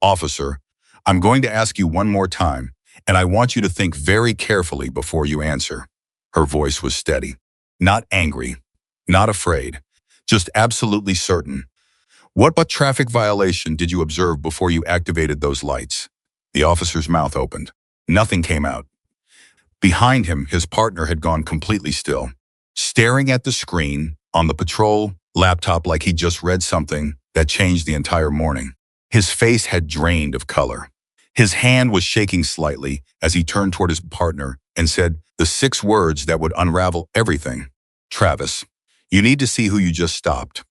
Officer, I'm going to ask you one more time, and I want you to think very carefully before you answer. Her voice was steady. Not angry, not afraid, just absolutely certain. What traffic violation did you observe before you activated those lights? The officer's mouth opened. Nothing came out. Behind him, his partner had gone completely still, staring at the screen on the patrol laptop like he'd just read something that changed the entire morning. His face had drained of color. His hand was shaking slightly as he turned toward his partner and said the 6 words that would unravel everything. Travis, you need to see who you just stopped.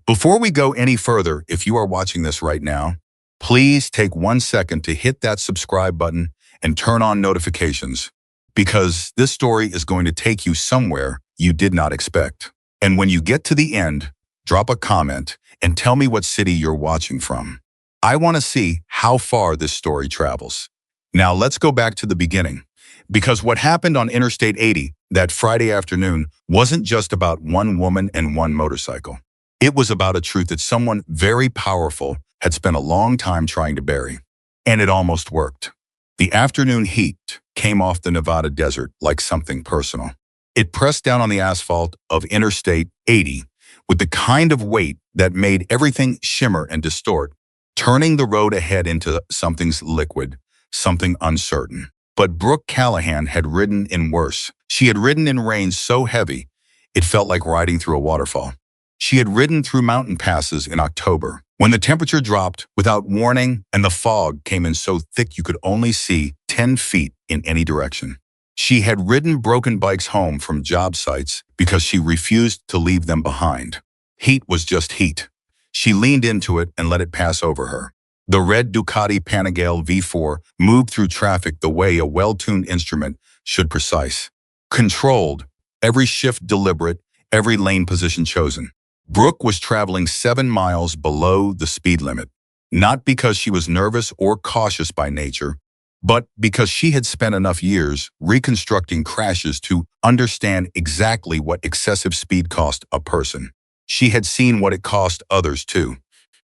Before we go any further, if you are watching this right now, please take 1 second to hit that subscribe button and turn on notifications, because this story is going to take you somewhere you did not expect. And when you get to the end, drop a comment and tell me what city you're watching from. I want to see how far this story travels. Now let's go back to the beginning, because what happened on Interstate 80 that Friday afternoon wasn't just about one woman and one motorcycle. It was about a truth that someone very powerful had spent a long time trying to bury. And it almost worked. The afternoon heat came off the Nevada desert like something personal. It pressed down on the asphalt of Interstate 80 with the kind of weight that made everything shimmer and distort, turning the road ahead into something's liquid, something uncertain. But Brooke Callahan had ridden in worse. She had ridden in rain so heavy, it felt like riding through a waterfall. She had ridden through mountain passes in October, when the temperature dropped without warning and the fog came in so thick you could only see 10 feet in any direction. She had ridden broken bikes home from job sites because she refused to leave them behind. Heat was just heat. She leaned into it and let it pass over her. The red Ducati Panigale V4 moved through traffic the way a well-tuned instrument should, precise. Controlled, every shift deliberate, every lane position chosen. Brooke was traveling 7 miles below the speed limit, not because she was nervous or cautious by nature, but because she had spent enough years reconstructing crashes to understand exactly what excessive speed cost a person. She had seen what it cost others too.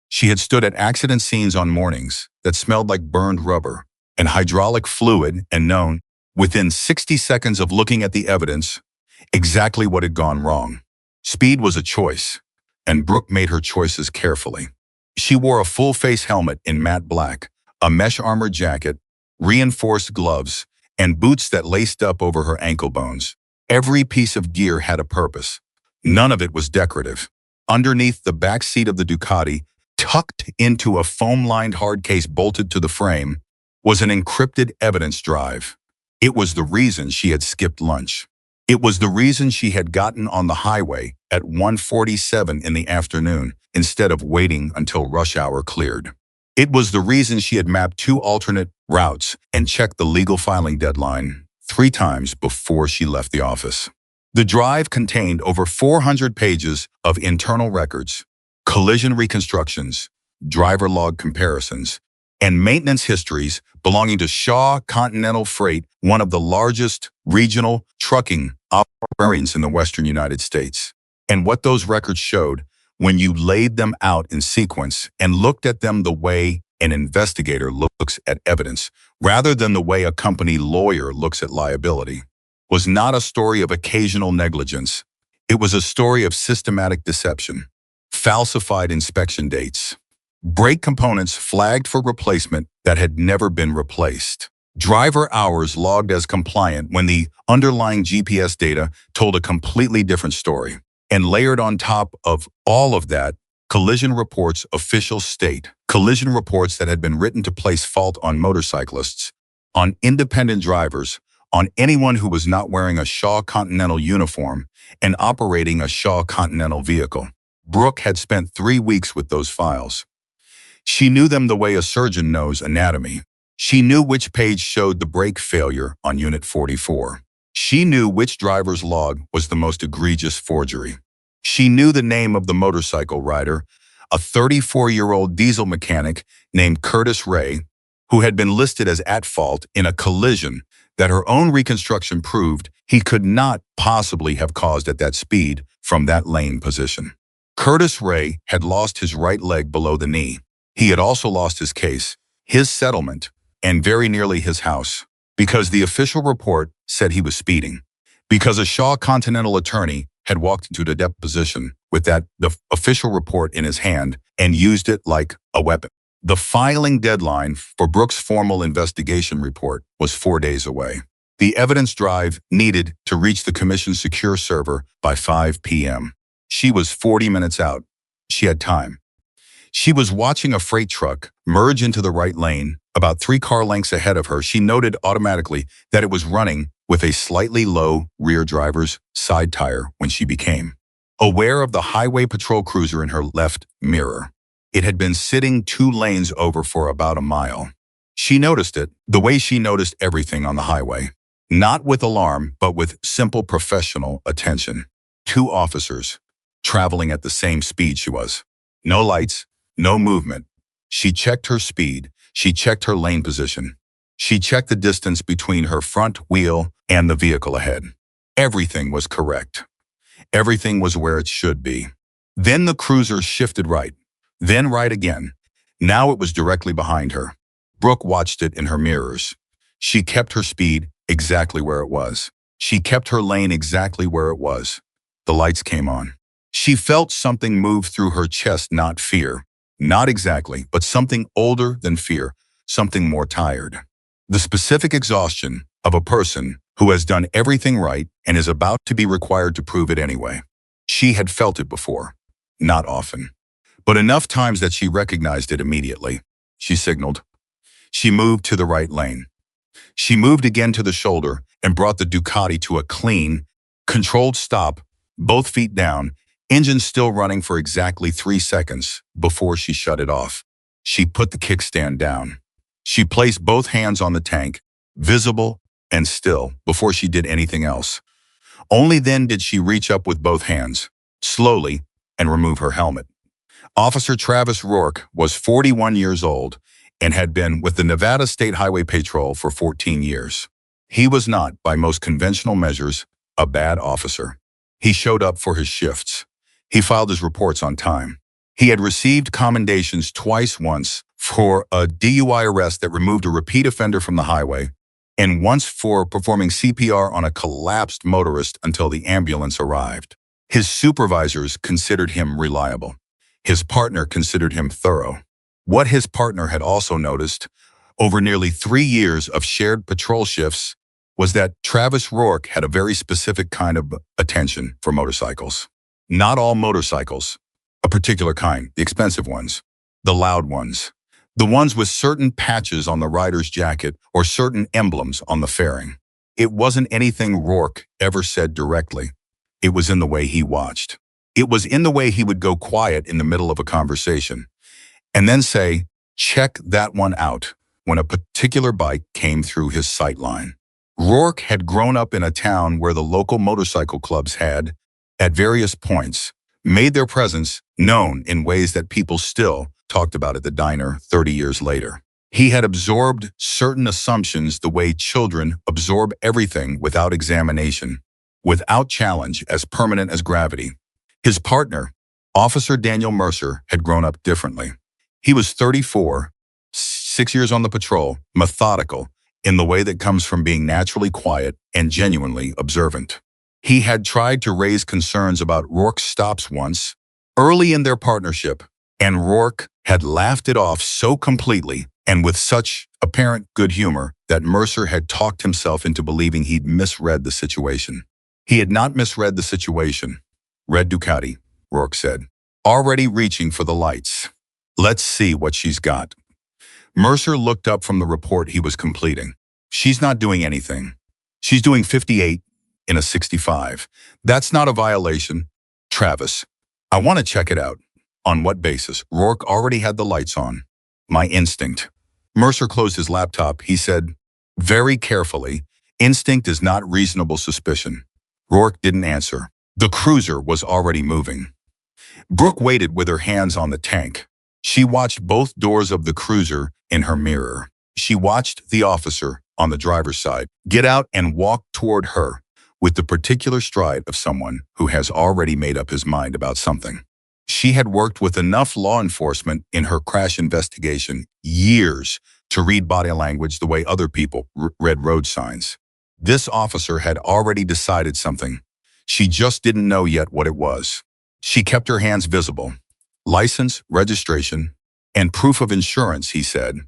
She had stood at accident scenes on mornings that smelled like burned rubber and hydraulic fluid and known, within 60 seconds of looking at the evidence, exactly what had gone wrong. Speed was a choice, and Brooke made her choices carefully. She wore a full-face helmet in matte black, a mesh armor jacket, reinforced gloves, and boots that laced up over her ankle bones. Every piece of gear had a purpose. None of it was decorative. Underneath the back seat of the Ducati, tucked into a foam-lined hard case bolted to the frame, was an encrypted evidence drive. It was the reason she had skipped lunch. It was the reason she had gotten on the highway at 1:47 in the afternoon instead of waiting until rush hour cleared. It was the reason she had mapped 2 alternate routes and checked the legal filing deadline 3 times before she left the office. The drive contained over 400 pages of internal records, collision reconstructions, driver log comparisons, and maintenance histories belonging to Shaw Continental Freight, one of the largest regional trucking operations in the western United States. And what those records showed, when you laid them out in sequence and looked at them the way an investigator looks at evidence, rather than the way a company lawyer looks at liability, was not a story of occasional negligence. It was a story of systematic deception, falsified inspection dates, brake components flagged for replacement that had never been replaced, driver hours logged as compliant when the underlying GPS data told a completely different story. And layered on top of all of that, collision reports official state, collision reports that had been written to place fault on motorcyclists, on independent drivers, on anyone who was not wearing a Shaw Continental uniform and operating a Shaw Continental vehicle. Brooke had spent 3 weeks with those files. She knew them the way a surgeon knows anatomy. She knew which page showed the brake failure on Unit 44. She knew which driver's log was the most egregious forgery. She knew the name of the motorcycle rider, a 34-year-old diesel mechanic named Curtis Ray, who had been listed as at fault in a collision that her own reconstruction proved he could not possibly have caused at that speed from that lane position. Curtis Ray had lost his right leg below the knee. He had also lost his case, his settlement, and very nearly his house, because the official report said he was speeding, because a Shaw Continental attorney had walked into the deposition with the official report in his hand and used it like a weapon. The filing deadline for Brooks' formal investigation report was 4 days away. The evidence drive needed to reach the commission's secure server by 5 p.m. She was 40 minutes out. She had time. She was watching a freight truck merge into the right lane. About 3 car lengths ahead of her, she noted automatically that it was running with a slightly low rear driver's side tire when she became aware of the highway patrol cruiser in her left mirror. It had been sitting 2 lanes over for about a mile. She noticed it the way she noticed everything on the highway. Not with alarm, but with simple professional attention. 2 officers, traveling at the same speed she was. No lights, no movement. She checked her speed. She checked her lane position. She checked the distance between her front wheel and the vehicle ahead. Everything was correct. Everything was where it should be. Then the cruiser shifted right, then right again. Now it was directly behind her. Brooke watched it in her mirrors. She kept her speed exactly where it was. She kept her lane exactly where it was. The lights came on. She felt something move through her chest, not fear. Not exactly, but something older than fear, something more tired. The specific exhaustion of a person who has done everything right and is about to be required to prove it anyway. She had felt it before, not often, but enough times that she recognized it immediately. She signaled. She moved to the right lane. She moved again to the shoulder and brought the Ducati to a clean, controlled stop, both feet down, engine still running for exactly 3 seconds before she shut it off. She put the kickstand down. She placed both hands on the tank, visible and still, before she did anything else. Only then did she reach up with both hands, slowly, and remove her helmet. Officer Travis Rourke was 41 years old and had been with the Nevada State Highway Patrol for 14 years. He was not, by most conventional measures, a bad officer. He showed up for his shifts. He filed his reports on time. He had received commendations twice, once for a DUI arrest that removed a repeat offender from the highway, and once for performing CPR on a collapsed motorist until the ambulance arrived. His supervisors considered him reliable. His partner considered him thorough. What his partner had also noticed, over nearly 3 years of shared patrol shifts, was that Travis Rourke had a very specific kind of attention for motorcycles. Not all motorcycles, a particular kind, the expensive ones, the loud ones, the ones with certain patches on the rider's jacket or certain emblems on the fairing. It wasn't anything Rourke ever said directly. It was in the way he watched. It was in the way he would go quiet in the middle of a conversation and then say, "Check that one out," when a particular bike came through his sight line. Rourke had grown up in a town where the local motorcycle clubs had, at various points, made their presence known in ways that people still talked about at the diner 30 years later. He had absorbed certain assumptions the way children absorb everything without examination, without challenge, as permanent as gravity. His partner, Officer Daniel Mercer, had grown up differently. He was 34, 6 years on the patrol, methodical, in the way that comes from being naturally quiet and genuinely observant. He had tried to raise concerns about Rourke's stops once, early in their partnership, and Rourke had laughed it off so completely and with such apparent good humor that Mercer had talked himself into believing he'd misread the situation. He had not misread the situation. "Red Ducati," Rourke said, already reaching for the lights. "Let's see what she's got." Mercer looked up from the report he was completing. "She's not doing anything. She's doing 58 in a 65. That's not a violation." "Travis, I want to check it out." "On what basis?" Rourke already had the lights on. "My instinct." Mercer closed his laptop. He said, very carefully, "Instinct is not reasonable suspicion." Rourke didn't answer. The cruiser was already moving. Brooke waited with her hands on the tank. She watched both doors of the cruiser in her mirror. She watched the officer on the driver's side get out and walk toward her with the particular stride of someone who has already made up his mind about something. She had worked with enough law enforcement in her crash investigation years to read body language the way other people read road signs. This officer had already decided something. She just didn't know yet what it was. She kept her hands visible. License, registration, and proof of insurance, he said.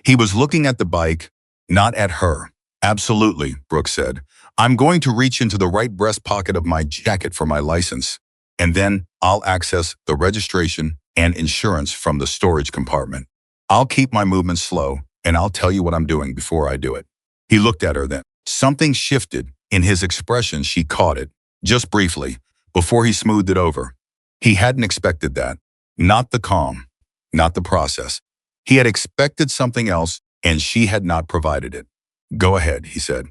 He was looking at the bike, not at her. Absolutely, Brooke said. I'm going to reach into the right breast pocket of my jacket for my license, and then I'll access the registration and insurance from the storage compartment. I'll keep my movements slow, and I'll tell you what I'm doing before I do it. He looked at her then. Something shifted in his expression. She caught it, just briefly, before he smoothed it over. He hadn't expected that. Not the calm, not the process. He had expected something else, and she had not provided it. Go ahead, he said.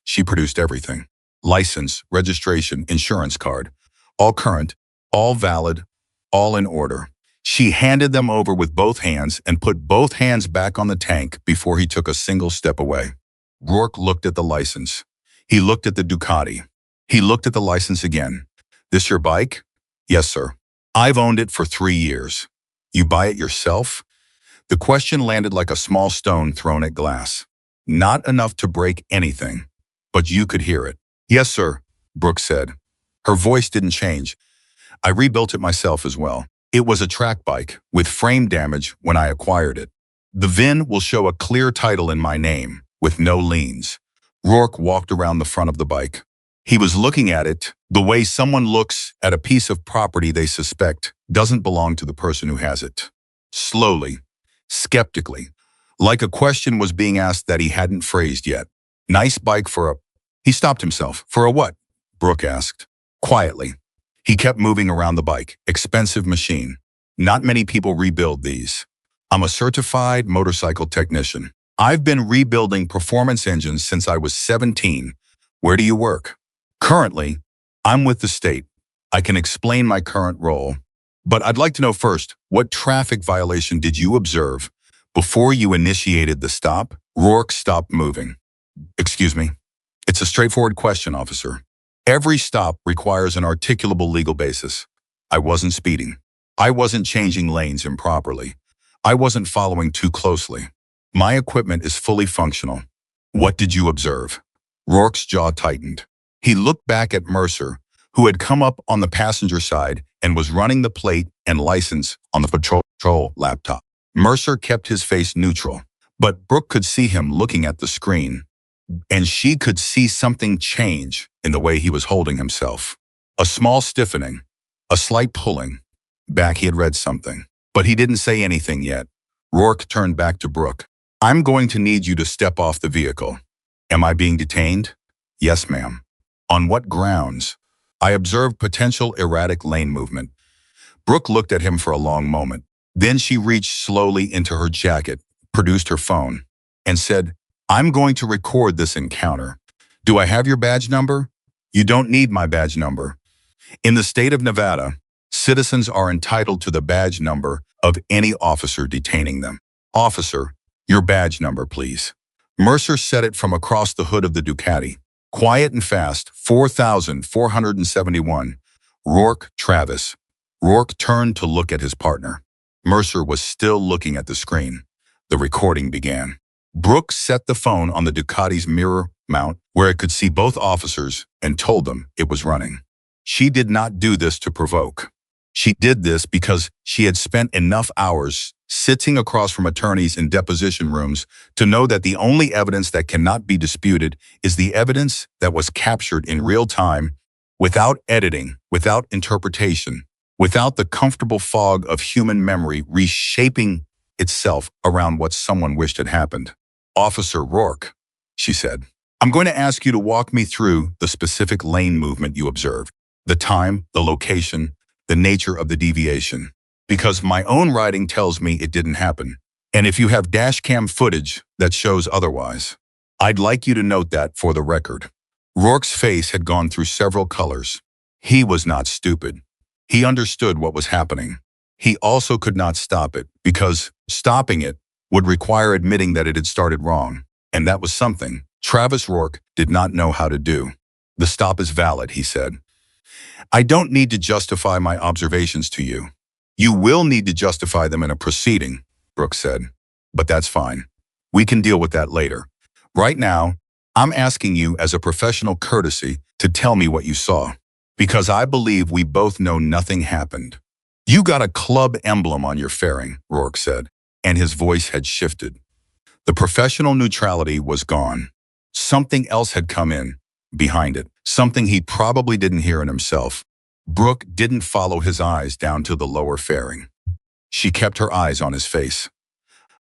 She produced everything. License, registration, insurance card. All current, all valid, all in order. She handed them over with both hands and put both hands back on the tank before he took a single step away. Rourke looked at the license. He looked at the Ducati. He looked at the license again. This your bike? Yes, sir. I've owned it for 3 years. You buy it yourself? The question landed like a small stone thrown at glass. Not enough to break anything, but you could hear it. Yes, sir, Brooke said. Her voice didn't change. I rebuilt it myself as well. It was a track bike with frame damage when I acquired it. The VIN will show a clear title in my name, with no liens. Rourke walked around the front of the bike. He was looking at it the way someone looks at a piece of property they suspect doesn't belong to the person who has it. Slowly, skeptically, like a question was being asked that he hadn't phrased yet. Nice bike for a... He stopped himself. For a what? Brooke asked. Quietly. He kept moving around the bike. Expensive machine. Not many people rebuild these. I'm a certified motorcycle technician. I've been rebuilding performance engines since I was 17. Where do you work? Currently, I'm with the state. I can explain my current role. But I'd like to know first, what traffic violation did you observe before you initiated the stop? Rourke stopped moving. Excuse me. It's a straightforward question, officer. Every stop requires an articulable legal basis. I wasn't speeding. I wasn't changing lanes improperly. I wasn't following too closely. My equipment is fully functional. What did you observe? Rourke's jaw tightened. He looked back at Mercer, who had come up on the passenger side and was running the plate and license on the patrol laptop. Mercer kept his face neutral, but Brooke could see him looking at the screen, and she could see something change in the way he was holding himself. A small stiffening, a slight pulling. Back he had read something, but he didn't say anything yet. Rourke turned back to Brooke. I'm going to need you to step off the vehicle. Am I being detained? Yes, ma'am. On what grounds? I observed potential erratic lane movement. Brooke looked at him for a long moment. Then she reached slowly into her jacket, produced her phone, and said, I'm going to record this encounter. Do I have your badge number? You don't need my badge number. In the state of Nevada, citizens are entitled to the badge number of any officer detaining them. Officer, your badge number, please. Mercer said it from across the hood of the Ducati. Quiet and fast, 4,471. Rourke, Travis. Rourke turned to look at his partner. Mercer was still looking at the screen. The recording began. Brooke set the phone on the Ducati's mirror mount where it could see both officers and told them it was running. She did not do this to provoke. She did this because she had spent enough hours sitting across from attorneys in deposition rooms to know that the only evidence that cannot be disputed is the evidence that was captured in real time, without editing, without interpretation, without the comfortable fog of human memory reshaping itself around what someone wished had happened. Officer Rourke, she said, I'm going to ask you to walk me through the specific lane movement you observed, the time, the location, the nature of the deviation, because my own writing tells me it didn't happen. And if you have dash cam footage that shows otherwise, I'd like you to note that for the record. Rourke's face had gone through several colors. He was not stupid. He understood what was happening. He also could not stop it, because stopping it would require admitting that it had started wrong, and that was something Travis Rourke did not know how to do. The stop is valid, he said. I don't need to justify my observations to you. You will need to justify them in a proceeding, Brooks said. But that's fine. We can deal with that later. Right now, I'm asking you as a professional courtesy to tell me what you saw. Because I believe we both know nothing happened. You got a club emblem on your fairing, Rourke said, and his voice had shifted. The professional neutrality was gone. Something else had come in, behind it, something he probably didn't hear in himself. Brooke didn't follow his eyes down to the lower fairing. She kept her eyes on his face.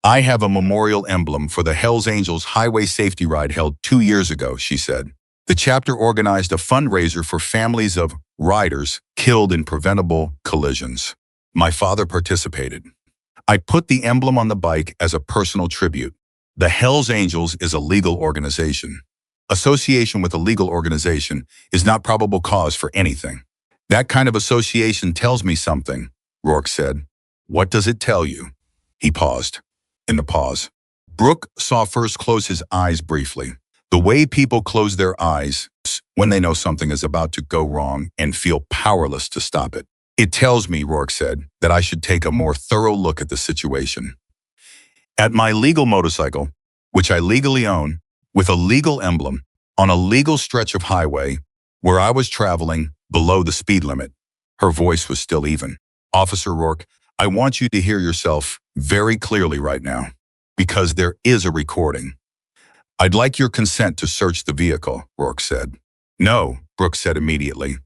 I have a memorial emblem for the Hells Angels highway safety ride held 2 years ago, she said. The chapter organized a fundraiser for families of riders killed in preventable collisions. My father participated. I put the emblem on the bike as a personal tribute. The Hells Angels is a legal organization. Association with a legal organization is not probable cause for anything. That kind of association tells me something, Rourke said. What does it tell you? He paused. In the pause, Brooke saw First close his eyes briefly. The way people close their eyes when they know something is about to go wrong and feel powerless to stop it. It tells me, Rourke said, that I should take a more thorough look at the situation. At my legal motorcycle, which I legally own, with a legal emblem, on a legal stretch of highway, where I was traveling below the speed limit, her voice was still even. Officer Rourke, I want you to hear yourself very clearly right now, because there is a recording. I'd like your consent to search the vehicle, Rourke said. No, Brooke said immediately.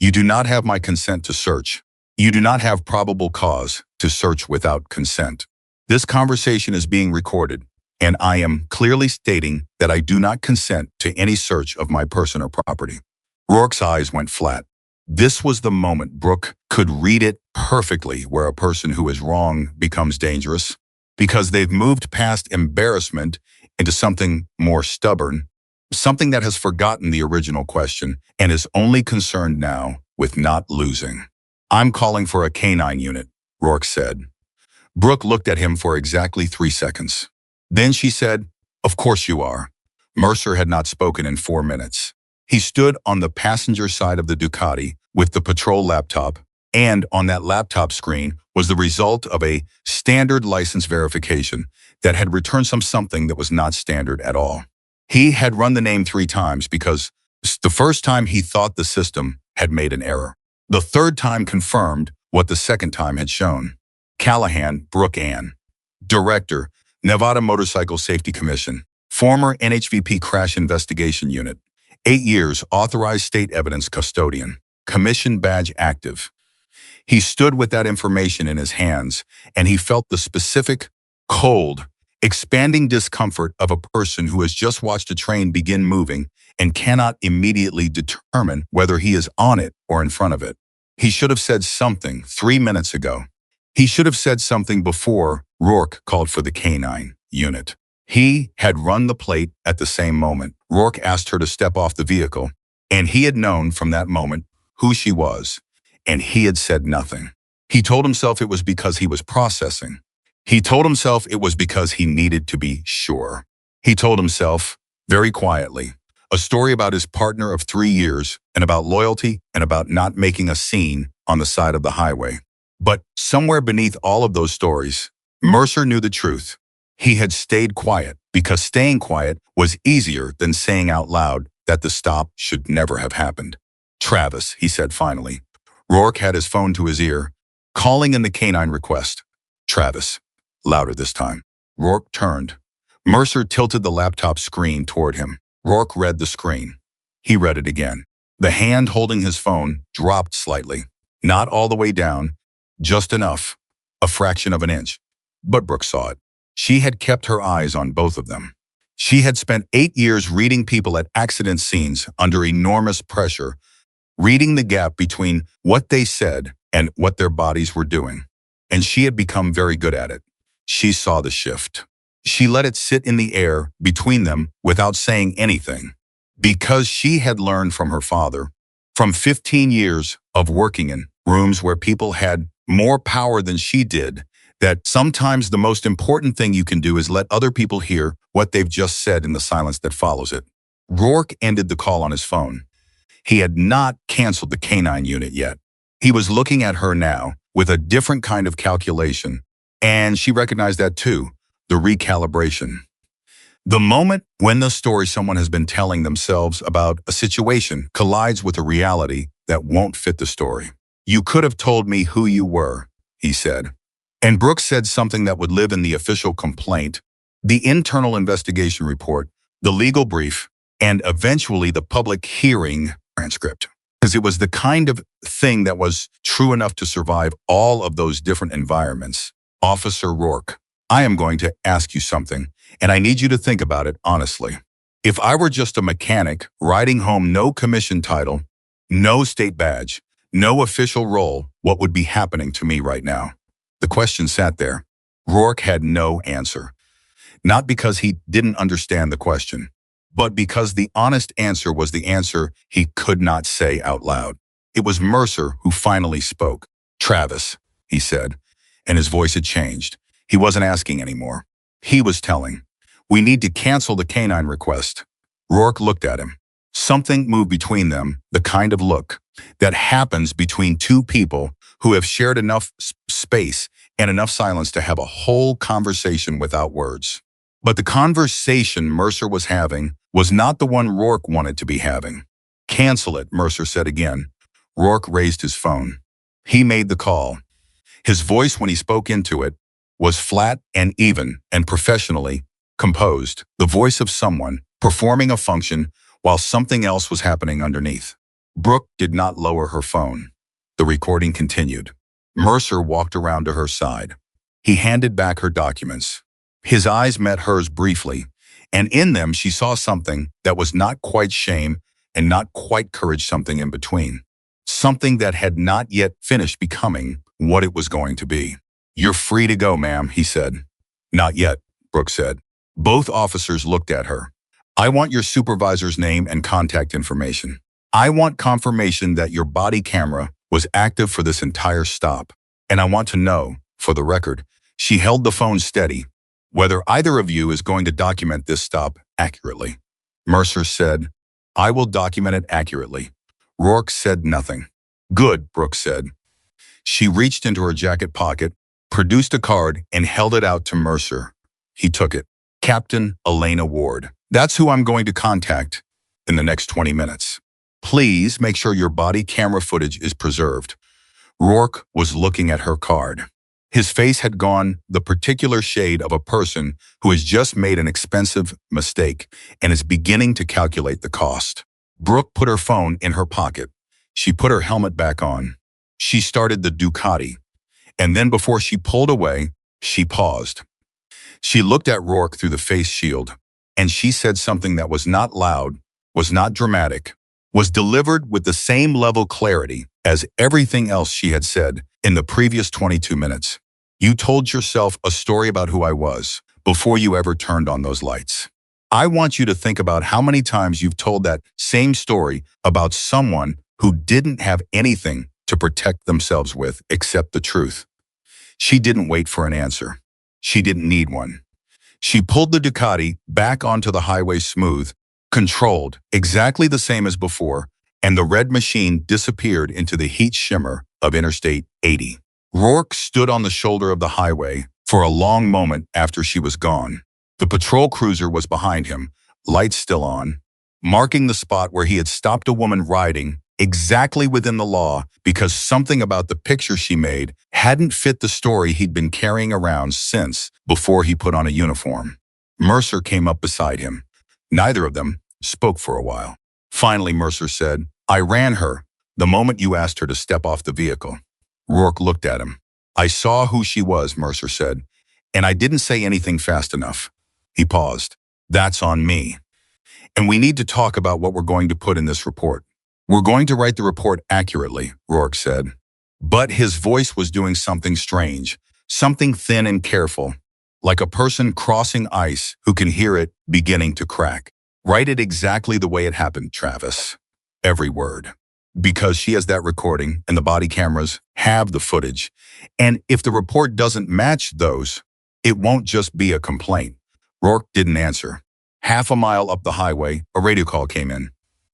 You do not have my consent to search. You do not have probable cause to search without consent. This conversation is being recorded, and I am clearly stating that I do not consent to any search of my person or property. Rourke's eyes went flat. This was the moment Brooke could read it perfectly where a person who is wrong becomes dangerous, because they've moved past embarrassment into something more stubborn, something that has forgotten the original question and is only concerned now with not losing. I'm calling for a canine unit, Rourke said. Brooke looked at him for exactly 3 seconds. Then she said, Of course you are. Mercer had not spoken in 4 minutes. He stood on the passenger side of the Ducati with the patrol laptop, and on that laptop screen was the result of a standard license verification that had returned something that was not standard at all. He had run the name 3 times because the first time he thought the system had made an error. The third time confirmed what the second time had shown. Callahan, Brooke Ann. Director, Nevada Motorcycle Safety Commission. Former NHVP Crash Investigation Unit. 8 years authorized state evidence custodian. Commission badge active. He stood with that information in his hands, and he felt the specific, cold, expanding discomfort of a person who has just watched a train begin moving and cannot immediately determine whether he is on it or in front of it. He should have said something 3 minutes ago. He should have said something before Rourke called for the canine unit. He had run the plate at the same moment. Rourke asked her to step off the vehicle, and he had known from that moment who she was, and he had said nothing. He told himself it was because he was processing. He told himself it was because he needed to be sure. He told himself, very quietly, a story about his partner of 3 years and about loyalty and about not making a scene on the side of the highway. But somewhere beneath all of those stories, Mercer knew the truth. He had stayed quiet because staying quiet was easier than saying out loud that the stop should never have happened. Travis, he said finally. Rourke had his phone to his ear, calling in the canine request. Travis. Louder this time. Rourke turned. Mercer tilted the laptop screen toward him. Rourke read the screen. He read it again. The hand holding his phone dropped slightly. Not all the way down, just enough, a fraction of an inch. But Brooke saw it. She had kept her eyes on both of them. She had spent 8 years reading people at accident scenes under enormous pressure, reading the gap between what they said and what their bodies were doing. And she had become very good at it. She saw the shift. She let it sit in the air between them without saying anything. Because she had learned from her father, from 15 years of working in rooms where people had more power than she did, that sometimes the most important thing you can do is let other people hear what they've just said in the silence that follows it. Rourke ended the call on his phone. He had not canceled the canine unit yet. He was looking at her now with a different kind of calculation, and she recognized that too, the recalibration. The moment when the story someone has been telling themselves about a situation collides with a reality that won't fit the story. "You could have told me who you were," he said. And Brooks said something that would live in the official complaint, the internal investigation report, the legal brief, and eventually the public hearing transcript. Because it was the kind of thing that was true enough to survive all of those different environments. "Officer Rourke, I am going to ask you something, and I need you to think about it honestly. If I were just a mechanic riding home no commission title, no state badge, no official role, what would be happening to me right now?" The question sat there. Rourke had no answer. Not because he didn't understand the question, but because the honest answer was the answer he could not say out loud. It was Mercer who finally spoke. "Travis," he said, and his voice had changed. He wasn't asking anymore. He was telling. "We need to cancel the canine request." Rourke looked at him. Something moved between them, the kind of look that happens between two people who have shared enough space and enough silence to have a whole conversation without words. But the conversation Mercer was having was not the one Rourke wanted to be having. "Cancel it," Mercer said again. Rourke raised his phone. He made the call. His voice, when he spoke into it, was flat and even and professionally composed, the voice of someone performing a function while something else was happening underneath. Brooke did not lower her phone. The recording continued. Mercer walked around to her side. He handed back her documents. His eyes met hers briefly, and in them she saw something that was not quite shame and not quite courage, something in between. Something that had not yet finished becoming what it was going to be. "You're free to go, ma'am," he said. "Not yet," Brooke said. Both officers looked at her. "I want your supervisor's name and contact information. I want confirmation that your body camera was active for this entire stop. And I want to know, for the record," she held the phone steady, "whether either of you is going to document this stop accurately." Mercer said, "I will document it accurately." Rourke said nothing. "Good," Brooke said. She reached into her jacket pocket, produced a card, and held it out to Mercer. He took it. "Captain Elena Ward. That's who I'm going to contact in the next 20 minutes. Please make sure your body camera footage is preserved." Rourke was looking at her card. His face had gone the particular shade of a person who has just made an expensive mistake and is beginning to calculate the cost. Brooke put her phone in her pocket. She put her helmet back on. She started the Ducati. And then before she pulled away, she paused. She looked at Rourke through the face shield, and she said something that was not loud, was not dramatic, was delivered with the same level clarity as everything else she had said in the previous 22 minutes. "You told yourself a story about who I was before you ever turned on those lights. I want you to think about how many times you've told that same story about someone who didn't have anything to protect themselves with except the truth." She didn't wait for an answer. She didn't need one. She pulled the Ducati back onto the highway smooth, controlled, exactly the same as before, and the red machine disappeared into the heat shimmer of Interstate 80. Rourke stood on the shoulder of the highway for a long moment after she was gone. The patrol cruiser was behind him, lights still on, marking the spot where he had stopped a woman riding exactly within the law because something about the picture she made hadn't fit the story he'd been carrying around since before he put on a uniform. Mercer came up beside him. Neither of them spoke for a while. Finally, Mercer said, "I ran her the moment you asked her to step off the vehicle." Rourke looked at him. "I saw who she was," Mercer said, "and I didn't say anything fast enough." He paused. "That's on me. And we need to talk about what we're going to put in this report." "We're going to write the report accurately," Rourke said. But his voice was doing something strange, something thin and careful, like a person crossing ice who can hear it beginning to crack. "Write it exactly the way it happened, Travis. Every word. Because she has that recording and the body cameras have the footage. And if the report doesn't match those, it won't just be a complaint." Rourke didn't answer. Half a mile up the highway, a radio call came in.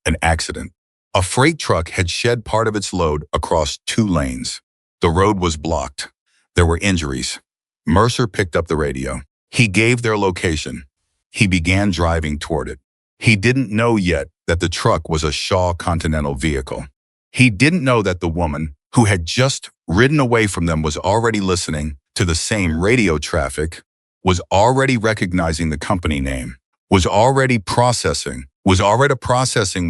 "An accident." A freight truck had shed part of its load across 2 lanes. The road was blocked. There were injuries. Mercer picked up the radio. He gave their location. He began driving toward it. He didn't know yet that the truck was a Shaw Continental vehicle. He didn't know that the woman who had just ridden away from them was already listening to the same radio traffic, was already recognizing the company name, was already processing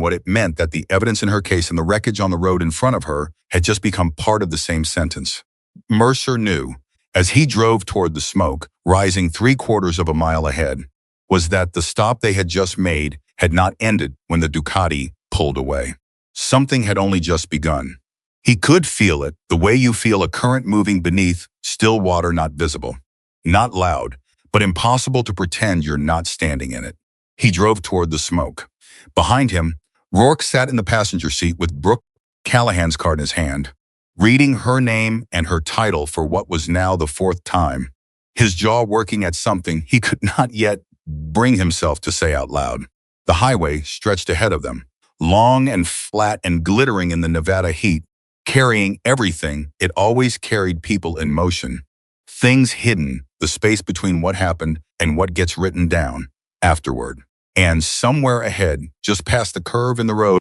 what it meant that the evidence in her case and the wreckage on the road in front of her had just become part of the same sentence. Mercer knew, as he drove toward the smoke, rising 3/4 of a mile ahead, was that the stop they had just made had not ended when the Ducati pulled away. Something had only just begun. He could feel it, the way you feel a current moving beneath still water not visible. Not loud, but impossible to pretend you're not standing in it. He drove toward the smoke. Behind him, Rourke sat in the passenger seat with Brooke Callahan's card in his hand, reading her name and her title for what was now the 4th time, his jaw working at something he could not yet bring himself to say out loud. The highway stretched ahead of them, long and flat and glittering in the Nevada heat, carrying everything it always carried: people in motion, things hidden, the space between what happened and what gets written down afterward. And somewhere ahead, just past the curve in the road,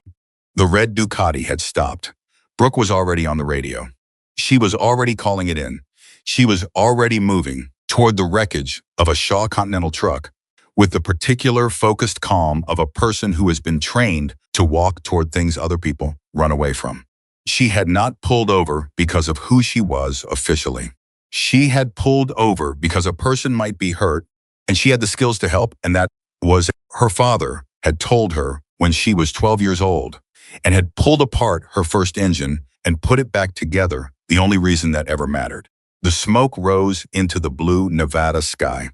the red Ducati had stopped. Brooke was already on the radio. She was already calling it in. She was already moving toward the wreckage of a Shaw Continental truck with the particular focused calm of a person who has been trained to walk toward things other people run away from. She had not pulled over because of who she was officially. She had pulled over because a person might be hurt, and she had the skills to help, and that was her father had told her when she was 12 years old, and had pulled apart her first engine and put it back together, the only reason that ever mattered. The smoke rose into the blue Nevada sky.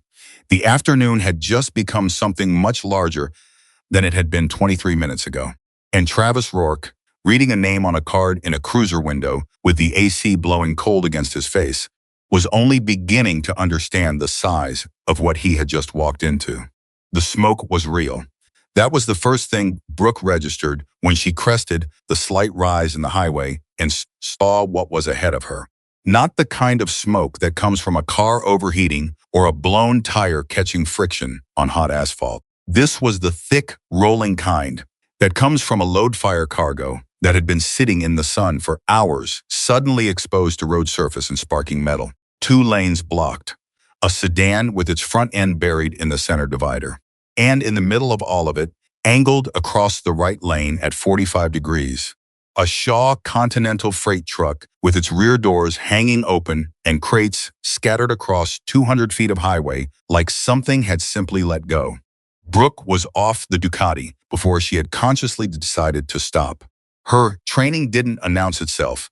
The afternoon had just become something much larger than it had been 23 minutes ago. And Travis Rourke, reading a name on a card in a cruiser window with the AC blowing cold against his face, was only beginning to understand the size of what he had just walked into. The smoke was real. That was the first thing Brooke registered when she crested the slight rise in the highway and saw what was ahead of her. Not the kind of smoke that comes from a car overheating or a blown tire catching friction on hot asphalt. This was the thick, rolling kind that comes from a load-fire cargo that had been sitting in the sun for hours, suddenly exposed to road surface and sparking metal. 2 lanes blocked. A sedan with its front end buried in the center divider. And in the middle of all of it, angled across the right lane at 45 degrees, a Shaw Continental freight truck with its rear doors hanging open and crates scattered across 200 feet of highway like something had simply let go. Brooke was off the Ducati before she had consciously decided to stop. Her training didn't announce itself.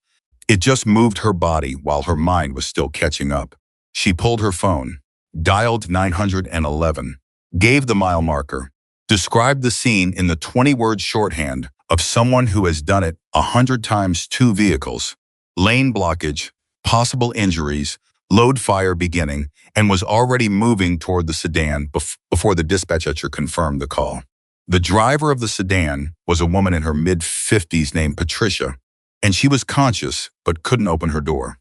It just moved her body while her mind was still catching up. She pulled her phone, dialed 911, gave the mile marker, described the scene in the 20-word shorthand of someone who has done it 100 times: 2 vehicles, lane blockage, possible injuries, load fire beginning, and was already moving toward the sedan before the dispatcher confirmed the call. The driver of the sedan was a woman in her mid-50s named Patricia, and she was conscious but couldn't open her door.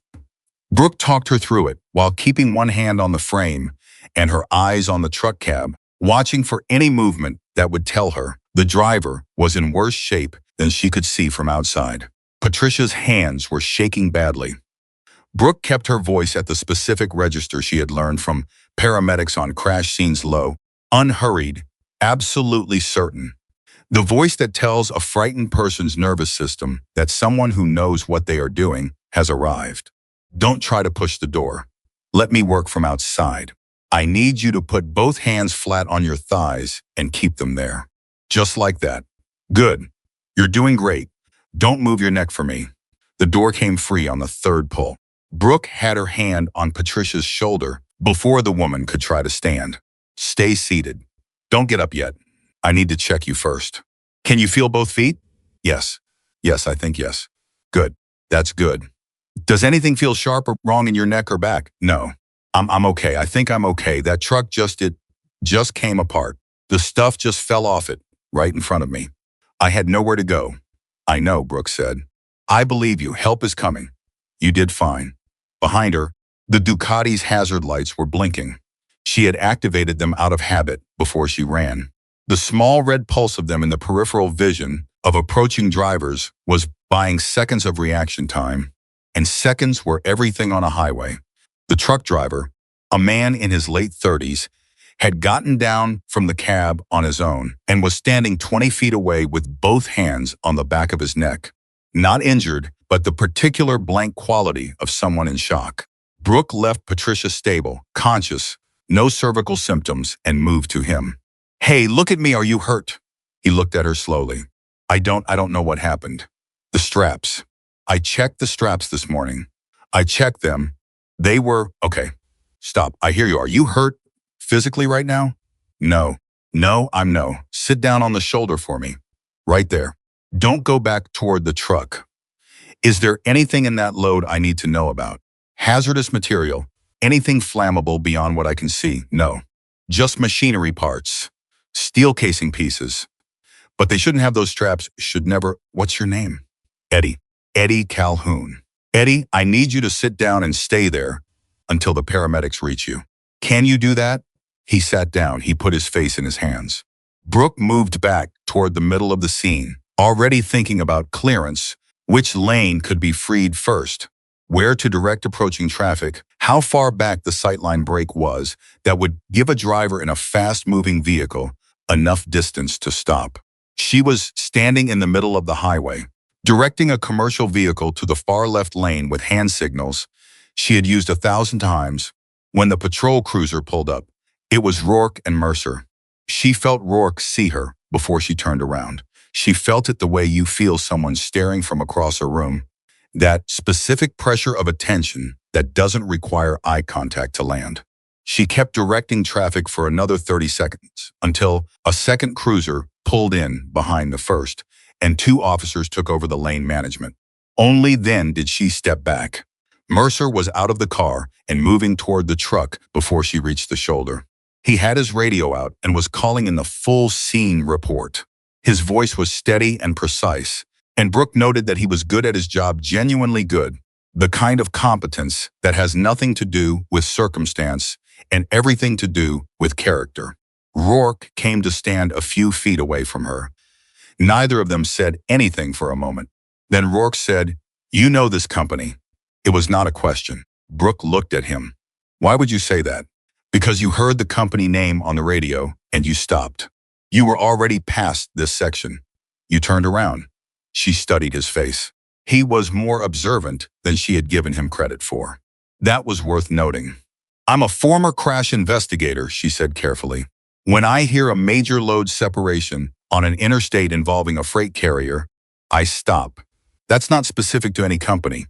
Brooke talked her through it while keeping one hand on the frame and her eyes on the truck cab, watching for any movement that would tell her the driver was in worse shape than she could see from outside. Patricia's hands were shaking badly. Brooke kept her voice at the specific register she had learned from paramedics on crash scenes: low, unhurried, absolutely certain. The voice that tells a frightened person's nervous system that someone who knows what they are doing has arrived. Don't try to push the door. Let me work from outside. I need you to put both hands flat on your thighs and keep them there. Just like that. Good. You're doing great. Don't move your neck for me. The door came free on the 3rd pull. Brooke had her hand on Patricia's shoulder before the woman could try to stand. Stay seated. Don't get up yet. I need to check you first. Can you feel both feet? Yes. Yes, I think yes. Good. That's good. Does anything feel sharp or wrong in your neck or back? No. I'm okay. I think I'm okay. That truck just came apart. The stuff just fell off it right in front of me. I had nowhere to go. I know, Brooke said. I believe you. Help is coming. You did fine. Behind her, the Ducati's hazard lights were blinking. She had activated them out of habit before she ran. The small red pulse of them in the peripheral vision of approaching drivers was buying seconds of reaction time, and seconds were everything on a highway. The truck driver, a man in his late 30s, had gotten down from the cab on his own and was standing 20 feet away with both hands on the back of his neck. Not injured, but the particular blank quality of someone in shock. Brooke left Patricia stable, conscious, no cervical symptoms, and moved to him. Hey, look at me, are you hurt? He looked at her slowly. I don't know what happened. The straps. I checked the straps this morning. I checked them. They were, okay. Stop, I hear you. Are you hurt physically right now? No. No, I'm no. Sit down on the shoulder for me. Right there. Don't go back toward the truck. Is there anything in that load I need to know about? Hazardous material? Anything flammable beyond what I can see? No. Just machinery parts. Steel casing pieces. But they shouldn't have those straps, should never. What's your name? Eddie. Eddie Calhoun. Eddie, I need you to sit down and stay there until the paramedics reach you. Can you do that? He sat down. He put his face in his hands. Brooke moved back toward the middle of the scene, already thinking about clearance, which lane could be freed first, where to direct approaching traffic, how far back the sightline brake was that would give a driver in a fast-moving vehicle enough distance to stop. She was standing in the middle of the highway, directing a commercial vehicle to the far left lane with hand signals she had used 1,000 times. When the patrol cruiser pulled up, it was Rourke and Mercer. She felt Rourke see her before she turned around. She felt it the way you feel someone staring from across a room, that specific pressure of attention that doesn't require eye contact to land. She kept directing traffic for another 30 seconds until a second cruiser pulled in behind the first, and 2 officers took over the lane management. Only then did she step back. Mercer was out of the car and moving toward the truck before she reached the shoulder. He had his radio out and was calling in the full scene report. His voice was steady and precise, and Brooke noted that he was good at his job, genuinely good, the kind of competence that has nothing to do with circumstance and everything to do with character. Rourke came to stand a few feet away from her. Neither of them said anything for a moment. Then Rourke said, "You know this company." It was not a question. Brooke looked at him. "Why would you say that?" "Because you heard the company name on the radio and you stopped. You were already past this section. You turned around." She studied his face. He was more observant than she had given him credit for. That was worth noting. "I'm a former crash investigator," she said carefully. "When I hear a major load separation on an interstate involving a freight carrier, I stop. That's not specific to any company,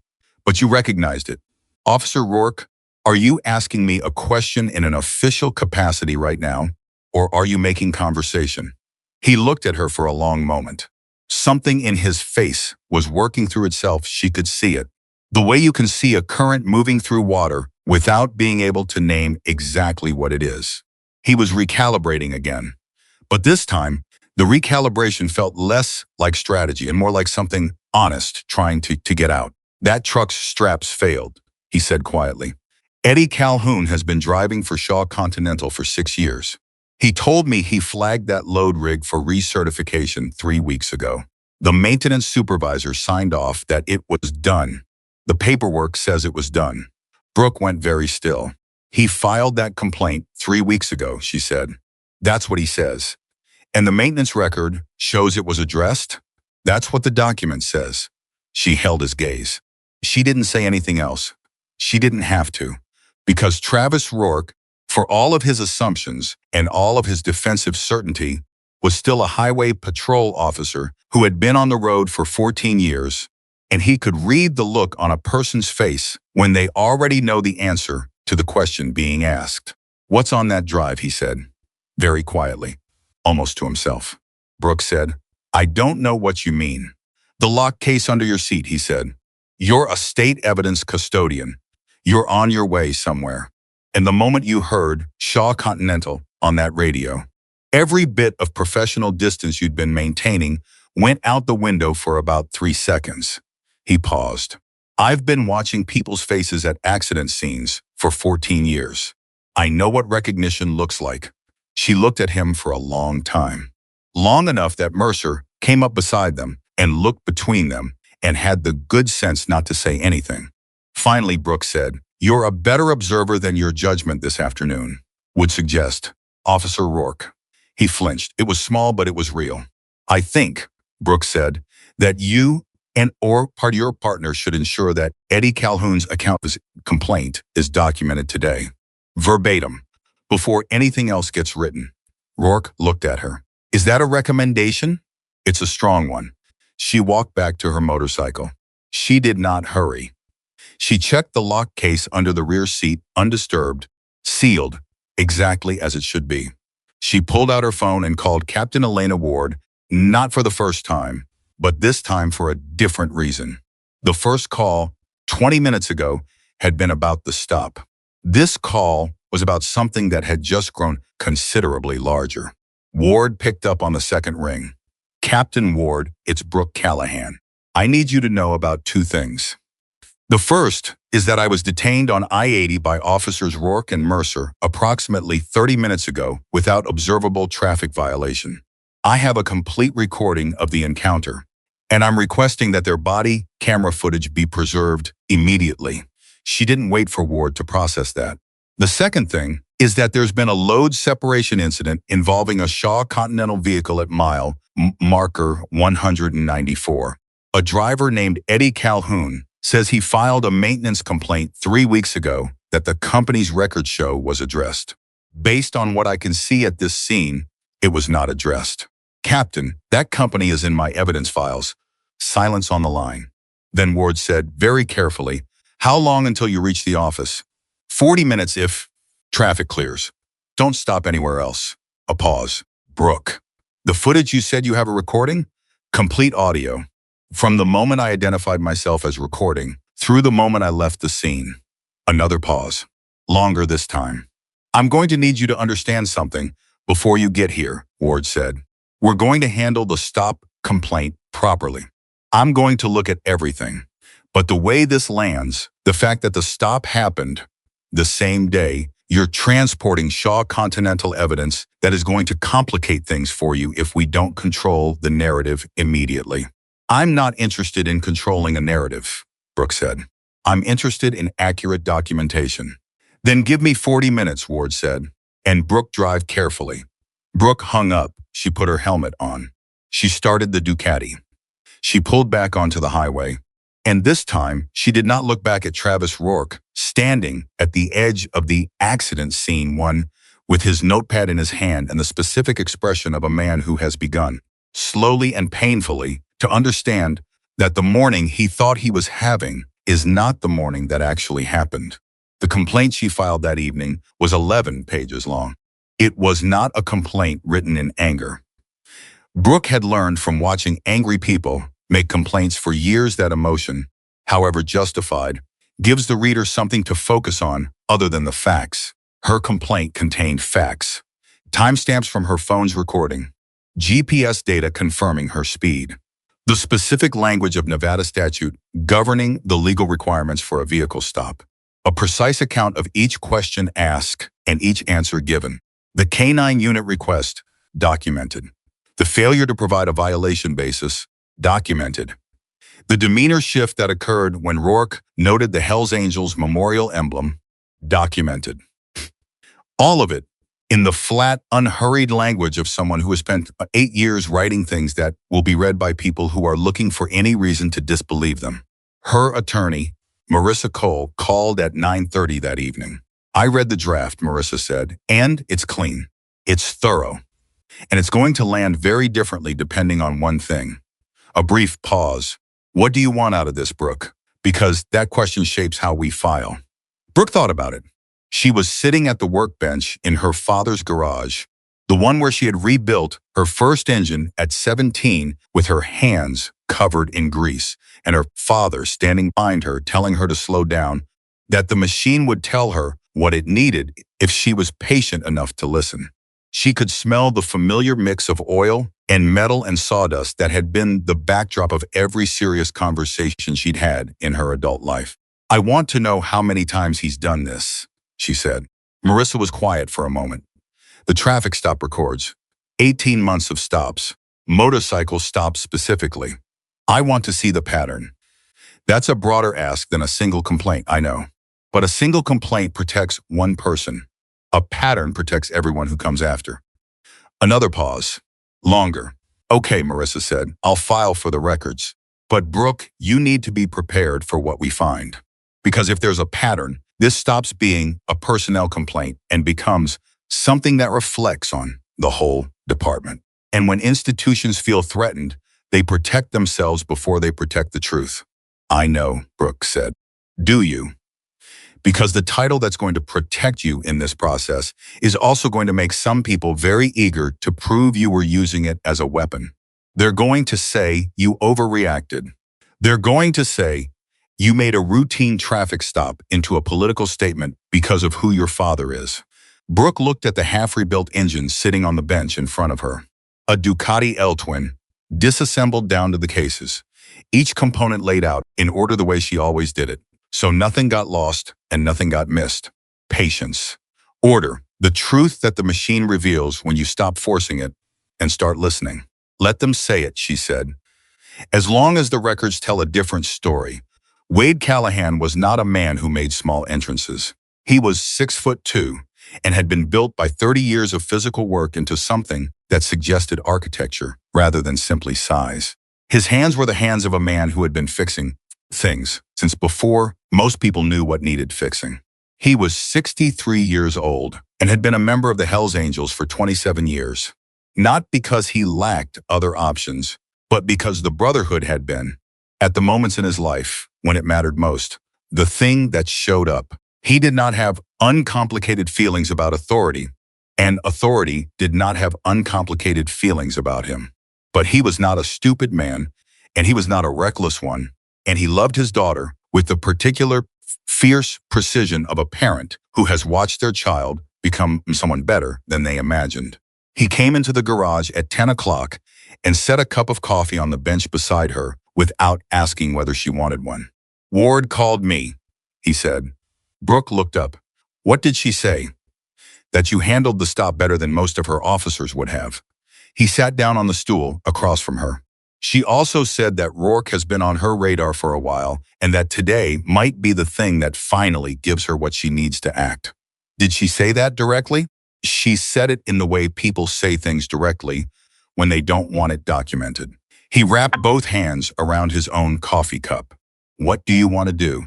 but you recognized it. Officer Rourke, are you asking me a question in an official capacity right now, or are you making conversation?" He looked at her for a long moment. Something in his face was working through itself. She could see it. The way you can see a current moving through water without being able to name exactly what it is. He was recalibrating again. But this time, the recalibration felt less like strategy and more like something honest trying to get out. "That truck's straps failed," he said quietly. "Eddie Calhoun has been driving for Shaw Continental for 6 years. He told me he flagged that load rig for recertification 3 weeks ago. The maintenance supervisor signed off that it was done. The paperwork says it was done." Brooke went very still. "He filed that complaint 3 weeks ago," she said. "That's what he says. And the maintenance record shows it was addressed? That's what the document says." She held his gaze. She didn't say anything else. She didn't have to. Because Travis Rourke, for all of his assumptions and all of his defensive certainty, was still a highway patrol officer who had been on the road for 14 years, and he could read the look on a person's face when they already know the answer to the question being asked. "What's on that drive?" he said, very quietly, almost to himself. Brooke said, "I don't know what you mean." "The locked case under your seat," he said. "You're a state evidence custodian. You're on your way somewhere. And the moment you heard Shaw Continental on that radio, every bit of professional distance you'd been maintaining went out the window for about 3 seconds. He paused. I've been watching people's faces at accident scenes for 14 years. I know what recognition looks like. She looked at him for a long time. Long enough that Mercer came up beside them and looked between them and had the good sense not to say anything. Finally, Brooks said, "You're a better observer than your judgment this afternoon would suggest, Officer Rourke." He flinched. It was small, but it was real. "I think," Brooks said, "that you or your partner should ensure that Eddie Calhoun's complaint is documented today, verbatim, before anything else gets written." Rourke looked at her. "Is that a recommendation?" "It's a strong one." She walked back to her motorcycle. She did not hurry. She checked the lock case under the rear seat, undisturbed, sealed, exactly as it should be. She pulled out her phone and called Captain Elena Ward, not for the first time, but this time for a different reason. The first call, 20 minutes ago, had been about the stop. This call was about something that had just grown considerably larger. Ward picked up on the second ring. "Captain Ward, it's Brooke Callahan. I need you to know about 2 things. The first is that I was detained on I-80 by Officers Rourke and Mercer approximately 30 minutes ago without observable traffic violation. I have a complete recording of the encounter, and I'm requesting that their body camera footage be preserved immediately." She didn't wait for Ward to process that. "The second thing is that there's been a load separation incident involving a Shaw Continental vehicle at mile marker 194. A driver named Eddie Calhoun says he filed a maintenance complaint 3 weeks ago that the company's records show was addressed. Based on what I can see at this scene, it was not addressed. Captain, that company is in my evidence files." Silence on the line. Then Ward said, very carefully, "How long until you reach the office?" 40 minutes if traffic clears. Don't stop anywhere else." A pause. "Brooke, the footage you said you have a recording?" "Complete audio. From the moment I identified myself as recording, through the moment I left the scene." Another pause. Longer this time. "I'm going to need you to understand something before you get here," Ward said. "We're going to handle the stop complaint properly. I'm going to look at everything. But the way this lands, the fact that the stop happened the same day, you're transporting Shaw Continental evidence that is going to complicate things for you if we don't control the narrative immediately." "I'm not interested in controlling a narrative," Brooke said. "I'm interested in accurate documentation." "Then give me 40 minutes, Ward said. "And Brooke, drive carefully." Brooke hung up. She put her helmet on. She started the Ducati. She pulled back onto the highway. And this time, she did not look back at Travis Rourke, standing at the edge of the accident scene one, with his notepad in his hand and the specific expression of a man who has begun, slowly and painfully, to understand that the morning he thought he was having is not the morning that actually happened. The complaint she filed that evening was 11 pages long. It was not a complaint written in anger. Brooke had learned from watching angry people make complaints for years that emotion, however justified, gives the reader something to focus on other than the facts. Her complaint contained facts. Timestamps from her phone's recording. GPS data confirming her speed. The specific language of Nevada statute governing the legal requirements for a vehicle stop. A precise account of each question asked and each answer given. The K-9 unit request, documented. The failure to provide a violation basis, documented. The demeanor shift that occurred when Rourke noted the Hells Angels memorial emblem, documented. All of it in the flat, unhurried language of someone who has spent 8 years writing things that will be read by people who are looking for any reason to disbelieve them. Her attorney, Marissa Cole, called at 9:30 that evening. "I read the draft," Marissa said, "and it's clean. It's thorough. And it's going to land very differently depending on one thing." A brief pause. "What do you want out of this, Brooke? Because that question shapes how we file." Brooke thought about it. She was sitting at the workbench in her father's garage, the one where she had rebuilt her first engine at 17 with her hands covered in grease, and her father standing behind her telling her to slow down, that the machine would tell her what it needed if she was patient enough to listen. She could smell the familiar mix of oil, and metal and sawdust that had been the backdrop of every serious conversation she'd had in her adult life. "I want to know how many times he's done this," she said. Marissa was quiet for a moment. The traffic stop records. 18 months of stops. Motorcycle stops specifically. "I want to see the pattern." That's a broader ask than a single complaint, I know. But a single complaint protects one person. A pattern protects everyone who comes after. Another pause. Longer. "Okay," Marissa said, "I'll file for the records. But Brooke, you need to be prepared for what we find. Because if there's a pattern, this stops being a personnel complaint and becomes something that reflects on the whole department. And when institutions feel threatened, they protect themselves before they protect the truth." "I know," Brooke said. "Do you?" "Because the title that's going to protect you in this process is also going to make some people very eager to prove you were using it as a weapon. They're going to say you overreacted. They're going to say you made a routine traffic stop into a political statement because of who your father is." Brooke looked at the half-rebuilt engine sitting on the bench in front of her. A Ducati L-twin, disassembled down to the cases. Each component laid out in order the way she always did it. So nothing got lost and nothing got missed. Patience. Order. The truth that the machine reveals when you stop forcing it and start listening. "Let them say it," she said. "As long as the records tell a different story." Wade Callahan was not a man who made small entrances. He was 6'2" and had been built by 30 years of physical work into something that suggested architecture rather than simply size. His hands were the hands of a man who had been fixing things since before most people knew what needed fixing. He was 63 years old and had been a member of the Hells Angels for 27 years. Not because he lacked other options, but because the Brotherhood had been, at the moments in his life when it mattered most, the thing that showed up. He did not have uncomplicated feelings about authority, and authority did not have uncomplicated feelings about him. But he was not a stupid man, and he was not a reckless one, and he loved his daughter with the particular fierce precision of a parent who has watched their child become someone better than they imagined. He came into the garage at 10 o'clock and set a cup of coffee on the bench beside her without asking whether she wanted one. "Ward called me," he said. Brooke looked up. "What did she say?" "That you handled the stop better than most of her officers would have." He sat down on the stool across from her. "She also said that Rourke has been on her radar for a while and that today might be the thing that finally gives her what she needs to act." "Did she say that directly?" "She said it in the way people say things directly when they don't want it documented." He wrapped both hands around his own coffee cup. "What do you want to do?"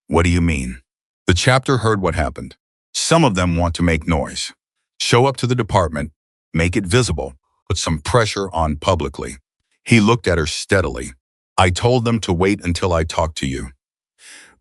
"What do you mean?" The chapter heard what happened. Some of them want to make noise. Show up to the department, make it visible, put some pressure on publicly. He looked at her steadily. "I told them to wait until I talked to you."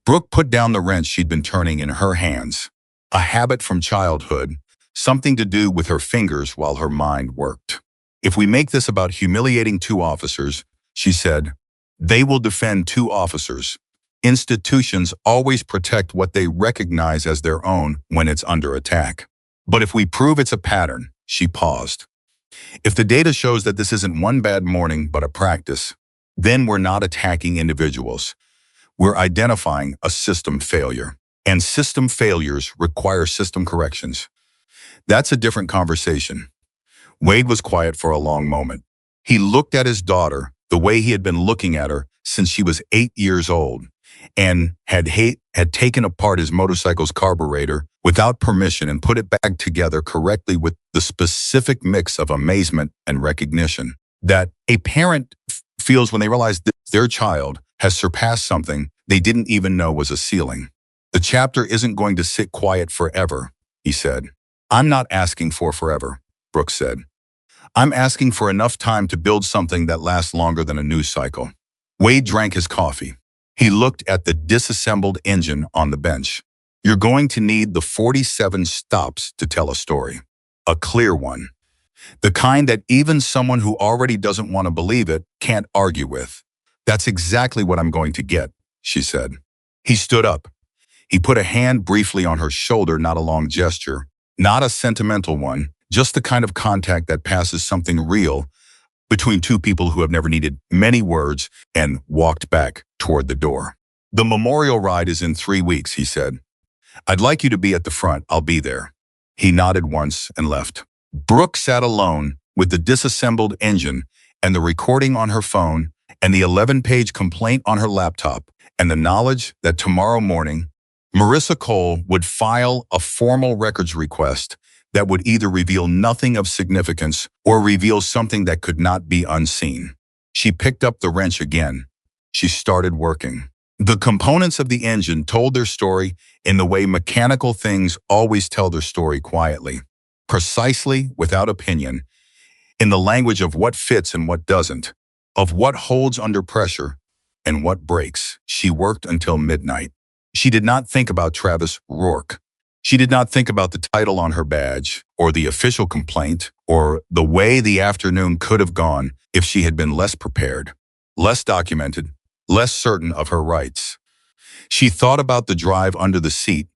Brooke put down the wrench she'd been turning in her hands. A habit from childhood, something to do with her fingers while her mind worked. "If we make this about humiliating two officers," she said, "they will defend two officers. Institutions always protect what they recognize as their own when it's under attack. But if we prove it's a pattern," she paused. "If the data shows that this isn't one bad morning but a practice, then we're not attacking individuals. We're identifying a system failure. And system failures require system corrections." That's a different conversation. Wade was quiet for a long moment. He looked at his daughter the way he had been looking at her since she was 8 years old, and had taken apart his motorcycle's carburetor without permission and put it back together correctly with the specific mix of amazement and recognition that a parent feels when they realize that their child has surpassed something they didn't even know was a ceiling. "The chapter isn't going to sit quiet forever," he said. "I'm not asking for forever," Brooke said. "I'm asking for enough time to build something that lasts longer than a news cycle." Wade drank his coffee. He looked at the disassembled engine on the bench. "You're going to need the 47 stops to tell a story. A clear one. The kind that even someone who already doesn't want to believe it can't argue with." "That's exactly what I'm going to get," she said. He stood up. He put a hand briefly on her shoulder, not a long gesture, not a sentimental one, just the kind of contact that passes something real, between two people who have never needed many words, and walked back toward the door. The memorial ride is in 3 weeks, he said. I'd like you to be at the front. I'll be there. He nodded once and left. Brooke sat alone with the disassembled engine and the recording on her phone and the 11-page complaint on her laptop and the knowledge that tomorrow morning, Marissa Cole would file a formal records request that would either reveal nothing of significance or reveal something that could not be unseen. She picked up the wrench again. She started working. The components of the engine told their story in the way mechanical things always tell their story quietly, precisely, without opinion, in the language of what fits and what doesn't, of what holds under pressure and what breaks. She worked until midnight. She did not think about Travis Rourke. She did not think about the title on her badge or the official complaint or the way the afternoon could have gone if she had been less prepared, less documented, less certain of her rights. She thought about the drive under the seat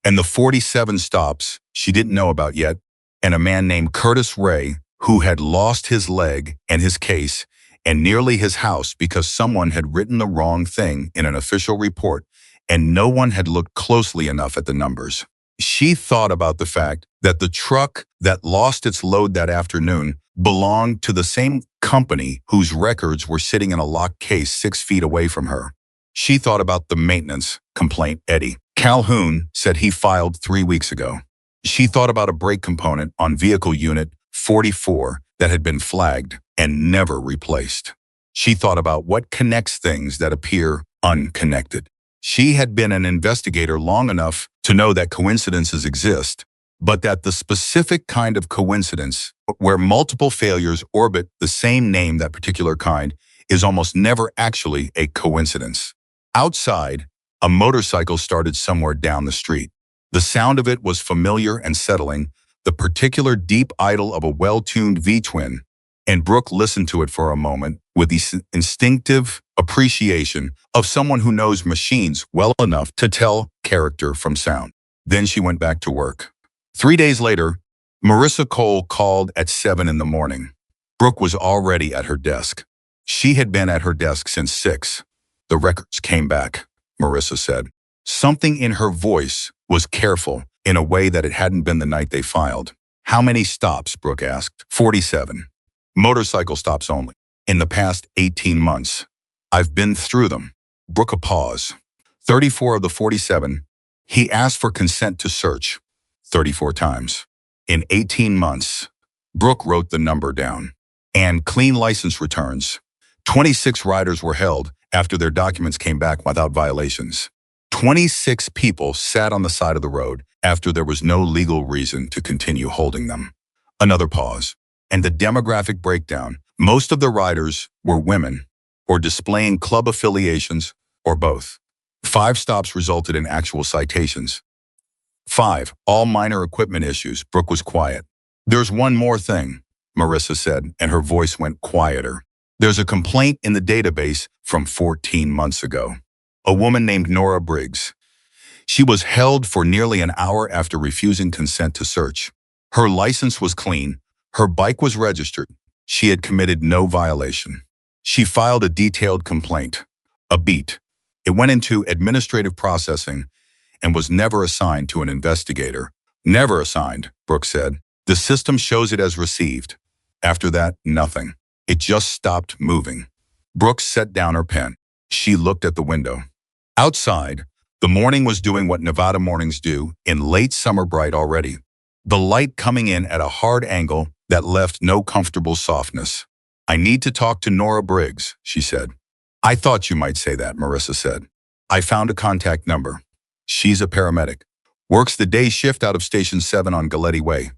and the 47 stops she didn't know about yet, and a man named Curtis Ray who had lost his leg and his case and nearly his house because someone had written the wrong thing in an official report and no one had looked closely enough at the numbers. She thought about the fact that the truck that lost its load that afternoon belonged to the same company whose records were sitting in a locked case 6 feet away from her. She thought about the maintenance complaint Eddie Calhoun said he filed 3 weeks ago. She thought about a brake component on vehicle unit 44 that had been flagged and never replaced. She thought about what connects things that appear unconnected. She had been an investigator long enough to know that coincidences exist, but that the specific kind of coincidence where multiple failures orbit the same name, that particular kind, is almost never actually a coincidence. Outside, a motorcycle started somewhere down the street. The sound of it was familiar and settling, the particular deep idle of a well-tuned V-twin, and Brooke listened to it for a moment with the instinctive appreciation of someone who knows machines well enough to tell character from sound. Then she went back to work. 3 days later, Marissa Cole called at 7 in the morning. Brooke was already at her desk. She had been at her desk since 6. The records came back, Marissa said. Something in her voice was careful in a way that it hadn't been the night they filed. How many stops, Brooke asked. 47. Motorcycle stops only. In the past 18 months. I've been through them. Brooke a pause. 34 of the 47. He asked for consent to search 34 times. In 18 months. Brooke wrote the number down. And clean license returns. 26 riders were held after their documents came back without violations. 26 people sat on the side of the road after there was no legal reason to continue holding them. Another pause. And the demographic breakdown. Most of the riders were women, or displaying club affiliations, or both. 5 stops resulted in actual citations. 5, all minor equipment issues. Brooke was quiet. There's one more thing, Marissa said, and her voice went quieter. There's a complaint in the database from 14 months ago. A woman named Nora Briggs. She was held for nearly an hour after refusing consent to search. Her license was clean. Her bike was registered. She had committed no violation. She filed a detailed complaint, a beat. It went into administrative processing and was never assigned to an investigator. Never assigned, Brooke said. The system shows it as received. After that, nothing. It just stopped moving. Brooke set down her pen. She looked at the window. Outside, the morning was doing what Nevada mornings do in late summer bright already. The light coming in at a hard angle that left no comfortable softness. I need to talk to Nora Briggs, she said. I thought you might say that, Marissa said. I found a contact number. She's a paramedic. Works the day shift out of Station 7 on Galletti Way.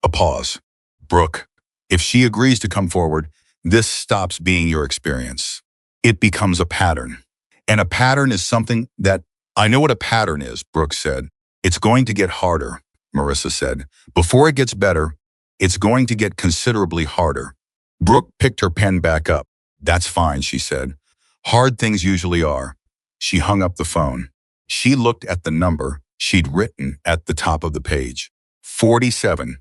A pause. Brooke, if she agrees to come forward, this stops being your experience. It becomes a pattern. And a pattern is something that, I know what a pattern is, Brooke said. It's going to get harder, Marissa said. Before it gets better, it's going to get considerably harder. Brooke picked her pen back up. That's fine, she said. Hard things usually are. She hung up the phone. She looked at the number she'd written at the top of the page. 47.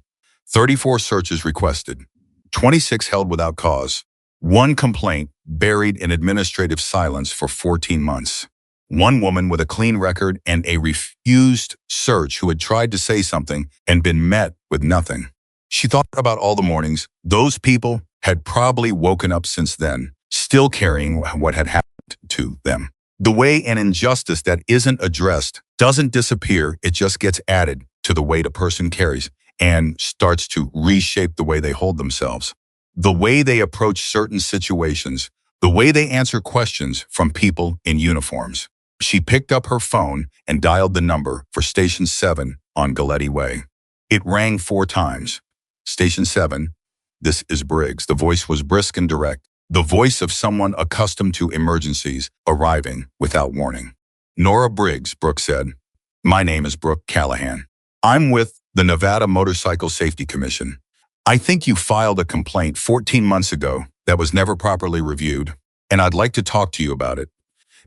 34 searches requested. 26 held without cause. One complaint buried in administrative silence for 14 months. One woman with a clean record and a refused search who had tried to say something and been met with nothing. She thought about all the mornings. Those people had probably woken up since then, still carrying what had happened to them. The way an injustice that isn't addressed doesn't disappear, it just gets added to the weight a person carries and starts to reshape the way they hold themselves, the way they approach certain situations, the way they answer questions from people in uniforms. She picked up her phone and dialed the number for Station 7 on Galletti Way. It rang 4 times. Station 7, this is Briggs. The voice was brisk and direct, the voice of someone accustomed to emergencies arriving without warning. Nora Briggs, Brooke said. My name is Brooke Callahan. I'm with the Nevada Motorcycle Safety Commission. I think you filed a complaint 14 months ago that was never properly reviewed, and I'd like to talk to you about it,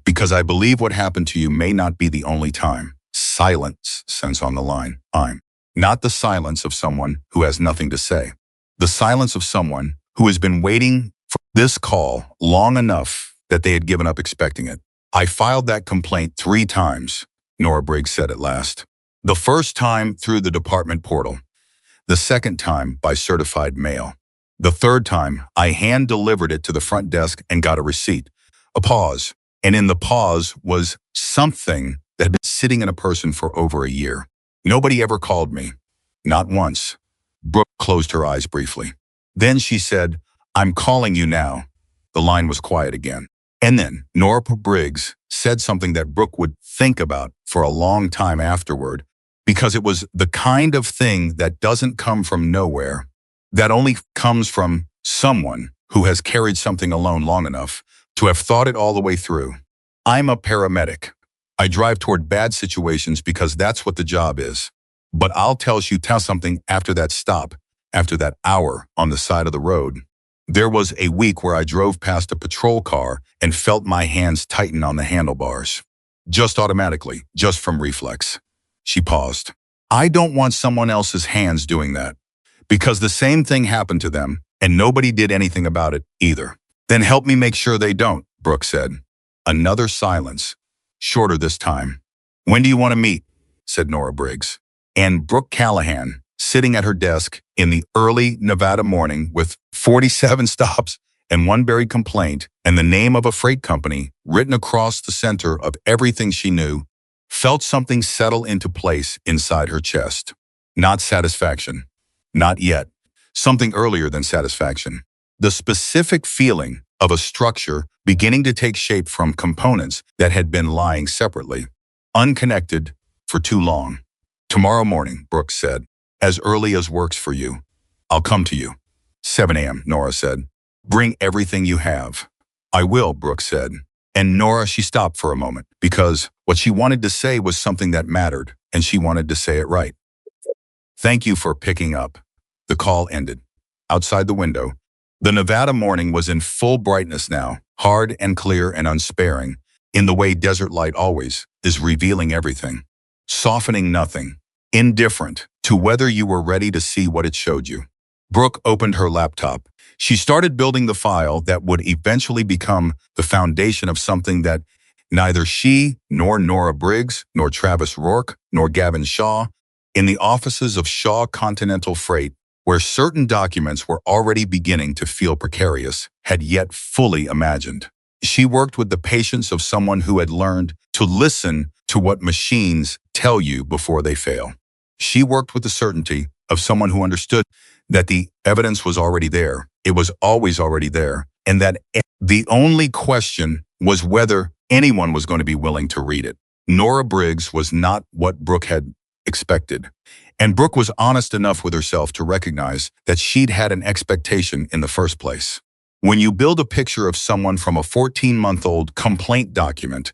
because I believe what happened to you may not be the only time. Silence sends on the line. I'm not the silence of someone who has nothing to say. The silence of someone who has been waiting for this call long enough that they had given up expecting it. I filed that complaint 3 times, Nora Briggs said at last. The first time through the department portal. The second time by certified mail. The third time, I hand-delivered it to the front desk and got a receipt. A pause. And in the pause was something that had been sitting in a person for over a year. Nobody ever called me. Not once. Brooke closed her eyes briefly. Then she said, I'm calling you now. The line was quiet again. And then Nora Briggs said something that Brooke would think about for a long time afterward, because it was the kind of thing that doesn't come from nowhere, that only comes from someone who has carried something alone long enough to have thought it all the way through. I'm a paramedic. I drive toward bad situations because that's what the job is. But I'll tell something after that stop, after that hour on the side of the road. There was a week where I drove past a patrol car and felt my hands tighten on the handlebars. Just automatically, just from reflex. She paused. I don't want someone else's hands doing that, because the same thing happened to them and nobody did anything about it either. Then help me make sure they don't, Brooke said. Another silence, shorter this time. When do you want to meet? Said Nora Briggs. And Brooke Callahan, sitting at her desk in the early Nevada morning with 47 stops and 1 buried complaint and the name of a freight company written across the center of everything she knew, felt something settle into place inside her chest. Not satisfaction. Not yet. Something earlier than satisfaction. The specific feeling of a structure beginning to take shape from components that had been lying separately, unconnected for too long. Tomorrow morning, Brooke said, as early as works for you. I'll come to you. 7 a.m., Nora said. Bring everything you have. I will, Brooke said. And Nora, she stopped for a moment, because what she wanted to say was something that mattered, and she wanted to say it right. Thank you for picking up. The call ended. Outside the window, the Nevada morning was in full brightness now, hard and clear and unsparing, in the way desert light always is, revealing everything, softening nothing, indifferent to whether you were ready to see what it showed you. Brooke opened her laptop. She started building the file that would eventually become the foundation of something that neither she, nor Nora Briggs, nor Travis Rourke, nor Gavin Shaw, in the offices of Shaw Continental Freight, where certain documents were already beginning to feel precarious, had yet fully imagined. She worked with the patience of someone who had learned to listen to what machines tell you before they fail. She worked with the certainty of someone who understood that the evidence was already there. It was always already there. And that the only question was whether anyone was going to be willing to read it. Nora Briggs was not what Brooke had expected. And Brooke was honest enough with herself to recognize that she'd had an expectation in the first place. When you build a picture of someone from a 14-month-old complaint document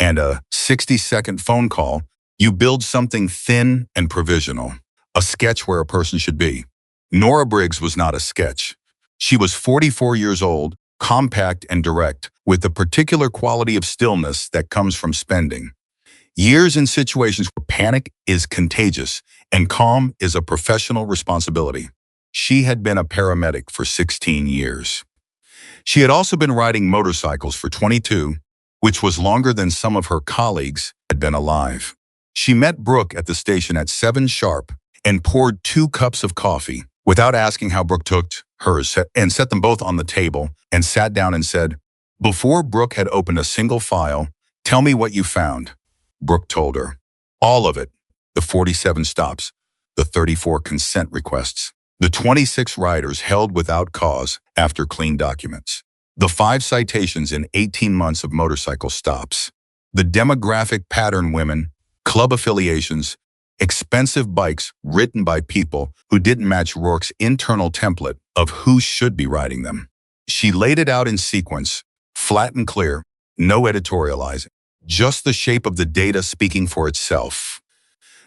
and a 60-second phone call, you build something thin and provisional, a sketch where a person should be. Nora Briggs was not a sketch. She was 44 years old, compact and direct, with the particular quality of stillness that comes from spending years in situations where panic is contagious and calm is a professional responsibility. She had been a paramedic for 16 years. She had also been riding motorcycles for 22, which was longer than some of her colleagues had been alive. She met Brooke at the station at 7 sharp and poured 2 cups of coffee without asking how Brooke took hers and set them both on the table and sat down and said, before Brooke had opened a single file, tell me what you found. Brooke told her. All of it. The 47 stops, the 34 consent requests, the 26 riders held without cause after clean documents, the 5 citations in 18 months of motorcycle stops, the demographic pattern women, club affiliations, expensive bikes written by people who didn't match Rourke's internal template of who should be riding them. She laid it out in sequence, flat and clear, no editorializing, just the shape of the data speaking for itself.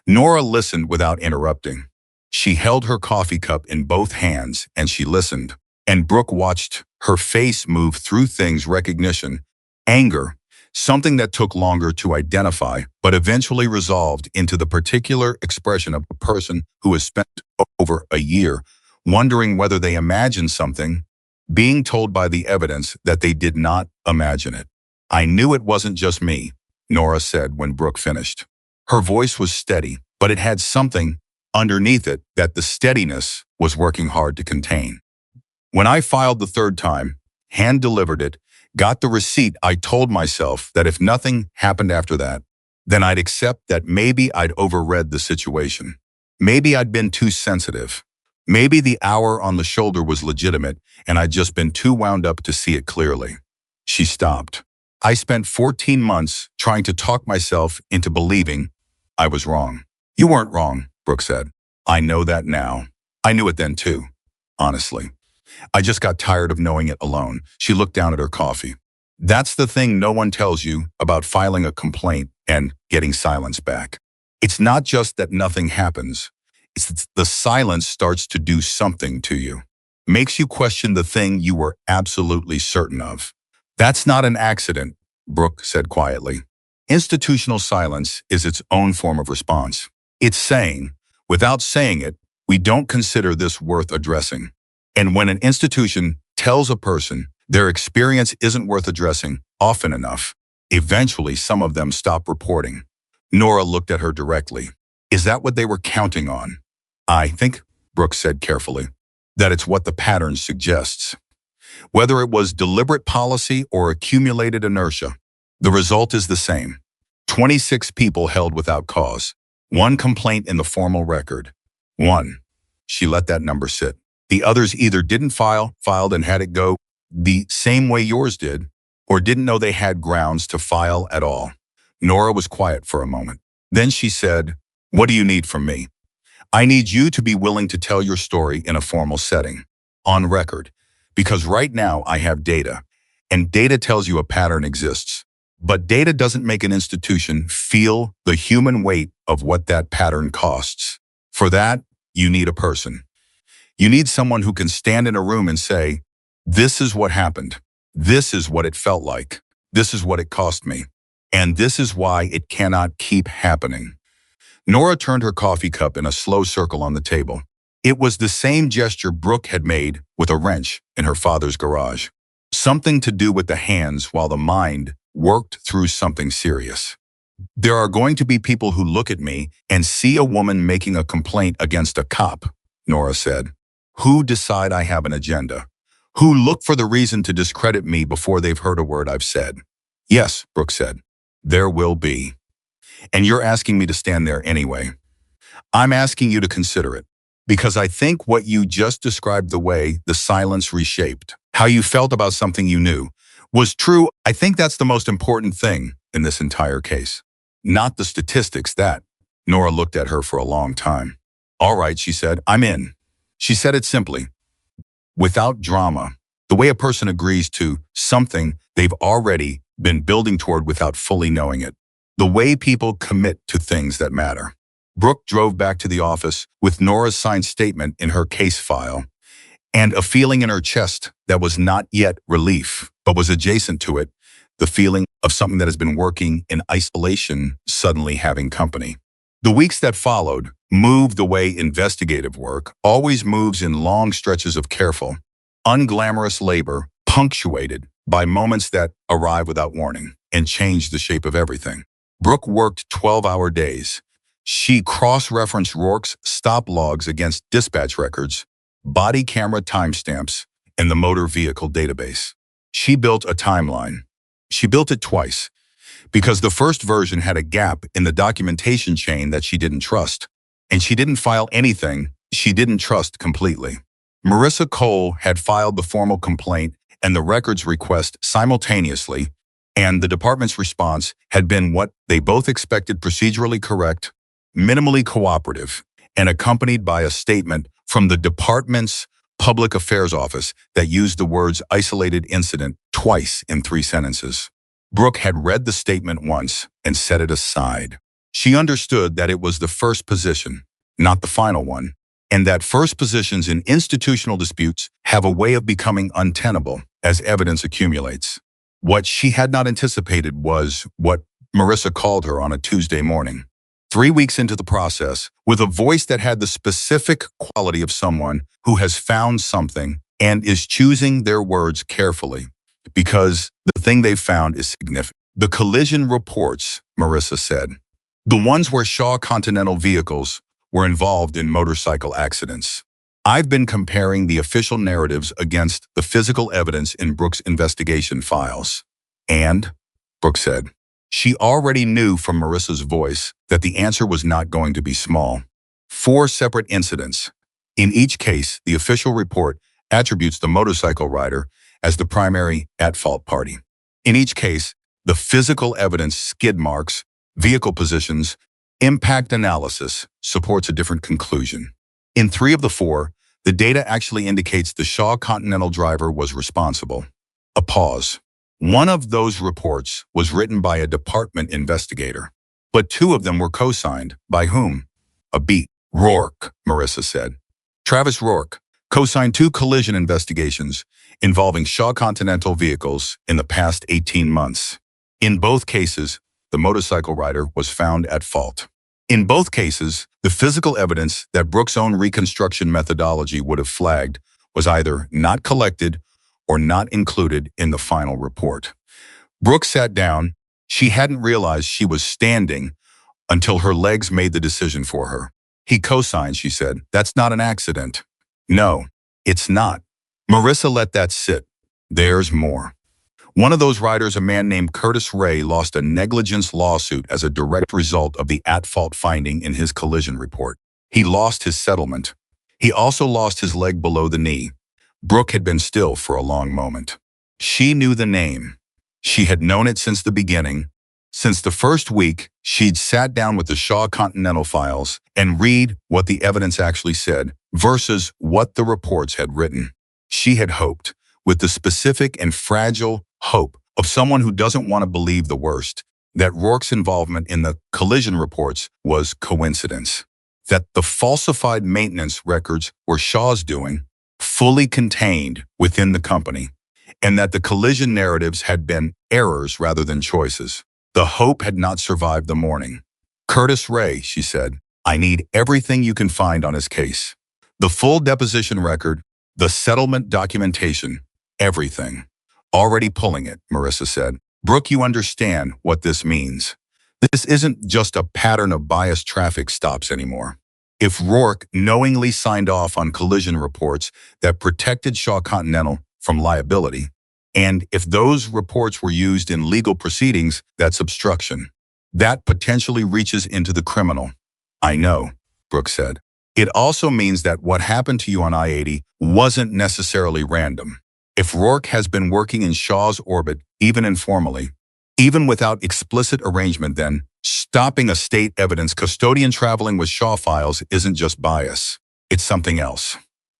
Nora listened without interrupting. She held her coffee cup in both hands and she listened, and Brooke watched her face move through things: recognition, anger, something that took longer to identify, but eventually resolved into the particular expression of a person who has spent over a year wondering whether they imagined something, being told by the evidence that they did not imagine it. I knew it wasn't just me, Nora said when Brooke finished. Her voice was steady, but it had something underneath it that the steadiness was working hard to contain. When I filed the 3rd time, hand-delivered it, got the receipt, I told myself that if nothing happened after that, then I'd accept that maybe I'd overread the situation. Maybe I'd been too sensitive. Maybe the hour on the shoulder was legitimate and I'd just been too wound up to see it clearly. She stopped. I spent 14 months trying to talk myself into believing I was wrong. You weren't wrong, Brooke said. I know that now. I knew it then too, honestly. I just got tired of knowing it alone. She looked down at her coffee. That's the thing no one tells you about filing a complaint and getting silence back. It's not just that nothing happens. It's that the silence starts to do something to you. Makes you question the thing you were absolutely certain of. That's not an accident, Brooke said quietly. Institutional silence is its own form of response. It's saying, without saying it, we don't consider this worth addressing. And when an institution tells a person their experience isn't worth addressing often enough, eventually some of them stop reporting. Nora looked at her directly. Is that what they were counting on? I think, Brooke said carefully, that it's what the pattern suggests. Whether it was deliberate policy or accumulated inertia, the result is the same. 26 people held without cause. 1 complaint in the formal record. 1. She let that number sit. The others either didn't filed and had it go the same way yours did, or didn't know they had grounds to file at all. Nora was quiet for a moment. Then she said, what do you need from me? I need you to be willing to tell your story in a formal setting, on record, because right now I have data, and data tells you a pattern exists. But data doesn't make an institution feel the human weight of what that pattern costs. For that, you need a person. You need someone who can stand in a room and say, this is what happened. This is what it felt like. This is what it cost me. And this is why it cannot keep happening. Nora turned her coffee cup in a slow circle on the table. It was the same gesture Brooke had made with a wrench in her father's garage. Something to do with the hands while the mind worked through something serious. There are going to be people who look at me and see a woman making a complaint against a cop, Nora said, who decide I have an agenda, who look for the reason to discredit me before they've heard a word I've said. Yes, Brooke said, there will be. And you're asking me to stand there anyway. I'm asking you to consider it, because I think what you just described, the way the silence reshaped, how you felt about something you knew, was true. I think that's the most important thing in this entire case. Not the statistics, that. Nora looked at her for a long time. All right, she said, I'm in. She said it simply, without drama, the way a person agrees to something they've already been building toward without fully knowing it. The way people commit to things that matter. Brooke drove back to the office with Nora's signed statement in her case file and a feeling in her chest that was not yet relief, but was adjacent to it, the feeling of something that has been working in isolation suddenly having company. The weeks that followed moved the way investigative work always moves, in long stretches of careful, unglamorous labor, punctuated by moments that arrive without warning and change the shape of everything. Brooke worked 12-hour days. She cross-referenced Rourke's stop logs against dispatch records, body camera timestamps, and the motor vehicle database. She built a timeline. She built it twice, because the first version had a gap in the documentation chain that she didn't trust, and she didn't file anything she didn't trust completely. Marissa Cole had filed the formal complaint and the records request simultaneously, and the department's response had been what they both expected: procedurally correct, minimally cooperative, and accompanied by a statement from the department's public affairs office that used the words "isolated incident" twice in 3 sentences. Brooke had read the statement once and set it aside. She understood that it was the first position, not the final one, and that first positions in institutional disputes have a way of becoming untenable as evidence accumulates. What she had not anticipated was what Marissa called her on a Tuesday morning. 3 weeks into the process, with a voice that had the specific quality of someone who has found something and is choosing their words carefully, because the thing they found is significant. The collision reports, Marissa said, the ones where Shaw Continental vehicles were involved in motorcycle accidents. I've been comparing the official narratives against the physical evidence in Brooke's investigation files. And, Brooke said, she already knew from Marissa's voice that the answer was not going to be small. 4 separate incidents. In each case, the official report attributes the motorcycle rider as the primary at-fault party. In each case, the physical evidence, skid marks, vehicle positions, impact analysis supports a different conclusion. In 3 of the 4, the data actually indicates the Shaw Continental driver was responsible. A pause. One of those reports was written by a department investigator, but 2 of them were co-signed. By whom? A beat. Rourke, Marissa said. Travis Rourke co-signed 2 collision investigations involving Shaw Continental vehicles in the past 18 months. In both cases, the motorcycle rider was found at fault. In both cases, the physical evidence that Brooke's own reconstruction methodology would have flagged was either not collected or not included in the final report. Brooke sat down. She hadn't realized she was standing until her legs made the decision for her. He co-signed, she said. That's not an accident. No, it's not. Marissa let that sit. There's more. One of those riders, a man named Curtis Ray, lost a negligence lawsuit as a direct result of the at-fault finding in his collision report. He lost his settlement. He also lost his leg below the knee. Brooke had been still for a long moment. She knew the name. She had known it since the beginning. Since the first week, she'd sat down with the Shaw Continental files and read what the evidence actually said versus what the reports had written. She had hoped, with the specific and fragile hope of someone who doesn't want to believe the worst, that Rourke's involvement in the collision reports was coincidence, that the falsified maintenance records were Shaw's doing, fully contained within the company, and that the collision narratives had been errors rather than choices. The hope had not survived the morning. Curtis Ray, she said, I need everything you can find on his case. The full deposition record, the settlement documentation, everything. Already pulling it, Marissa said. Brooke, you understand what this means. This isn't just a pattern of biased traffic stops anymore. If Rourke knowingly signed off on collision reports that protected Shaw Continental from liability, and if those reports were used in legal proceedings, that's obstruction. That potentially reaches into the criminal. I know, Brooke said. It also means that what happened to you on I-80 wasn't necessarily random. If Rourke has been working in Shaw's orbit, even informally, even without explicit arrangement, then stopping a state evidence custodian traveling with Shaw files isn't just bias. It's something else.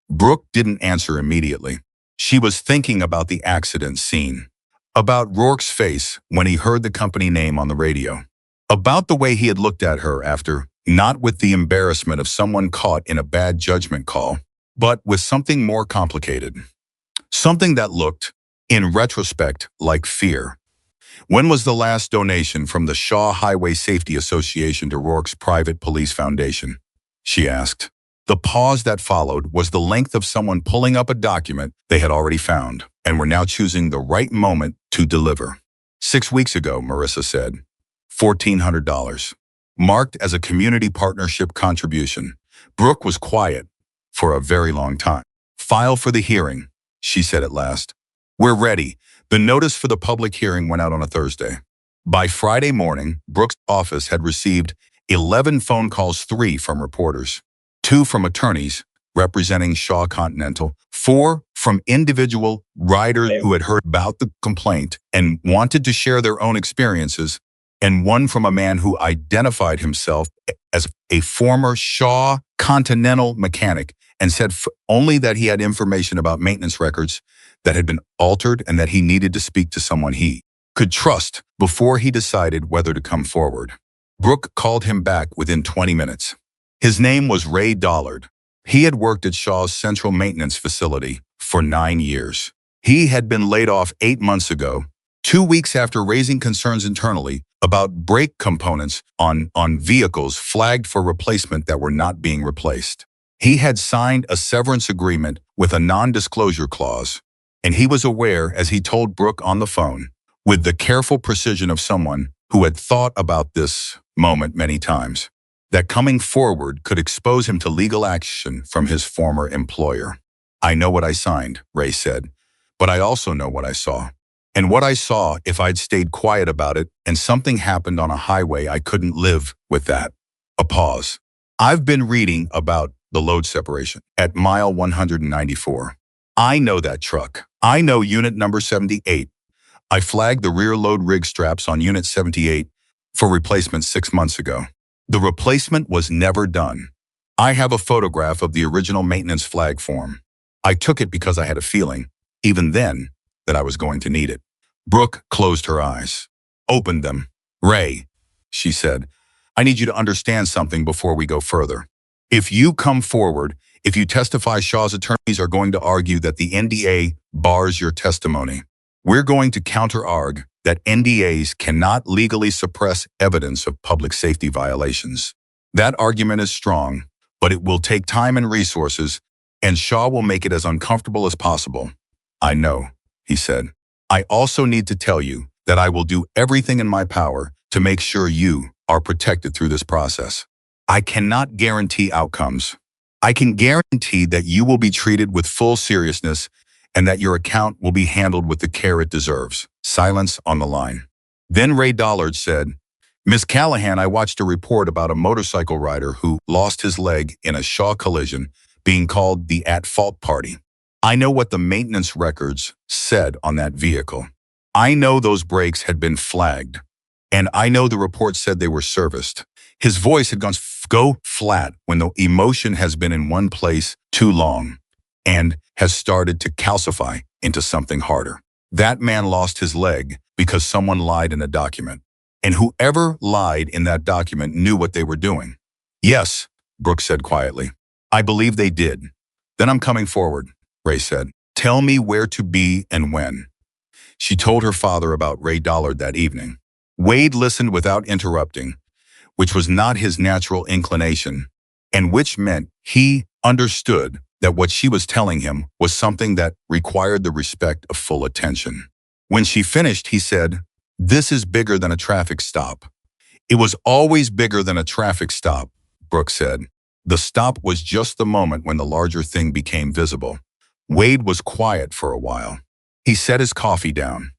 Brooke didn't answer immediately. She was thinking about the accident scene, about Rourke's face when he heard the company name on the radio, about the way he had looked at her after, not with the embarrassment of someone caught in a bad judgment call, but with something more complicated. Something that looked, in retrospect, like fear. When was the last donation from the Shaw Highway Safety Association to Rourke's private police foundation? She asked. The pause that followed was the length of someone pulling up a document they had already found and were now choosing the right moment to deliver. 6 weeks ago, Marissa said, $1,400, marked as a community partnership contribution. Brooke was quiet for a very long time. File for the hearing, she said at last. We're ready. The notice for the public hearing went out on a Thursday. By Friday morning, Brooke's office had received 11 phone calls, 3 from reporters, 2 from attorneys representing Shaw Continental, 4 from individual riders who had heard about the complaint and wanted to share their own experiences, and 1 from a man who identified himself as a former Shaw Continental mechanic and said only that he had information about maintenance records that had been altered and that he needed to speak to someone he could trust before he decided whether to come forward. Brooke called him back within 20 minutes. His name was Ray Dollard. He had worked at Shaw's central maintenance facility for 9 years. He had been laid off 8 months ago, 2 weeks after raising concerns internally about brake components on vehicles flagged for replacement that were not being replaced. He had signed a severance agreement with a non-disclosure clause, and he was aware, as he told Brooke on the phone, with the careful precision of someone who had thought about this moment many times, that coming forward could expose him to legal action from his former employer. I know what I signed, Ray said, but I also know what I saw. And what I saw, if I'd stayed quiet about it and something happened on a highway, I couldn't live with that. A pause. I've been reading about the load separation at mile 194. I know that truck. I know unit number 78. I flagged the rear load rig straps on unit 78 for replacement 6 months ago. The replacement was never done. I have a photograph of the original maintenance flag form. I took it because I had a feeling, even then, that I was going to need it. Brooke closed her eyes. Opened them. Ray, she said, I need you to understand something before we go further. If you come forward, if you testify, Shaw's attorneys are going to argue that the NDA bars your testimony. We're going to counter-argue that NDAs cannot legally suppress evidence of public safety violations. That argument is strong, but it will take time and resources, and Shaw will make it as uncomfortable as possible. I know, he said. I also need to tell you that I will do everything in my power to make sure you are protected through this process. I cannot guarantee outcomes. I can guarantee that you will be treated with full seriousness and that your account will be handled with the care it deserves. Silence on the line. Then Ray Dollard said, Miss Callahan, I watched a report about a motorcycle rider who lost his leg in a Shaw collision being called the at-fault party. I know what the maintenance records said on that vehicle. I know those brakes had been flagged, and I know the report said they were serviced. His voice had go flat when the emotion has been in one place too long and has started to calcify into something harder. That man lost his leg because someone lied in a document, and whoever lied in that document knew what they were doing. Yes, Brooke said quietly. I believe they did. Then I'm coming forward, Ray said. Tell me where to be and when. She told her father about Ray Dollard that evening. Wade listened without interrupting, which was not his natural inclination, and which meant he understood that what she was telling him was something that required the respect of full attention. When she finished, he said, This is bigger than a traffic stop. It was always bigger than a traffic stop, Brooke said. The stop was just the moment when the larger thing became visible. Wade was quiet for a while. He set his coffee down.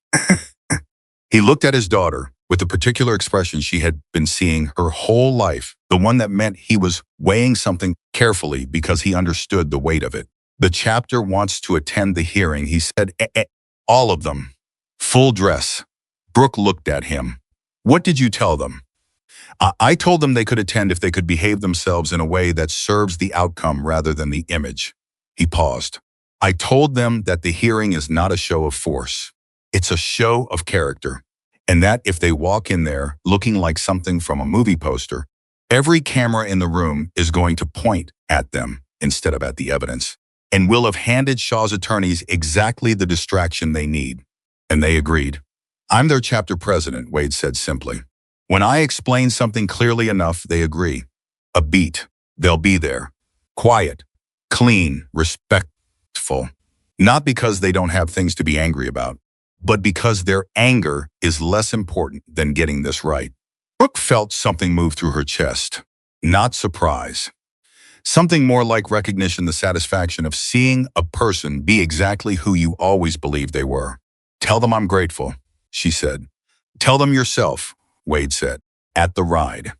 He looked at his daughter with the particular expression she had been seeing her whole life, the one that meant he was weighing something carefully because he understood the weight of it. The chapter wants to attend the hearing, he said. All of them. Full dress. Brooke looked at him. What did you tell them? I told them they could attend if they could behave themselves in a way that serves the outcome rather than the image. He paused. I told them that the hearing is not a show of force. It's a show of character. And that if they walk in there looking like something from a movie poster, every camera in the room is going to point at them instead of at the evidence, and will have handed Shaw's attorneys exactly the distraction they need. And they agreed. I'm their chapter president, Wade said simply. When I explain something clearly enough, they agree. A beat. They'll be there. quiet, clean, respectful. Not because they don't have things to be angry about, but because their anger is less important than getting this right. Brooke felt something move through her chest. Not surprise. Something more like recognition, the satisfaction of seeing a person be exactly who you always believed they were. Tell them I'm grateful, she said. Tell them yourself, Wade said, at the ride.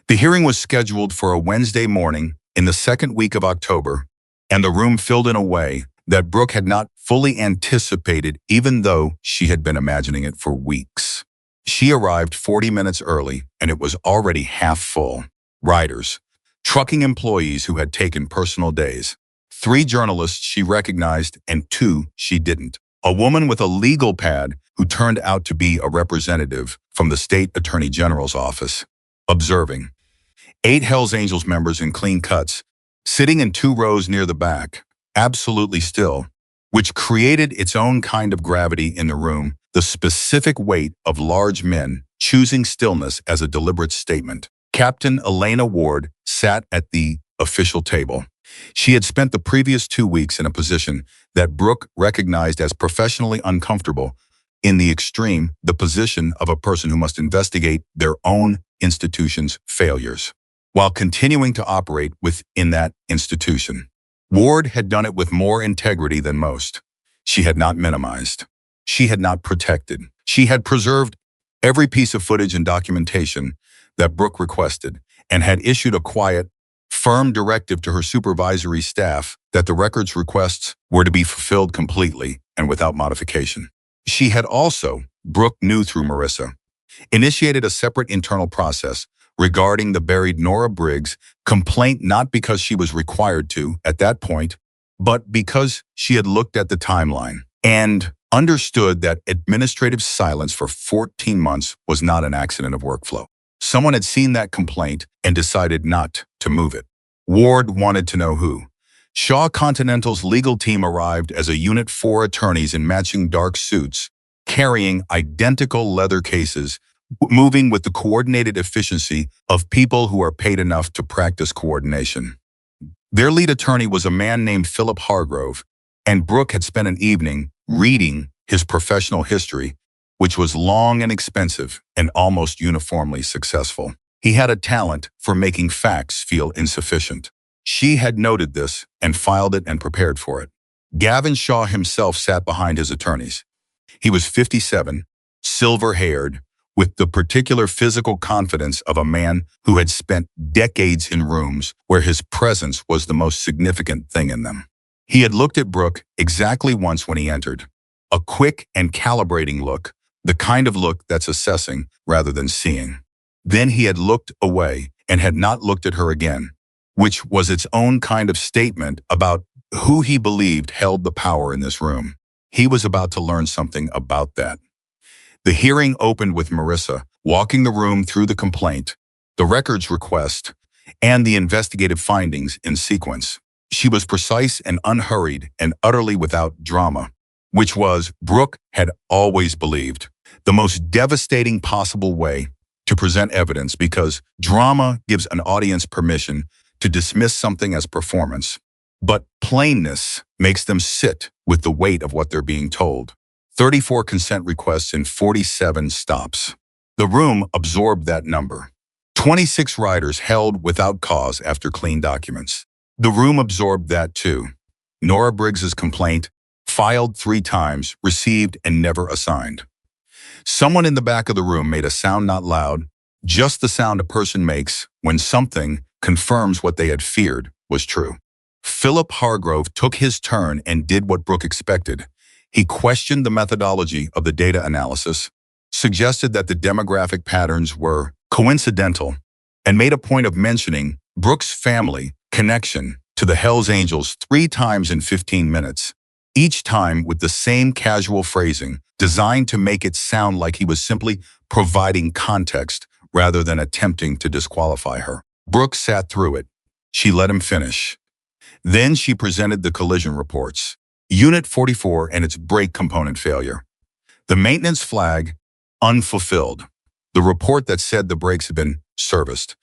The hearing was scheduled for a Wednesday morning in the second week of October, and the room filled in a way that Brooke had not fully anticipated, even though she had been imagining it for weeks. She arrived 40 minutes early, and it was already half full. Riders, trucking employees who had taken personal days, 3 journalists she recognized and 2 she didn't. A woman with a legal pad who turned out to be a representative from the state attorney general's office. Observing. 8 Hells Angels members in clean cuts, sitting in 2 rows near the back, absolutely still, which created its own kind of gravity in the room, the specific weight of large men choosing stillness as a deliberate statement. Captain Elena Ward sat at the official table. She had spent the previous 2 weeks in a position that Brooke recognized as professionally uncomfortable, in the extreme, the position of a person who must investigate their own institution's failures, while continuing to operate within that institution. Ward had done it with more integrity than most. She had not minimized. She had not protected. She had preserved every piece of footage and documentation that Brooke requested, and had issued a quiet, firm directive to her supervisory staff that the records requests were to be fulfilled completely and without modification. She had also, Brooke knew through Marissa, initiated a separate internal process regarding the buried Nora Briggs complaint, not because she was required to at that point, but because she had looked at the timeline and understood that administrative silence for 14 months was not an accident of workflow. Someone had seen that complaint and decided not to move it. Ward wanted to know who. Shaw Continental's legal team arrived as a unit 4 attorneys in matching dark suits, carrying identical leather cases, moving with the coordinated efficiency of people who are paid enough to practice coordination. Their lead attorney was a man named Philip Hargrove, and Brooke had spent an evening reading his professional history, which was long and expensive and almost uniformly successful. He had a talent for making facts feel insufficient. She had noted this and filed it and prepared for it. Gavin Shaw himself sat behind his attorneys. He was 57, silver-haired, with the particular physical confidence of a man who had spent decades in rooms where his presence was the most significant thing in them. He had looked at Brooke exactly once when he entered. A quick and calibrating look, the kind of look that's assessing rather than seeing. Then he had looked away and had not looked at her again, which was its own kind of statement about who he believed held the power in this room. He was about to learn something about that. The hearing opened with Marissa walking the room through the complaint, the records request, and the investigative findings in sequence. She was precise and unhurried and utterly without drama, which was, Brooke had always believed, the most devastating possible way to present evidence, because drama gives an audience permission to dismiss something as performance. But plainness makes them sit with the weight of what they're being told. 34 consent requests in 47 stops. The room absorbed that number. 26 riders held without cause after clean documents. The room absorbed that too. Nora Briggs's complaint, filed 3 times, received and never assigned. Someone in the back of the room made a sound, not loud, just the sound a person makes when something confirms what they had feared was true. Philip Hargrove took his turn and did what Brooke expected. He questioned the methodology of the data analysis, suggested that the demographic patterns were coincidental, and made a point of mentioning Brooke's family connection to the Hells Angels 3 times in 15 minutes, each time with the same casual phrasing designed to make it sound like he was simply providing context rather than attempting to disqualify her. Brooke sat through it. She let him finish. Then she presented the collision reports. Unit 44 and its brake component failure. The maintenance flag, unfulfilled. The report that said the brakes had been serviced.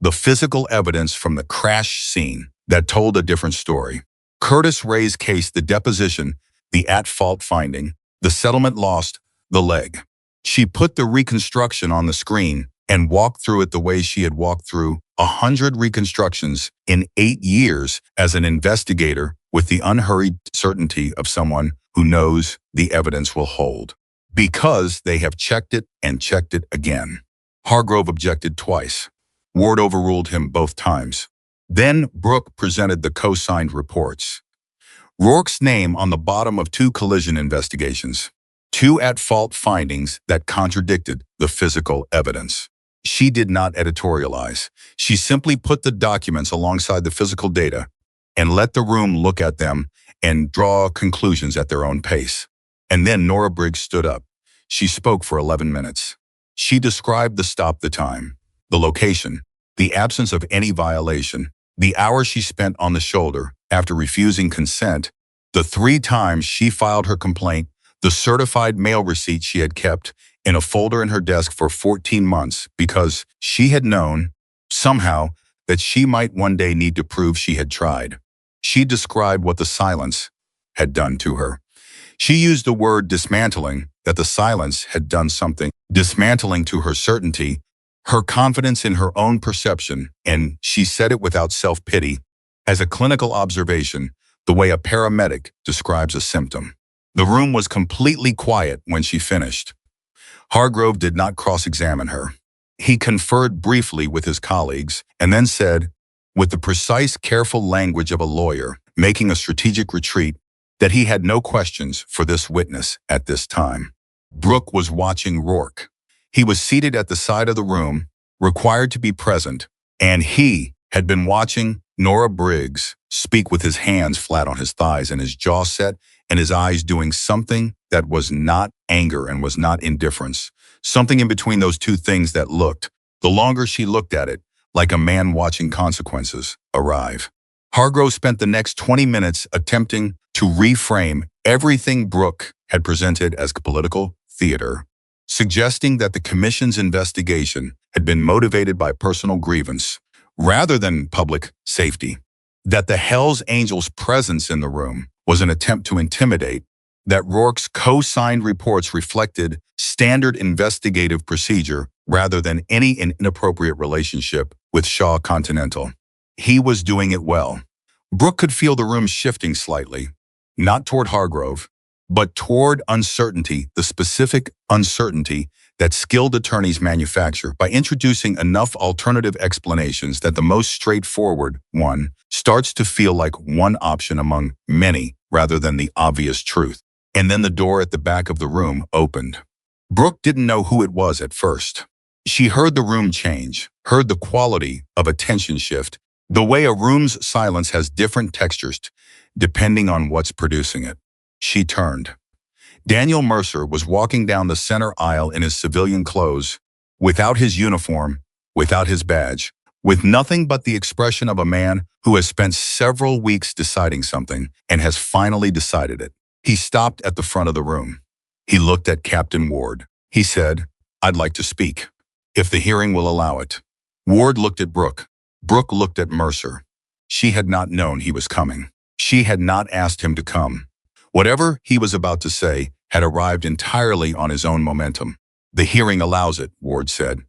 The physical evidence from the crash scene, that told a different story. Curtis Ray's case, the deposition, the at-fault finding, the settlement lost, the leg. She put the reconstruction on the screen and walked through it the way she had walked through 100 reconstructions in 8 years as an investigator, with the unhurried certainty of someone who knows the evidence will hold. Because they have checked it and checked it again. Hargrove objected twice. Ward overruled him both times. Then Brooke presented the co-signed reports. Rourke's name on the bottom of 2 collision investigations. 2 at-fault findings that contradicted the physical evidence. She did not editorialize. She simply put the documents alongside the physical data and let the room look at them and draw conclusions at their own pace. And then Nora Briggs stood up. She spoke for 11 minutes. She described the stop, the time, the location, the absence of any violation, the hours she spent on the shoulder after refusing consent, the 3 times she filed her complaint, the certified mail receipt she had kept in a folder in her desk for 14 months because she had known, somehow, that she might one day need to prove she had tried. She described what the silence had done to her. She used the word dismantling, that the silence had done something dismantling to her certainty, her confidence in her own perception, and she said it without self-pity, as a clinical observation, the way a paramedic describes a symptom. The room was completely quiet when she finished. Hargrove did not cross-examine her. He conferred briefly with his colleagues and then said, with the precise, careful language of a lawyer making a strategic retreat, that he had no questions for this witness at this time. Brooke was watching Rourke. He was seated at the side of the room, required to be present, and he had been watching Nora Briggs speak with his hands flat on his thighs and his jaw set and his eyes doing something that was not anger and was not indifference, something in between those 2 things that looked, the longer she looked at it, like a man watching consequences arrive. Hargrove spent the next 20 minutes attempting to reframe everything Brooke had presented as political theater, suggesting that the commission's investigation had been motivated by personal grievance rather than public safety, that the Hells Angels' presence in the room was an attempt to intimidate, that Rourke's co-signed reports reflected standard investigative procedure rather than any inappropriate relationship with Shaw Continental. He was doing it well. Brooke could feel the room shifting slightly, not toward Hargrove, but toward uncertainty, the specific uncertainty that skilled attorneys manufacture by introducing enough alternative explanations that the most straightforward one starts to feel like one option among many rather than the obvious truth. And then the door at the back of the room opened. Brooke didn't know who it was at first. She heard the room change, heard the quality of attention shift, the way a room's silence has different textures depending on what's producing it. She turned. Daniel Mercer was walking down the center aisle in his civilian clothes, without his uniform, without his badge, with nothing but the expression of a man who has spent several weeks deciding something and has finally decided it. He stopped at the front of the room. He looked at Captain Ward. He said, "I'd like to speak, if the hearing will allow it." Ward looked at Brooke. Brooke looked at Mercer. She had not known he was coming. She had not asked him to come. Whatever he was about to say had arrived entirely on his own momentum. "The hearing allows it," Ward said.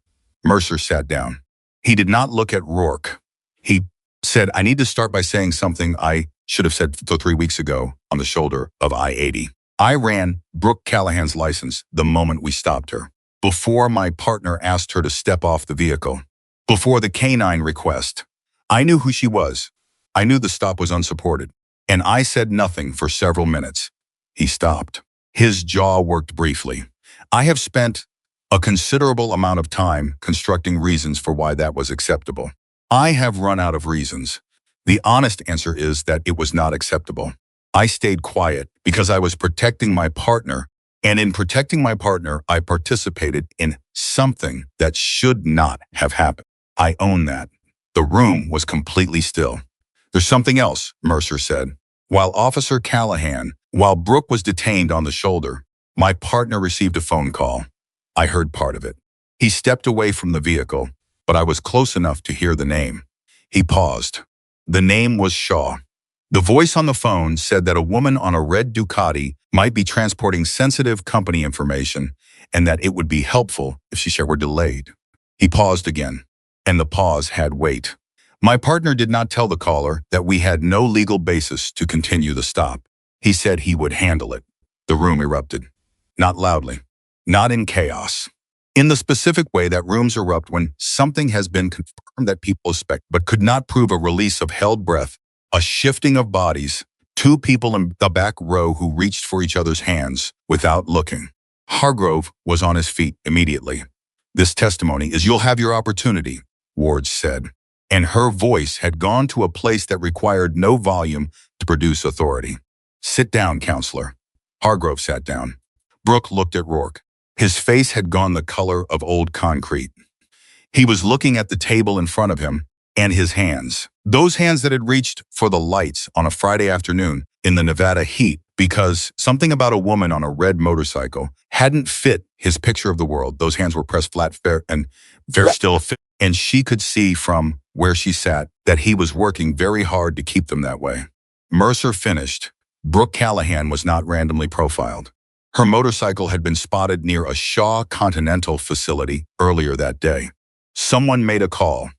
Mercer sat down. He did not look at Rourke. He said, "I need to start by saying something I should have said 3 weeks ago on the shoulder of I-80. I ran Brooke Callahan's license the moment we stopped her, before my partner asked her to step off the vehicle, before the canine request. I knew who she was. I knew the stop was unsupported, and I said nothing for several minutes." He stopped. His jaw worked briefly. "I have spent a considerable amount of time constructing reasons for why that was acceptable. I have run out of reasons. The honest answer is that it was not acceptable. I stayed quiet because I was protecting my partner, and in protecting my partner, I participated in something that should not have happened. I own that." The room was completely still. "There's something else," Mercer said. While Brooke was detained on the shoulder, my partner received a phone call. I heard part of it. He stepped away from the vehicle, but I was close enough to hear the name. He paused. The name was Shaw. The voice on the phone said that a woman on a red Ducati might be transporting sensitive company information and that it would be helpful if she were delayed. He paused again, and the pause had weight. My partner did not tell the caller that we had no legal basis to continue the stop. He said he would handle it. The room erupted. Not loudly, not in chaos. In the specific way that rooms erupt when something has been confirmed that people suspect but could not prove, a release of held breath, a shifting of bodies, two people in the back row who reached for each other's hands without looking. Hargrove was on his feet immediately. "This testimony is you'll have your opportunity," Ward said, and her voice had gone to a place that required no volume to produce authority. "Sit down, counselor." Hargrove sat down. Brooke looked at Rourke. His face had gone the color of old concrete. He was looking at the table in front of him and his hands. Those hands that had reached for the lights on a Friday afternoon in the Nevada heat because something about a woman on a red motorcycle hadn't fit his picture of the world. Those hands were pressed flat, fair, and very still fit. And she could see from where she sat that he was working very hard to keep them that way. Mercer finished. Brooke Callahan was not randomly profiled. Her motorcycle had been spotted near a Shaw Continental facility earlier that day. Someone made a call,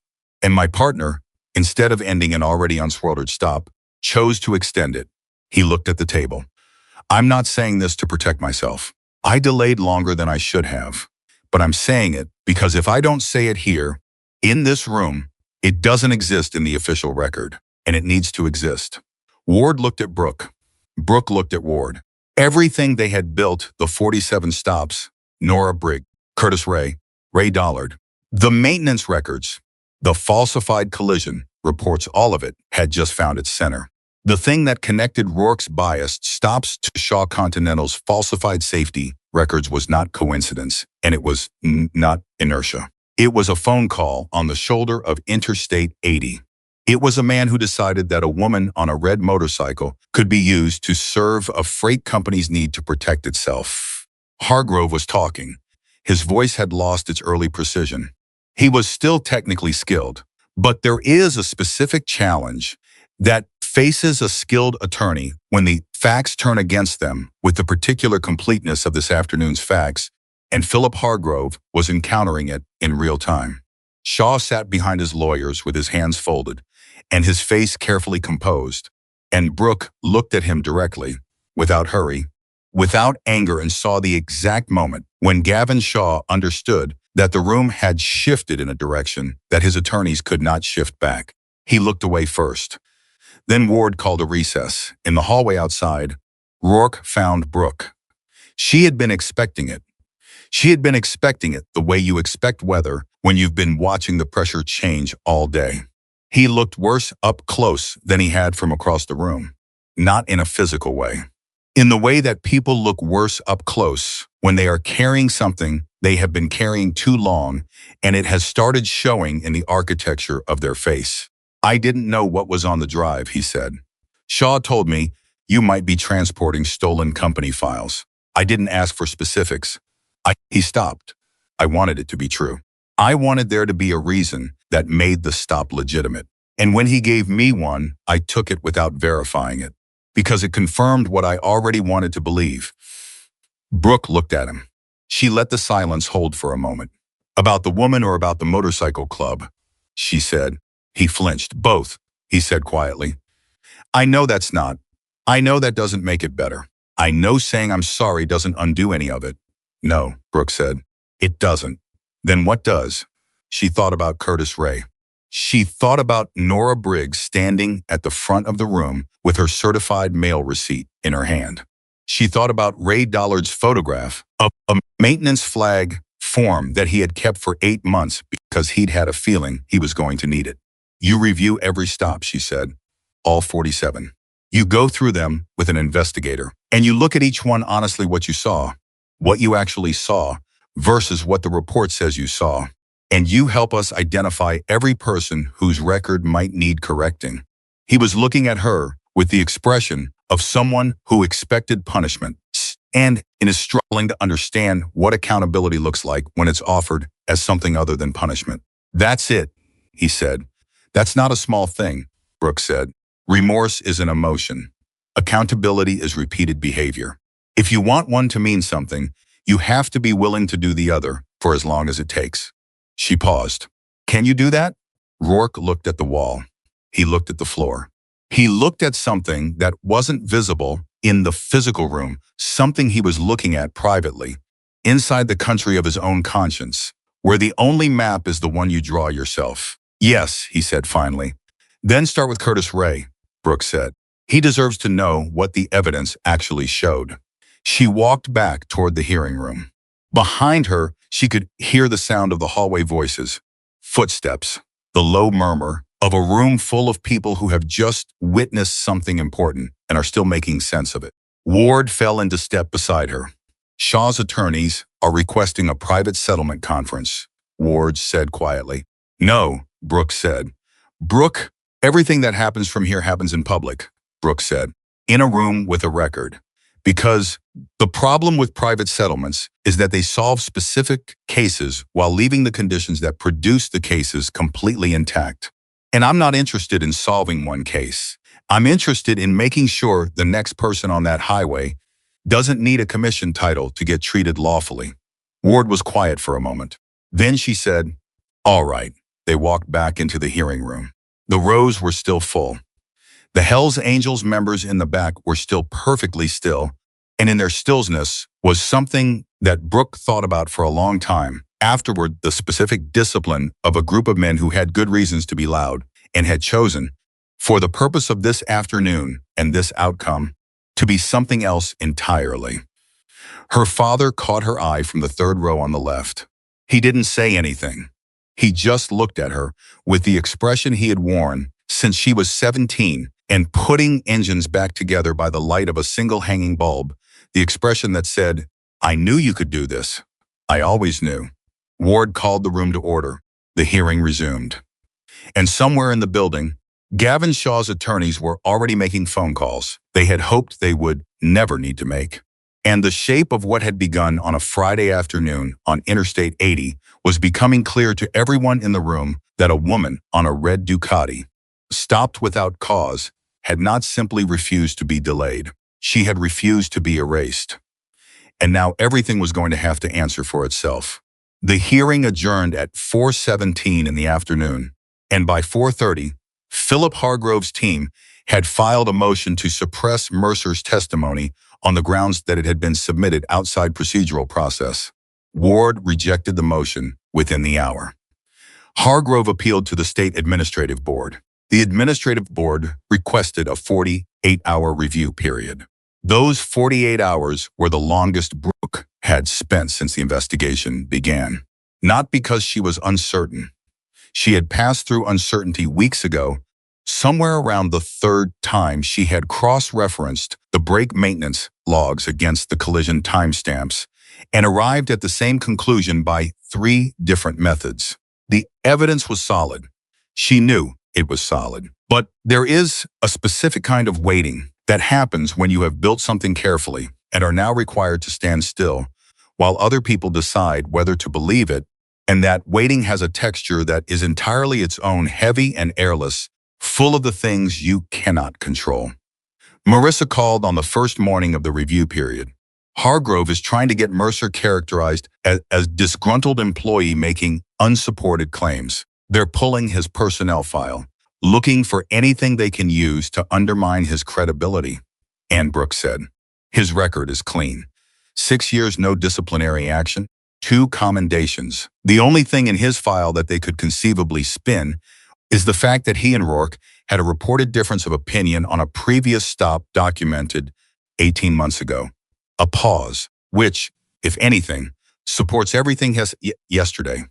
and my partner, instead of ending an already unsweltered stop, chose to extend it. He looked at the table. "I'm not saying this to protect myself. I delayed longer than I should have. But I'm saying it because if I don't say it here, in this room, it doesn't exist in the official record, and it needs to exist." Ward looked at Brooke. Brooke looked at Ward. Everything they had built, the 47 stops, Nora Briggs, Curtis Ray Dollard, the maintenance records, the falsified collision reports, all of it had just found its center. The thing that connected Rourke's biased stops to Shaw Continental's falsified safety records was not coincidence, and it was not inertia. It was a phone call on the shoulder of Interstate 80. It was a man who decided that a woman on a red motorcycle could be used to serve a freight company's need to protect itself. Hargrove was talking. His voice had lost its early precision. He was still technically skilled, but there is a specific challenge that faces a skilled attorney when the facts turn against them with the particular completeness of this afternoon's facts, and Philip Hargrove was encountering it in real time. Shaw sat behind his lawyers with his hands folded and his face carefully composed, and Brooke looked at him directly, without hurry, without anger, and saw the exact moment when Gavin Shaw understood that the room had shifted in a direction that his attorneys could not shift back. He looked away first. Then Ward called a recess. In the hallway outside, Rourke found Brooke. She had been expecting it. She had been expecting it the way you expect weather when you've been watching the pressure change all day. He looked worse up close than he had from across the room. Not in a physical way. In the way that people look worse up close when they are carrying something they have been carrying too long and it has started showing in the architecture of their face. "I didn't know what was on the drive," he said. "Shaw told me you might be transporting stolen company files. I didn't ask for specifics." He stopped. "I wanted it to be true. I wanted there to be a reason that made the stop legitimate. And when he gave me one, I took it without verifying it, because it confirmed what I already wanted to believe." Brooke looked at him. She let the silence hold for a moment. "About the woman or about the motorcycle club?" she said. He flinched. "Both," he said quietly. I know that doesn't make it better. I know saying I'm sorry doesn't undo any of it." "No," Brooke said. "It doesn't." "Then what does?" She thought about Curtis Ray. She thought about Nora Briggs standing at the front of the room with her certified mail receipt in her hand. She thought about Ray Dollard's photograph of a maintenance flag form that he had kept for 8 months because he'd had a feeling he was going to need it. "You review every stop," she said. "All 47. You go through them with an investigator, and you look at each one honestly what you actually saw versus what the report says you saw. And you help us identify every person whose record might need correcting." He was looking at her with the expression of someone who expected punishment and is struggling to understand what accountability looks like when it's offered as something other than punishment. "That's it," he said. "That's not a small thing. Brooke said. Remorse is an emotion. Accountability is repeated behavior. If you want one to mean something, you have to be willing to do the other for as long as it takes. She paused. Can you do that? Rourke looked at the wall. He looked at the floor. He looked at something that wasn't visible in the physical room, something he was looking at privately, inside the country of his own conscience, where the only map is the one you draw yourself. Yes, he said finally. Then start with Curtis Ray, Brooke said. He deserves to know what the evidence actually showed. She walked back toward the hearing room. Behind her, she could hear the sound of the hallway voices, footsteps, the low murmur of a room full of people who have just witnessed something important and are still making sense of it. Ward fell into step beside her. Shaw's attorneys are requesting a private settlement conference, Ward said quietly. No, Brooke said. Brooke, everything that happens from here happens in public, Brooke said, in a room with a record. Because the problem with private settlements is that they solve specific cases while leaving the conditions that produce the cases completely intact. And I'm not interested in solving one case. I'm interested in making sure the next person on that highway doesn't need a commission title to get treated lawfully. Ward was quiet for a moment. Then she said, all right. They walked back into the hearing room. The rows were still full. The Hells Angels members in the back were still perfectly still, and in their stillness was something that Brooke thought about for a long time. Afterward, the specific discipline of a group of men who had good reasons to be loud and had chosen, for the purpose of this afternoon and this outcome, to be something else entirely. Her father caught her eye from the third row on the left. He didn't say anything. He just looked at her with the expression he had worn since she was 17 and putting engines back together by the light of a single hanging bulb, the expression that said, I knew you could do this. I always knew. Ward called the room to order. The hearing resumed. And somewhere in the building, Gavin Shaw's attorneys were already making phone calls they had hoped they would never need to make. And the shape of what had begun on a Friday afternoon on Interstate 80 was becoming clear to everyone in the room that a woman on a red Ducati, stopped without cause, had not simply refused to be delayed. She had refused to be erased. And now everything was going to have to answer for itself. The hearing adjourned at 4:17 in the afternoon, and by 4:30, Philip Hargrove's team had filed a motion to suppress Mercer's testimony on the grounds that it had been submitted outside procedural process. Ward rejected the motion within the hour. Hargrove appealed to the state administrative board. The administrative board requested a 48-hour review period. Those 48 hours were the longest Brooke had spent since the investigation began. Not because she was uncertain. She had passed through uncertainty weeks ago. Somewhere around the third time, she had cross-referenced the brake maintenance logs against the collision timestamps and arrived at the same conclusion by 3 different methods. The evidence was solid. She knew it was solid. But there is a specific kind of waiting that happens when you have built something carefully and are now required to stand still while other people decide whether to believe it, and that waiting has a texture that is entirely its own, heavy and airless, full of the things you cannot control. Marissa called on the first morning of the review period. Hargrove is trying to get Mercer characterized as disgruntled employee making unsupported claims. They're pulling his personnel file, looking for anything they can use to undermine his credibility. Ann Brooks said, his record is clean. 6 years no disciplinary action, 2 commendations. The only thing in his file that they could conceivably spin is the fact that he and Rourke had a reported difference of opinion on a previous stop documented 18 months ago. A pause, which, if anything, supports everything yesterday.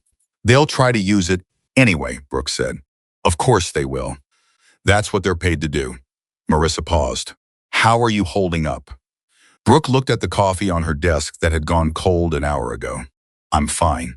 They'll try to use it anyway, Brooks said. Of course they will. That's what they're paid to do. Marissa paused. How are you holding up? Brooke looked at the coffee on her desk that had gone cold an hour ago. I'm fine.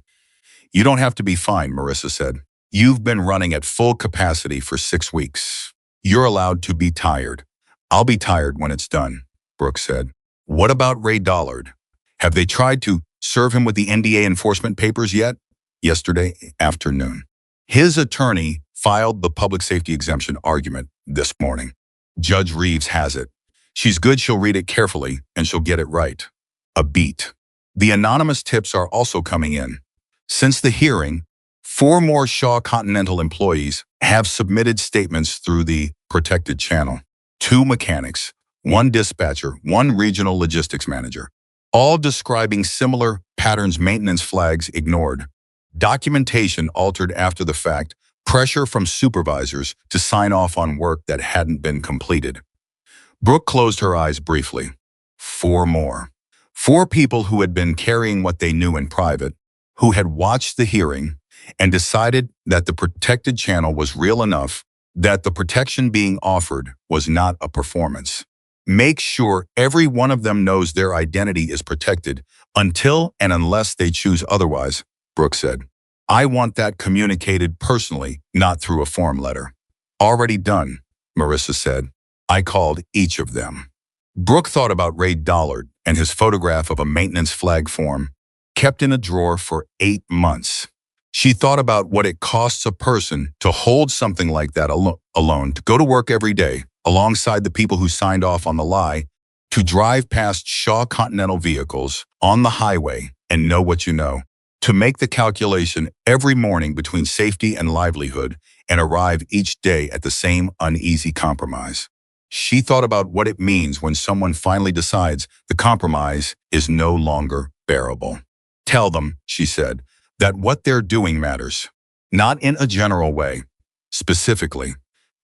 You don't have to be fine, Marissa said. You've been running at full capacity for 6 weeks. You're allowed to be tired. I'll be tired when it's done, Brooks said. What about Ray Dollard? Have they tried to serve him with the NDA enforcement papers yet? Yesterday afternoon. His attorney filed the public safety exemption argument this morning. Judge Reeves has it. She's good, she'll read it carefully, and she'll get it right. A beat. The anonymous tips are also coming in. Since the hearing, 4 more Shaw Continental employees have submitted statements through the protected channel. 2 mechanics, 1 dispatcher, 1 regional logistics manager, all describing similar patterns: maintenance flags ignored, documentation altered after the fact, pressure from supervisors to sign off on work that hadn't been completed. Brooke closed her eyes briefly. 4 more. 4 people who had been carrying what they knew in private, who had watched the hearing and decided that the protected channel was real enough, that the protection being offered was not a performance. Make sure every one of them knows their identity is protected until and unless they choose otherwise, Brooke said. I want that communicated personally, not through a form letter. Already done, Marissa said. I called each of them. Brooke thought about Ray Dollard and his photograph of a maintenance flag form, kept in a drawer for 8 months. She thought about what it costs a person to hold something like that alone, to go to work every day, alongside the people who signed off on the lie, to drive past Shaw Continental vehicles on the highway and know what you know, to make the calculation every morning between safety and livelihood and arrive each day at the same uneasy compromise. She thought about what it means when someone finally decides the compromise is no longer bearable. Tell them, she said, that what they're doing matters. Not in a general way. Specifically,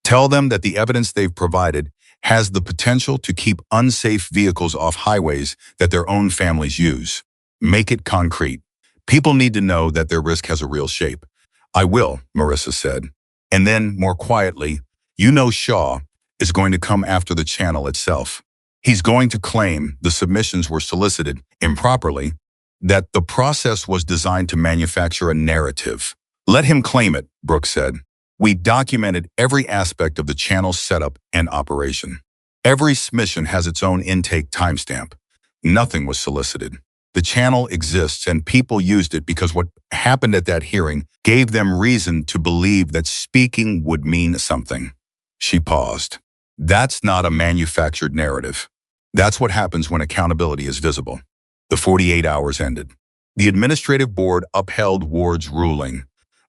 tell them that the evidence they've provided has the potential to keep unsafe vehicles off highways that their own families use. Make it concrete. People need to know that their risk has a real shape. I will, Marissa said. And then, more quietly, you know Shaw is going to come after the channel itself. He's going to claim the submissions were solicited improperly, that the process was designed to manufacture a narrative. Let him claim it, Brooke said. We documented every aspect of the channel's setup and operation. Every submission has its own intake timestamp. Nothing was solicited. The channel exists and people used it because what happened at that hearing gave them reason to believe that speaking would mean something. She paused. That's not a manufactured narrative. That's what happens when accountability is visible. The 48 hours ended. The administrative board upheld Ward's ruling.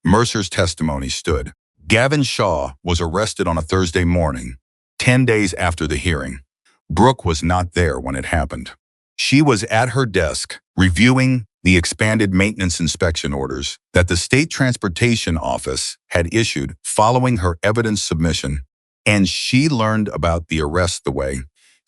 Mercer's testimony stood. Gavin Shaw was arrested on a Thursday morning, 10 days after the hearing. Brooke was not there when it happened. She was at her desk, reviewing the expanded maintenance inspection orders that the State Transportation Office had issued following her evidence submission, and she learned about the arrest the way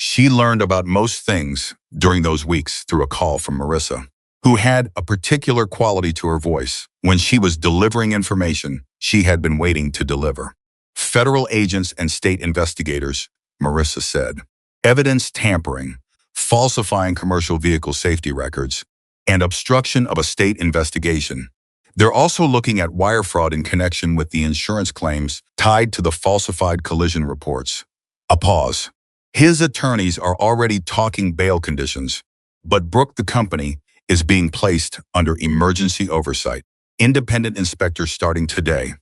she learned about most things during those weeks through a call from Marissa, who had a particular quality to her voice when she was delivering information she had been waiting to deliver. Federal agents and state investigators, Marissa said. Evidence tampering, falsifying commercial vehicle safety records, and obstruction of a state investigation. They're also looking at wire fraud in connection with the insurance claims tied to the falsified collision reports. A pause. His attorneys are already talking bail conditions, but Brooke, the company, is being placed under emergency oversight. Independent inspectors starting today.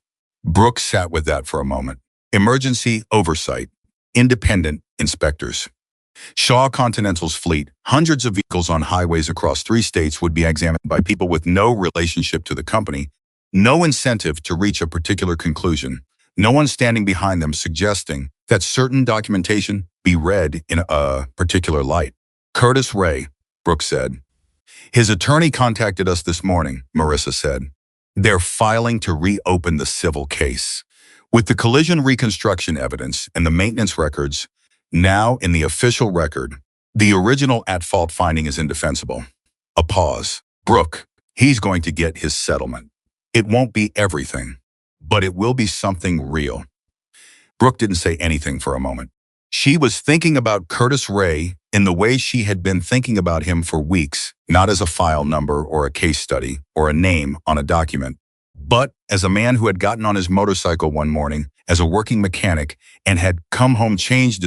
Brooke sat with that for a moment. Emergency oversight. Independent inspectors. Shaw Continental's fleet, hundreds of vehicles on highways across 3 states, would be examined by people with no relationship to the company, no incentive to reach a particular conclusion, no one standing behind them suggesting that certain documentation be read in a particular light. Curtis Ray, Brooke said. His attorney contacted us this morning, Marissa said. They're filing to reopen the civil case. With the collision reconstruction evidence and the maintenance records now in the official record, the original at-fault finding is indefensible. A pause. Brooke, he's going to get his settlement. It won't be everything, but it will be something real. Brooke didn't say anything for a moment. She was thinking about Curtis Ray in the way she had been thinking about him for weeks, not as a file number or a case study or a name on a document, but as a man who had gotten on his motorcycle one morning as a working mechanic and had come home changed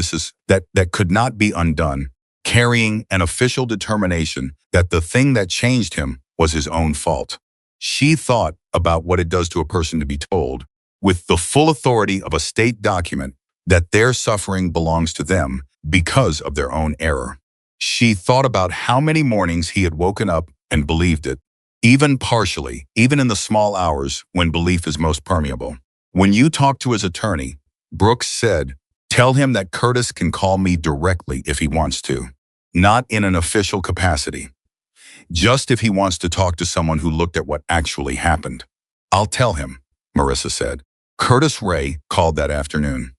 that could not be undone, carrying an official determination that the thing that changed him was his own fault. She thought about what it does to a person to be told, with the full authority of a state document, that their suffering belongs to them because of their own error. She thought about how many mornings he had woken up and believed it, even partially, even in the small hours when belief is most permeable. When you talk to his attorney, Brooks said, tell him that Curtis can call me directly if he wants to, not in an official capacity, just if he wants to talk to someone who looked at what actually happened. I'll tell him, Marissa said. Curtis Ray called that afternoon.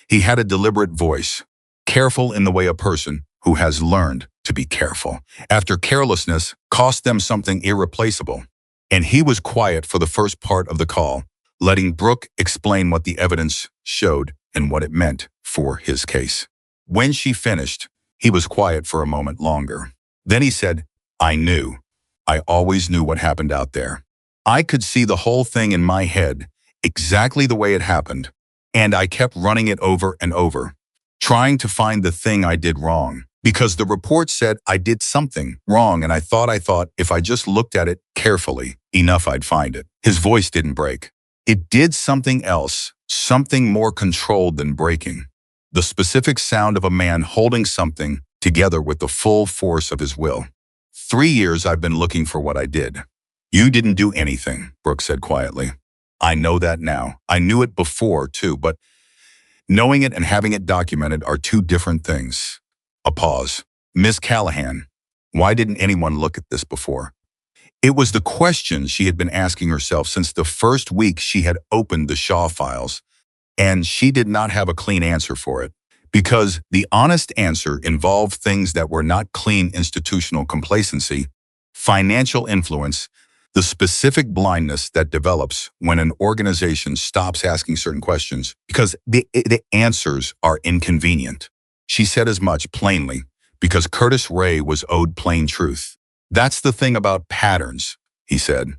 He had a deliberate voice, careful in the way a person who has learned to be careful after carelessness cost them something irreplaceable. And he was quiet for the first part of the call, letting Brooke explain what the evidence showed and what it meant for his case. When she finished, he was quiet for a moment longer. Then he said, I knew. I always knew what happened out there. I could see the whole thing in my head, exactly the way it happened, and I kept running it over and over, trying to find the thing I did wrong. Because the report said I did something wrong, and I thought if I just looked at it carefully enough, I'd find it. His voice didn't break. It did something else, something more controlled than breaking. The specific sound of a man holding something together with the full force of his will. 3 years I've been looking for what I did. You didn't do anything, Brooks said quietly. I know that now. I knew it before, too, but knowing it and having it documented are two different things. A pause. Miss Callahan, why didn't anyone look at this before? It was the question she had been asking herself since the first week she had opened the Shaw files, and she did not have a clean answer for it. Because the honest answer involved things that were not clean: institutional complacency, financial influence, the specific blindness that develops when an organization stops asking certain questions because the answers are inconvenient. She said as much plainly because Curtis Ray was owed plain truth. That's the thing about patterns, he said.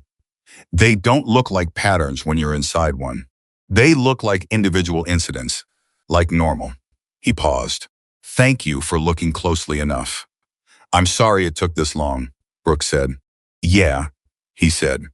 They don't look like patterns when you're inside one. They look like individual incidents, like normal. He paused. Thank you for looking closely enough. I'm sorry it took this long, Brooks said. Yeah, he said.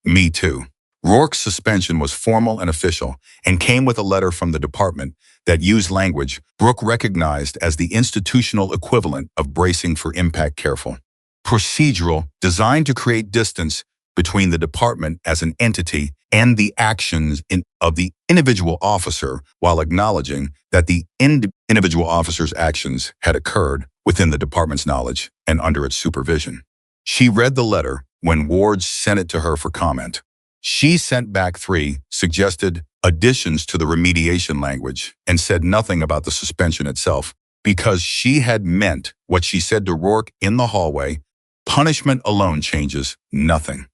Me too. Rourke's suspension was formal and official and came with a letter from the department that used language Brooke recognized as the institutional equivalent of bracing for impact careful. Procedural, designed to create distance between the department as an entity and the actions of the individual officer while acknowledging that the individual officer's actions had occurred within the department's knowledge and under its supervision. She read the letter when Ward sent it to her for comment. She sent back 3 suggested additions to the remediation language and said nothing about the suspension itself because she had meant what she said to Rourke in the hallway. Punishment alone changes nothing.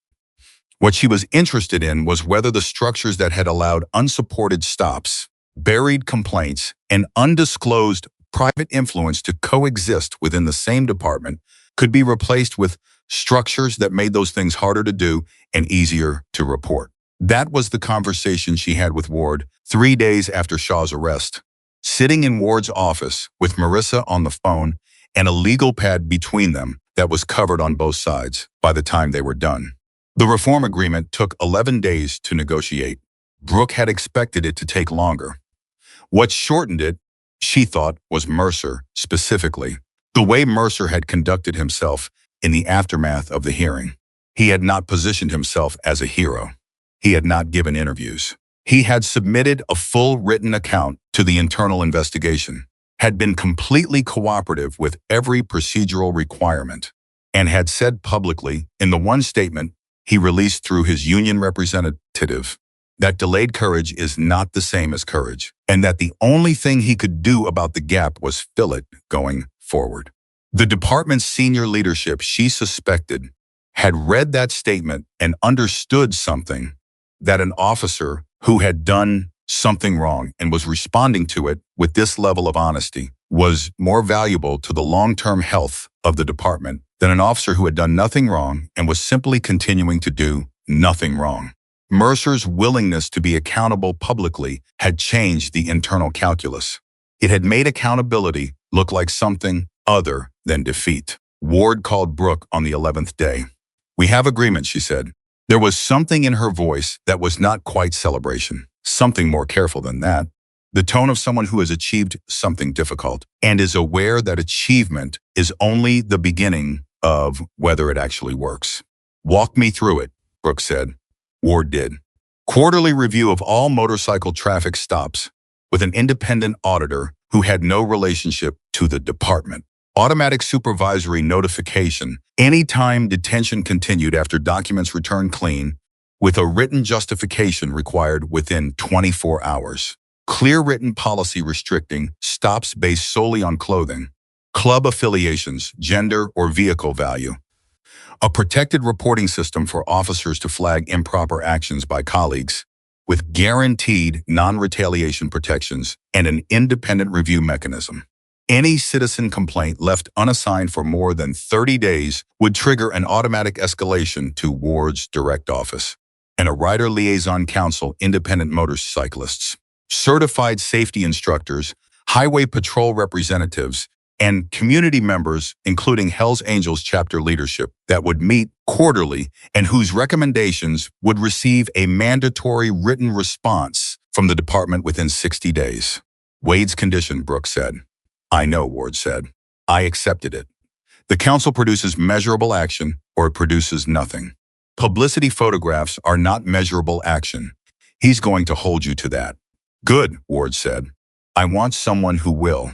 What she was interested in was whether the structures that had allowed unsupported stops, buried complaints, and undisclosed private influence to coexist within the same department could be replaced with structures that made those things harder to do and easier to report. That was the conversation she had with Ward 3 days after Shaw's arrest. Sitting in Ward's office with Marissa on the phone and a legal pad between them that was covered on both sides by the time they were done. The reform agreement took 11 days to negotiate. Brooke had expected it to take longer. What shortened it, she thought, was Mercer specifically. The way Mercer had conducted himself in the aftermath of the hearing. He had not positioned himself as a hero. He had not given interviews. He had submitted a full written account to the internal investigation, had been completely cooperative with every procedural requirement, and had said publicly in the one statement he released through his union representative that delayed courage is not the same as courage, and that the only thing he could do about the gap was fill it going forward. The department's senior leadership, she suspected, had read that statement and understood something, that an officer who had done something wrong and was responding to it with this level of honesty was more valuable to the long-term health of the department than an officer who had done nothing wrong and was simply continuing to do nothing wrong. Mercer's willingness to be accountable publicly had changed the internal calculus. It had made accountability look like something other than defeat. Ward called Brooke on the 11th day. We have agreement, she said. There was something in her voice that was not quite celebration, something more careful than that. the tone of someone who has achieved something difficult and is aware that achievement is only the beginning of whether it actually works. Walk me through it, Brooke said. Ward did. Quarterly review of all motorcycle traffic stops with an independent auditor who had no relationship to the department. Automatic supervisory notification anytime detention continued after documents returned clean, with a written justification required within 24 hours. Clear written policy restricting stops based solely on clothing, club affiliations, gender, or vehicle value. A protected reporting system for officers to flag improper actions by colleagues, with guaranteed non-retaliation protections and an independent review mechanism. Any citizen complaint left unassigned for more than 30 days would trigger an automatic escalation to Ward's direct office, and a rider liaison council, independent motorcyclists, certified safety instructors, highway patrol representatives, and community members, including Hells Angels chapter leadership, that would meet quarterly and whose recommendations would receive a mandatory written response from the department within 60 days. Wade's condition, Brooke said. I know, Ward said. I accepted it. The council produces measurable action or it produces nothing. Publicity photographs are not measurable action. He's going to hold you to that. Good, Ward said. I want someone who will.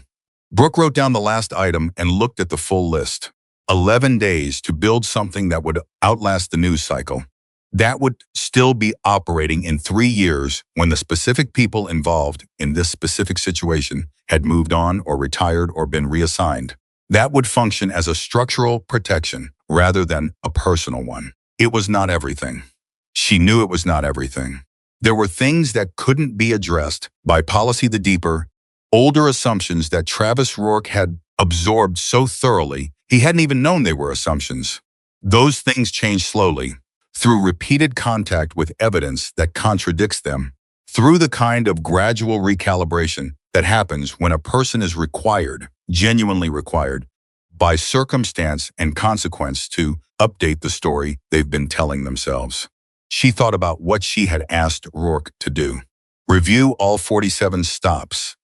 Brooke wrote down the last item and looked at the full list. 11 days to build something that would outlast the news cycle. That would still be operating in 3 years when the specific people involved in this specific situation had moved on or retired or been reassigned. That would function as a structural protection rather than a personal one. It was not everything. She knew it was not everything. There were things that couldn't be addressed by policy, the deeper, older assumptions that Travis Rourke had absorbed so thoroughly he hadn't even known they were assumptions. Those things change slowly, through repeated contact with evidence that contradicts them, through the kind of gradual recalibration that happens when a person is required, genuinely required, by circumstance and consequence to update the story they've been telling themselves. She thought about what she had asked Rourke to do. Review all 47 stops.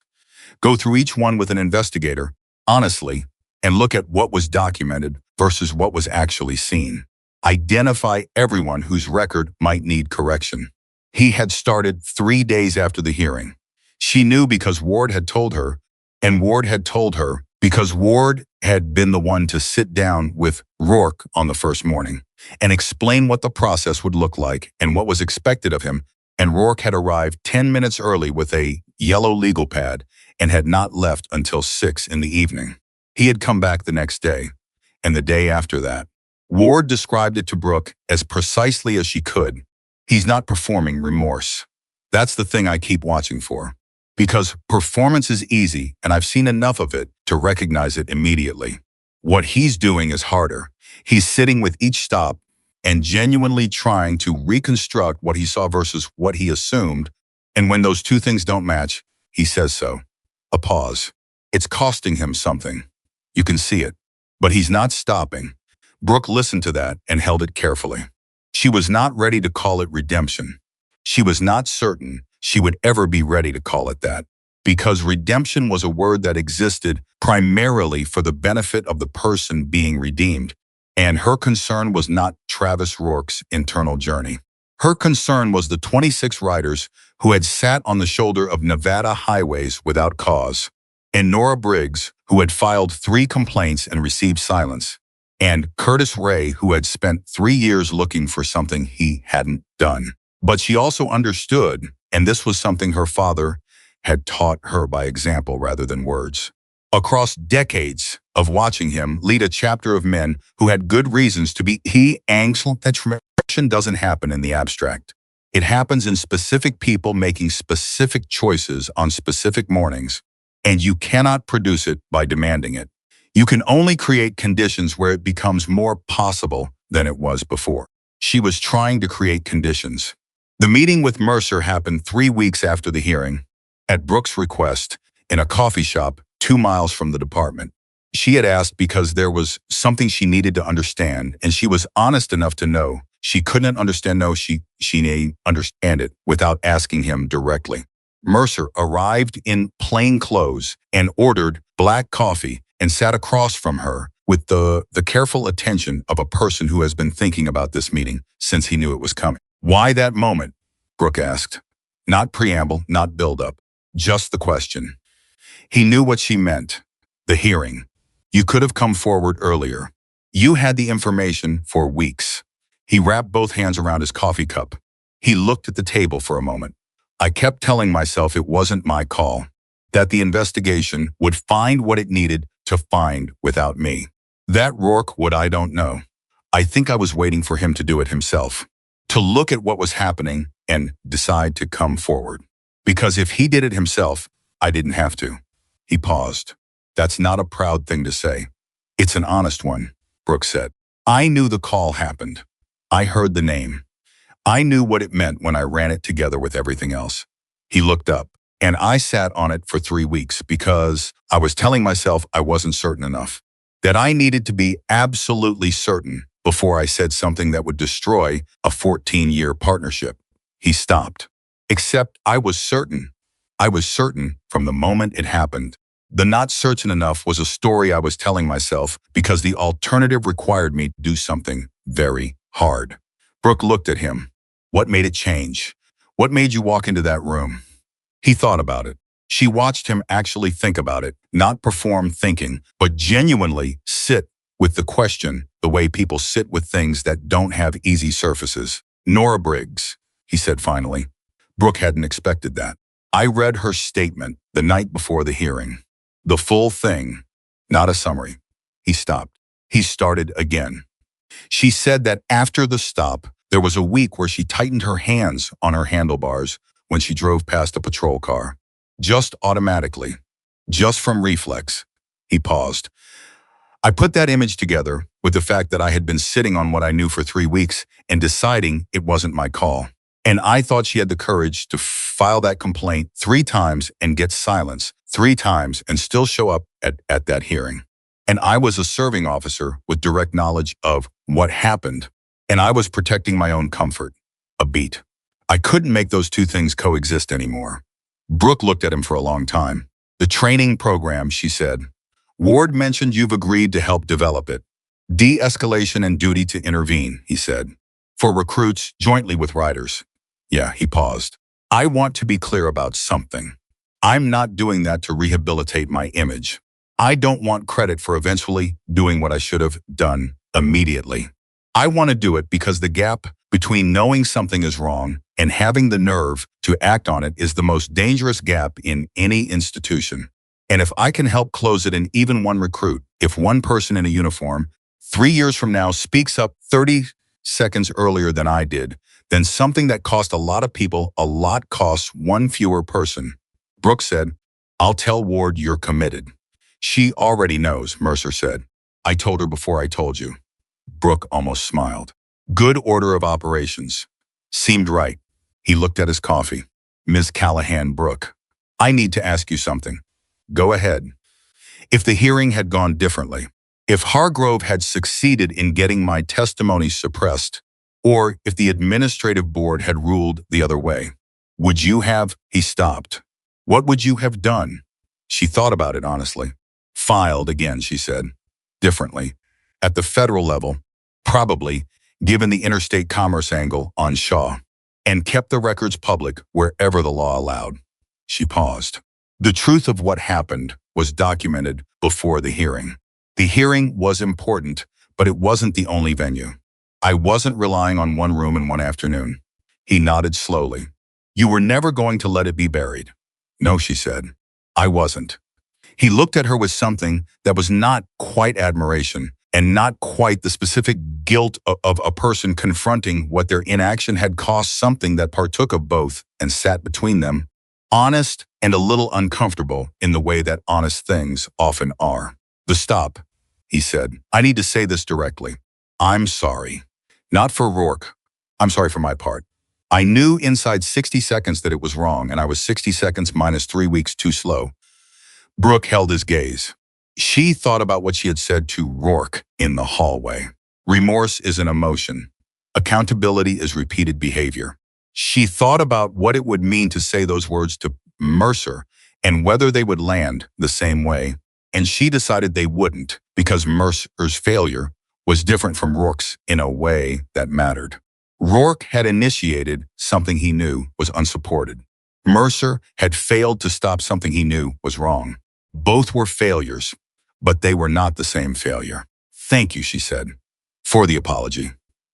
Go through each one with an investigator, honestly, and look at what was documented versus what was actually seen. Identify everyone whose record might need correction. He had started 3 days after the hearing. She knew because Ward had told her, and Ward had told her because Ward had been the one to sit down with Rourke on the first morning and explain what the process would look like and what was expected of him, and Rourke had arrived 10 minutes early with a yellow legal pad and had not left until 6 in the evening. He had come back the next day, and the day after that. Ward described it to Brooke as precisely as she could. He's not performing remorse. That's the thing I keep watching for. Because performance is easy, and I've seen enough of it to recognize it immediately. What he's doing is harder. He's sitting with each stop and genuinely trying to reconstruct what he saw versus what he assumed, and when those two things don't match, he says so. A pause. It's costing him something. You can see it. But he's not stopping. Brooke listened to that and held it carefully. She was not ready to call it redemption. She was not certain she would ever be ready to call it that, because redemption was a word that existed primarily for the benefit of the person being redeemed, and her concern was not Travis Rourke's internal journey. Her concern was the 26 riders who had sat on the shoulder of Nevada highways without cause, and Nora Briggs, who had filed 3 complaints and received silence, and Curtis Ray, who had spent 3 years looking for something he hadn't done. But she also understood, and this was something her father had taught her by example rather than words. Across decades of watching him lead a chapter of men who had good reasons to be angst, that transformation doesn't happen in the abstract. It happens in specific people making specific choices on specific mornings, and you cannot produce it by demanding it. You can only create conditions where it becomes more possible than it was before. She was trying to create conditions. The meeting with Mercer happened 3 weeks after the hearing, at Brooke's request, in a coffee shop 2 miles from the department. She had asked because there was something she needed to understand, and she was honest enough to know she couldn't understand she understand it without asking him directly. Mercer arrived in plain clothes and ordered black coffee and sat across from her with the careful attention of a person who has been thinking about this meeting since he knew it was coming. Why that moment? Brooke asked. Not preamble, not build-up, just the question. He knew what she meant. The hearing. You could have come forward earlier. You had the information for weeks. He wrapped both hands around his coffee cup. He looked at the table for a moment. I kept telling myself it wasn't my call, that the investigation would find what it needed to find without me. That Rourke would, I don't know. I think I was waiting for him to do it himself, to look at what was happening and decide to come forward. Because if he did it himself, I didn't have to. He paused. That's not a proud thing to say. It's an honest one, Brooke said. I knew the call happened. I heard the name. I knew what it meant when I ran it together with everything else. He looked up, and I sat on it for 3 weeks because I was telling myself I wasn't certain enough, that I needed to be absolutely certain before I said something that would destroy a 14-year partnership. He stopped. Except I was certain. I was certain from the moment it happened. The not certain enough was a story I was telling myself because the alternative required me to do something very hard. Brooke looked at him. What made it change? What made you walk into that room? He thought about it. She watched him actually think about it, not perform thinking, but genuinely sit with the question the way people sit with things that don't have easy surfaces. Nora Briggs, he said finally. Brooke hadn't expected that. I read her statement the night before the hearing. The full thing, not a summary. He stopped. He started again. She said that after the stop, there was a week where she tightened her hands on her handlebars when she drove past a patrol car. Just automatically. Just from reflex. He paused. I put that image together with the fact that I had been sitting on what I knew for 3 weeks and deciding it wasn't my call. And I thought she had the courage to file that complaint 3 times and get silence 3 times and still show up at that hearing. And I was a serving officer with direct knowledge of what happened. And I was protecting my own comfort. A beat. I couldn't make those 2 things coexist anymore. Brooke looked at him for a long time. The training program, she said. Ward mentioned you've agreed to help develop it. De-escalation and duty to intervene, he said. For recruits, jointly with riders. Yeah, he paused. I want to be clear about something. I'm not doing that to rehabilitate my image. I don't want credit for eventually doing what I should have done immediately. I want to do it because the gap between knowing something is wrong and having the nerve to act on it is the most dangerous gap in any institution. And if I can help close it in even one recruit, if one person in a uniform 3 years from now speaks up 30 seconds earlier than I did, then something that cost a lot of people a lot costs one fewer person. Brooke said, I'll tell Ward you're committed. She already knows, Mercer said. I told her before I told you. Brooke almost smiled. Good order of operations. Seemed right. He looked at his coffee. Ms. Callahan Brooke, I need to ask you something. Go ahead. If the hearing had gone differently, if Hargrove had succeeded in getting my testimony suppressed, or if the administrative board had ruled the other way, would you have? He stopped. What would you have done? She thought about it honestly. Filed again, she said. Differently. At the federal level, probably, given the interstate commerce angle on Shaw, and kept the records public wherever the law allowed. She paused. The truth of what happened was documented before the hearing. The hearing was important, but it wasn't the only venue. I wasn't relying on one room and one afternoon. He nodded slowly. You were never going to let it be buried. No, she said. I wasn't. He looked at her with something that was not quite admiration and not quite the specific guilt of a person confronting what their inaction had cost something that partook of both and sat between them. Honest and a little uncomfortable in the way that honest things often are. The stop, he said. I need to say this directly. I'm sorry. Not for Rourke. I'm sorry for my part. I knew inside 60 seconds that it was wrong, and I was 60 seconds minus 3 weeks too slow. Brooke held his gaze. She thought about what she had said to Rourke in the hallway. Remorse is an emotion. Accountability is repeated behavior. She thought about what it would mean to say those words to Mercer and whether they would land the same way. And she decided they wouldn't because Mercer's failure was different from Rourke's in a way that mattered. Rourke had initiated something he knew was unsupported. Mercer had failed to stop something he knew was wrong. Both were failures, but they were not the same failure. "Thank you," she said, "for the apology,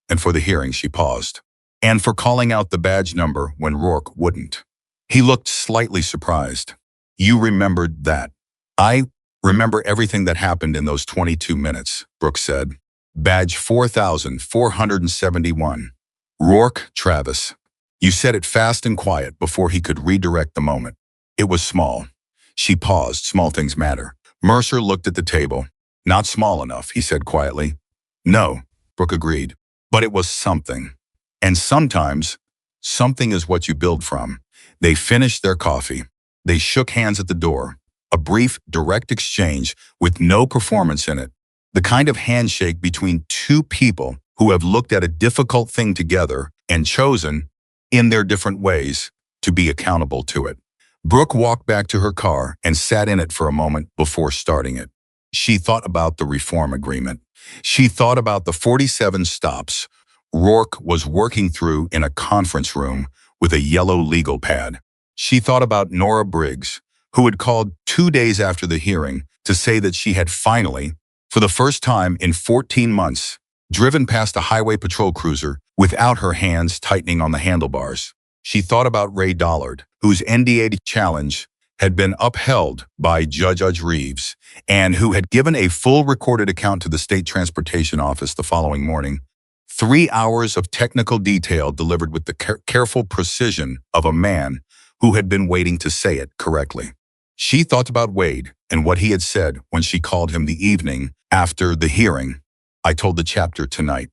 and for the hearing," she paused, "and for calling out the badge number when Rourke wouldn't." He looked slightly surprised. "You remembered that?" "I remember everything that happened in those 22 minutes, Brooke said. "Badge 4471. Rourke Travis." You said it fast and quiet before he could redirect the moment. "It was small." She paused. "Small things matter." Mercer looked at the table. "Not small enough," he said quietly. "No," Brooke agreed, "but it was something. And sometimes, something is what you build from." They finished their coffee. They shook hands at the door. A brief, direct exchange with no performance in it. The kind of handshake between two people who have looked at a difficult thing together and chosen, in their different ways, to be accountable to it. Brooke walked back to her car and sat in it for a moment before starting it. She thought about the reform agreement. She thought about the 47 stops Rourke was working through in a conference room with a yellow legal pad. She thought about Nora Briggs, who had called 2 days after the hearing to say that she had finally, for the first time in 14 months, driven past a highway patrol cruiser without her hands tightening on the handlebars. She thought about Ray Dollard, whose NDA challenge had been upheld by Judge Reeves, and who had given a full recorded account to the State Transportation Office the following morning. 3 hours of technical detail delivered with the careful precision of a man who had been waiting to say it correctly. She thought about Wade and what he had said when she called him the evening after the hearing. "I told the chapter tonight.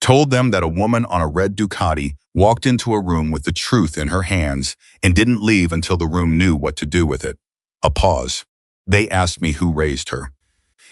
Told them that a woman on a red Ducati walked into a room with the truth in her hands and didn't leave until the room knew what to do with it." A pause. "They asked me who raised her."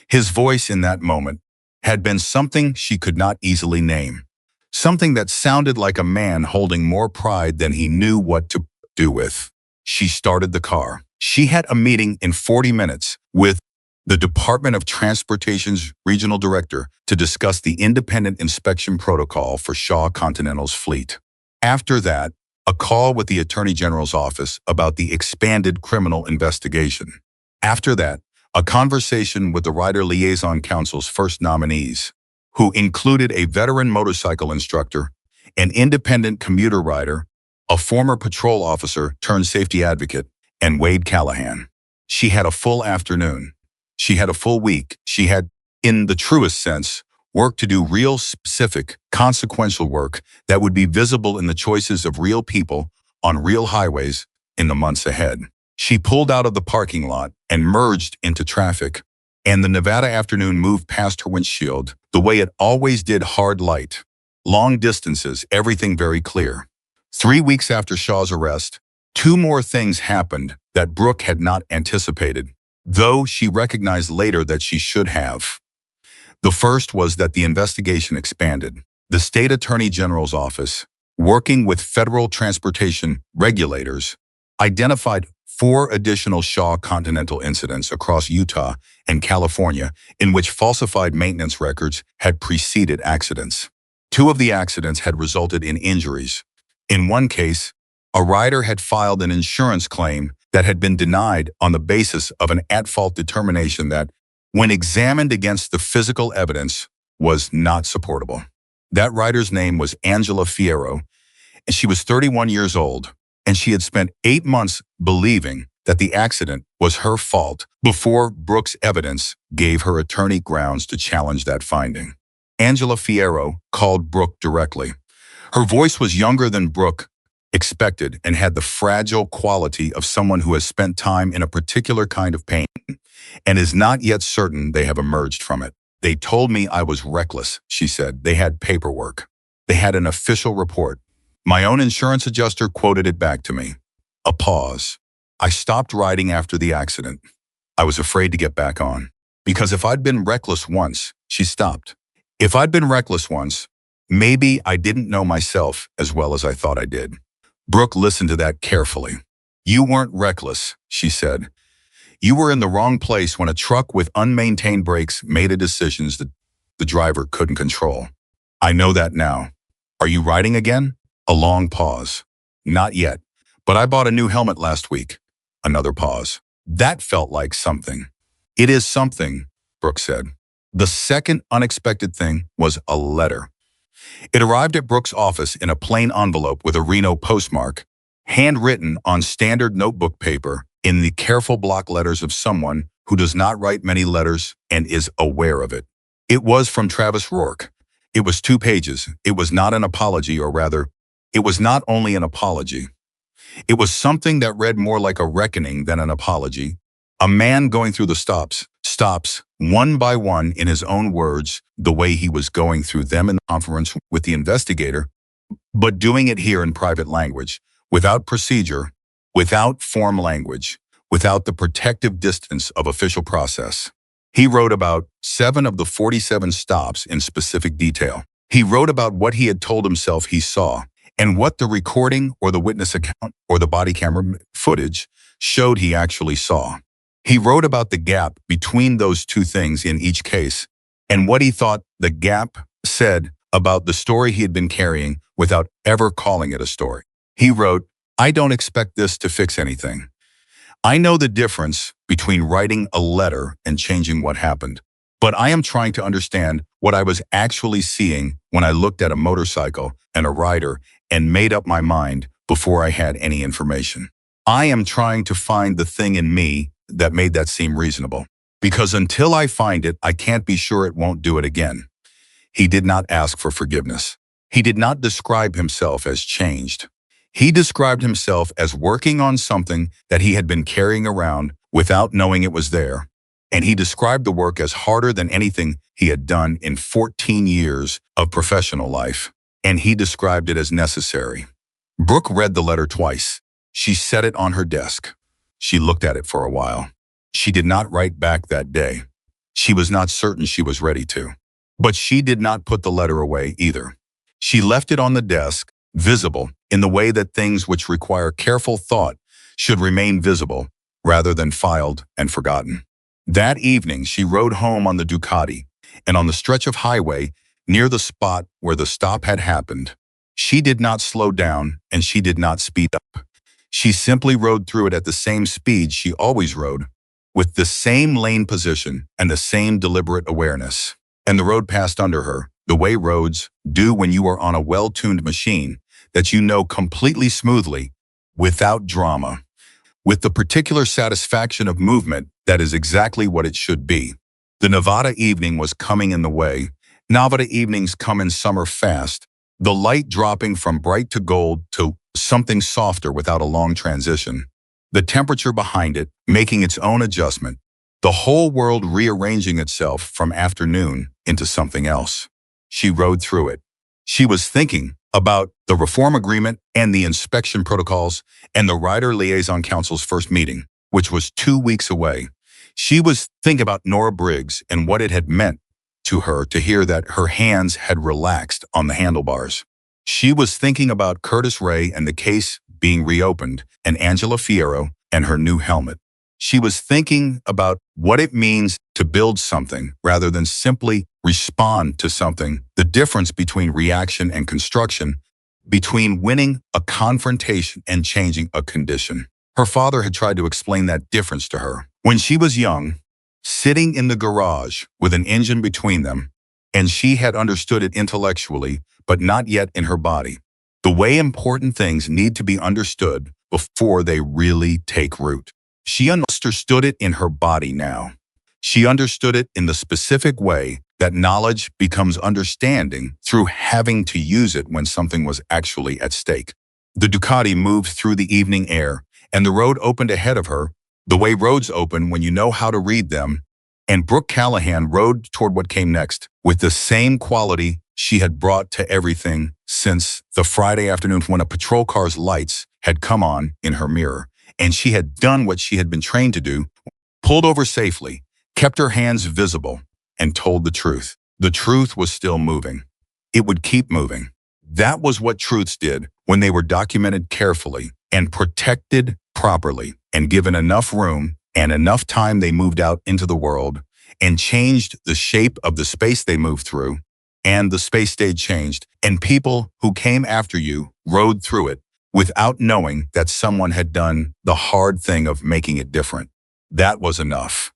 His voice in that moment had been something she could not easily name. Something that sounded like a man holding more pride than he knew what to do with. She started the car. She had a meeting in 40 minutes with the Department of Transportation's regional director to discuss the independent inspection protocol for Shaw Continental's fleet. After that, a call with the Attorney General's office about the expanded criminal investigation. After that, a conversation with the Rider Liaison Council's first nominees, who included a veteran motorcycle instructor, an independent commuter rider, a former patrol officer turned safety advocate, and Wade Callahan. She had a full afternoon. She had a full week. She had, in the truest sense, work to do, real specific, consequential work that would be visible in the choices of real people on real highways in the months ahead. She pulled out of the parking lot and merged into traffic, and the Nevada afternoon moved past her windshield the way it always did, hard light. Long distances, everything very clear. 3 weeks after Shaw's arrest, 2 more things happened that Brooke had not anticipated, though she recognized later that she should have. The first was that the investigation expanded. The state attorney general's office, working with federal transportation regulators, identified 4 additional Shaw Continental incidents across Utah and California in which falsified maintenance records had preceded accidents. 2 of the accidents had resulted in injuries. In one case, a rider had filed an insurance claim that had been denied on the basis of an at-fault determination that, when examined against the physical evidence, was not supportable. That rider's name was Angela Fierro, and she was 31 years old, and she had spent 8 months believing that the accident was her fault before Brooke's evidence gave her attorney grounds to challenge that finding. Angela Fierro called Brooke directly. Her voice was younger than Brooke expected and had the fragile quality of someone who has spent time in a particular kind of pain and is not yet certain they have emerged from it. "They told me I was reckless," she said. "They had paperwork. They had an official report. My own insurance adjuster quoted it back to me." A pause. "I stopped riding after the accident. I was afraid to get back on. Because if I'd been reckless once," she stopped. "If I'd been reckless once, maybe I didn't know myself as well as I thought I did." Brooke listened to that carefully. You weren't reckless, she said. You were in the wrong place when a truck with unmaintained brakes made a decision that the driver couldn't control. I know that now. Are you riding again? A long pause. Not yet, but I bought a new helmet last week. Another pause. That felt like something. It is something, Brooke said. The second unexpected thing was a letter. It arrived at Brooke's office in a plain envelope with a Reno postmark, handwritten on standard notebook paper in the careful block letters of someone who does not write many letters and is aware of it. It was from Travis Rourke. It was 2 pages. It was not an apology, or rather, it was not only an apology. It was something that read more like a reckoning than an apology. A man going through the stops, one by one in his own words, the way he was going through them in the conference with the investigator, but doing it here in private language, without procedure, without form language, without the protective distance of official process. He wrote about 7 of the 47 stops in specific detail. He wrote about what he had told himself he saw, and what the recording or the witness account or the body camera footage showed he actually saw. He wrote about the gap between those 2 things in each case, and what he thought the gap said about the story he had been carrying without ever calling it a story. He wrote, I don't expect this to fix anything. I know the difference between writing a letter and changing what happened, but I am trying to understand what I was actually seeing when I looked at a motorcycle and a rider and made up my mind before I had any information. I am trying to find the thing in me that made that seem reasonable, because until I find it, I can't be sure it won't do it again. He did not ask for forgiveness. He did not describe himself as changed. He described himself as working on something that he had been carrying around without knowing it was there. And he described the work as harder than anything he had done in 14 years of professional life. And he described it as necessary. Brooke read the letter twice. She set it on her desk. She looked at it for a while. She did not write back that day. She was not certain she was ready to. But she did not put the letter away either. She left it on the desk, visible, in the way that things which require careful thought should remain visible, rather than filed and forgotten. That evening, she rode home on the Ducati, and on the stretch of highway near the spot where the stop had happened, she did not slow down and she did not speed up. She simply rode through it at the same speed she always rode, with the same lane position and the same deliberate awareness. And the road passed under her, the way roads do when you are on a well-tuned machine that you know completely smoothly, without drama, with the particular satisfaction of movement that is exactly what it should be. The Nevada evening was coming in the way. Nevada evenings come in summer fast, the light dropping from bright to gold to something softer without a long transition. The temperature behind it making its own adjustment, the whole world rearranging itself from afternoon into something else. She rode through it. She was thinking about the reform agreement and the inspection protocols and the Rider Liaison Council's first meeting, which was 2 weeks away. She was thinking about Nora Briggs and what it had meant to her to hear that her hands had relaxed on the handlebars. She was thinking about Curtis Ray and the case being reopened, and Angela Fierro and her new helmet. She was thinking about what it means to build something rather than simply respond to something, the difference between reaction and construction, between winning a confrontation and changing a condition. Her father had tried to explain that difference to her. When she was young, sitting in the garage with an engine between them, and she had understood it intellectually, but not yet in her body. The way important things need to be understood before they really take root. She understood it in her body now. She understood it in the specific way that knowledge becomes understanding through having to use it when something was actually at stake. The Ducati moved through the evening air, and the road opened ahead of her, the way roads open when you know how to read them, and Brooke Callahan rode toward what came next with the same quality she had brought to everything since the Friday afternoon when a patrol car's lights had come on in her mirror, and she had done what she had been trained to do, pulled over safely, kept her hands visible, and told the truth. The truth was still moving. It would keep moving. That was what truths did when they were documented carefully and protected properly and given enough room and enough time, they moved out into the world and changed the shape of the space they moved through, and the space stayed changed, and people who came after you rode through it without knowing that someone had done the hard thing of making it different. That was enough.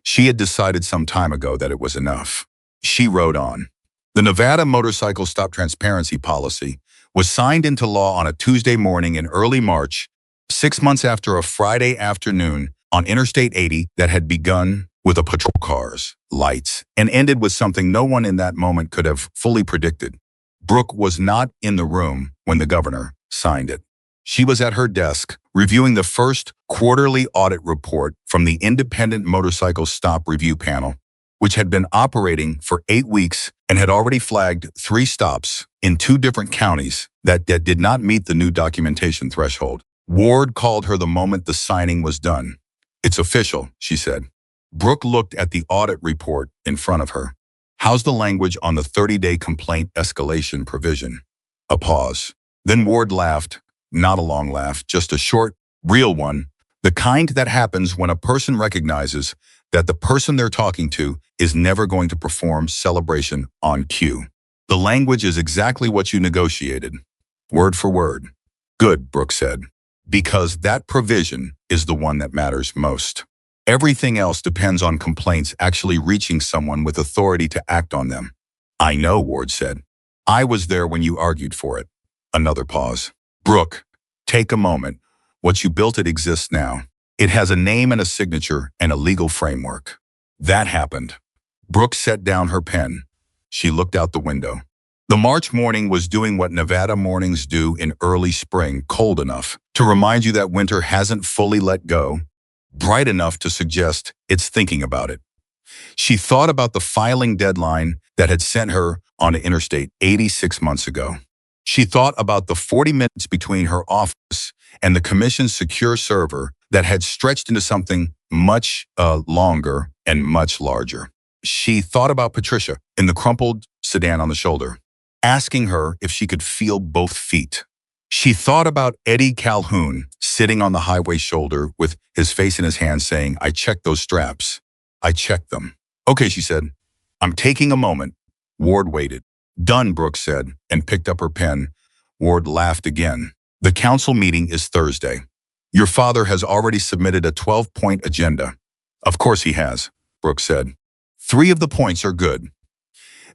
She had decided some time ago that it was enough. She rode on. The Nevada Motorcycle Stop Transparency Policy was signed into law on a Tuesday morning in early March, 6 months after a Friday afternoon on Interstate 80 that had begun with a patrol cars, lights, and ended with something no one in that moment could have fully predicted. Brooke was not in the room when the governor signed it. She was at her desk reviewing the first quarterly audit report from the Independent Motorcycle Stop Review Panel, which had been operating for 8 weeks and had already flagged 3 stops in 2 different counties that did not meet the new documentation threshold. Ward called her the moment the signing was done. "It's official," she said. Brooke looked at the audit report in front of her. "How's the language on the 30-day complaint escalation provision?" A pause. Then Ward laughed, not a long laugh, just a short, real one, the kind that happens when a person recognizes that the person they're talking to is never going to perform celebration on cue. "The language is exactly what you negotiated, word for word." "Good," Brooke said, "because that provision is the one that matters most. Everything else depends on complaints actually reaching someone with authority to act on them." "I know," Ward said. "I was there when you argued for it." Another pause. "Brooke, take a moment. What you built, it exists now. It has a name and a signature and a legal framework." That happened. Brooke set down her pen. She looked out the window. The March morning was doing what Nevada mornings do in early spring, cold enough to remind you that winter hasn't fully let go, bright enough to suggest it's thinking about it. She thought about the filing deadline that had sent her onto Interstate 86 months ago. She thought about the 40 minutes between her office and the commission's secure server that had stretched into something much longer and much larger. She thought about Patricia in the crumpled sedan on the shoulder, asking her if she could feel both feet. She thought about Eddie Calhoun sitting on the highway shoulder with his face in his hands saying, "I checked those straps. I checked them." "Okay," she said. "I'm taking a moment." Ward waited. "Done," Brooke said, and picked up her pen. Ward laughed again. "The council meeting is Thursday. Your father has already submitted a 12-point agenda." "Of course he has," Brooke said. "3 of the points are good.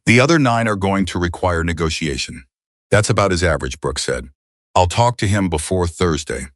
The other 9 are going to require negotiation." "That's about his average," Brooke said. "I'll talk to him before Thursday."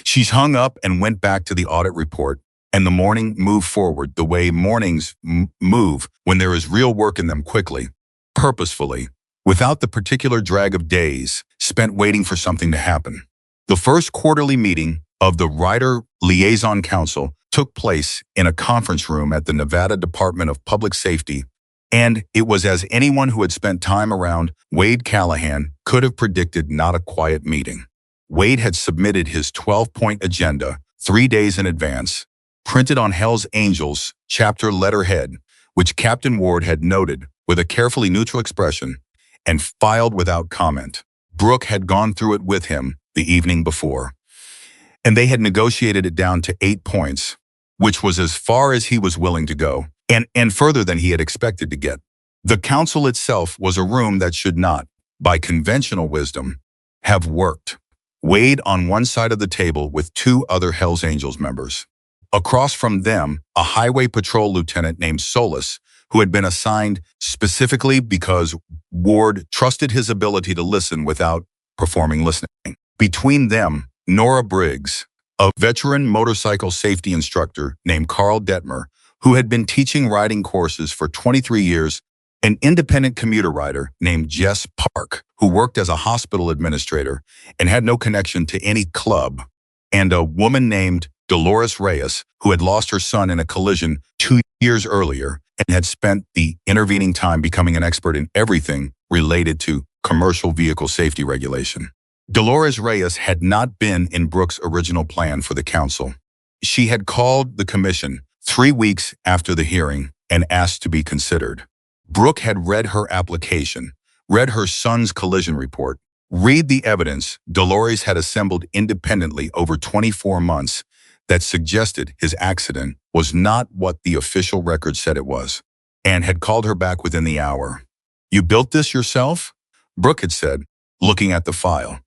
She's hung up and went back to the audit report, and the morning moved forward the way mornings move when there is real work in them, quickly, purposefully, without the particular drag of days spent waiting for something to happen. The first quarterly meeting of the Rider Liaison Council took place in a conference room at the Nevada Department of Public Safety, and it was, as anyone who had spent time around Wade Callahan could have predicted, not a quiet meeting. Wade had submitted his 12-point agenda 3 days in advance, printed on Hell's Angels chapter letterhead, which Captain Ward had noted with a carefully neutral expression, and filed without comment. Brooke had gone through it with him the evening before, and they had negotiated it down to 8 points, which was as far as he was willing to go, and further than he had expected to get. The council itself was a room that should not, by conventional wisdom, have worked. Wade on one side of the table with 2 other Hells Angels members. Across from them, a highway patrol lieutenant named Solis, who had been assigned specifically because Ward trusted his ability to listen without performing listening. Between them, Nora Briggs, a veteran motorcycle safety instructor named Carl Detmer, who had been teaching riding courses for 23 years, an independent commuter rider named Jess Park, who worked as a hospital administrator and had no connection to any club, and a woman named Dolores Reyes, who had lost her son in a collision 2 years earlier and had spent the intervening time becoming an expert in everything related to commercial vehicle safety regulation. Dolores Reyes had not been in Brooke's original plan for the council. She had called the commission 3 weeks after the hearing and asked to be considered. Brooke had read her application, read her son's collision report, Read the evidence Dolores had assembled independently over 24 months that suggested his accident was not what the official record said it was, and had called her back within the hour. "You built this yourself?" Brooke had said, looking at the file.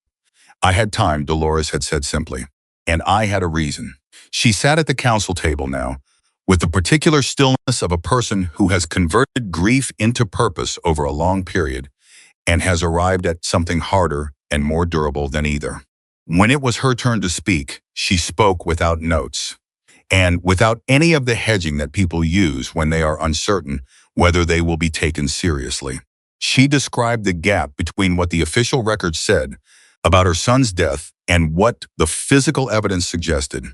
"I had time," Dolores had said simply, "and I had a reason." She sat at the council table now, with the particular stillness of a person who has converted grief into purpose over a long period and has arrived at something harder and more durable than either. When it was her turn to speak, she spoke without notes and without any of the hedging that people use when they are uncertain whether they will be taken seriously. She described the gap between what the official record said about her son's death and what the physical evidence suggested,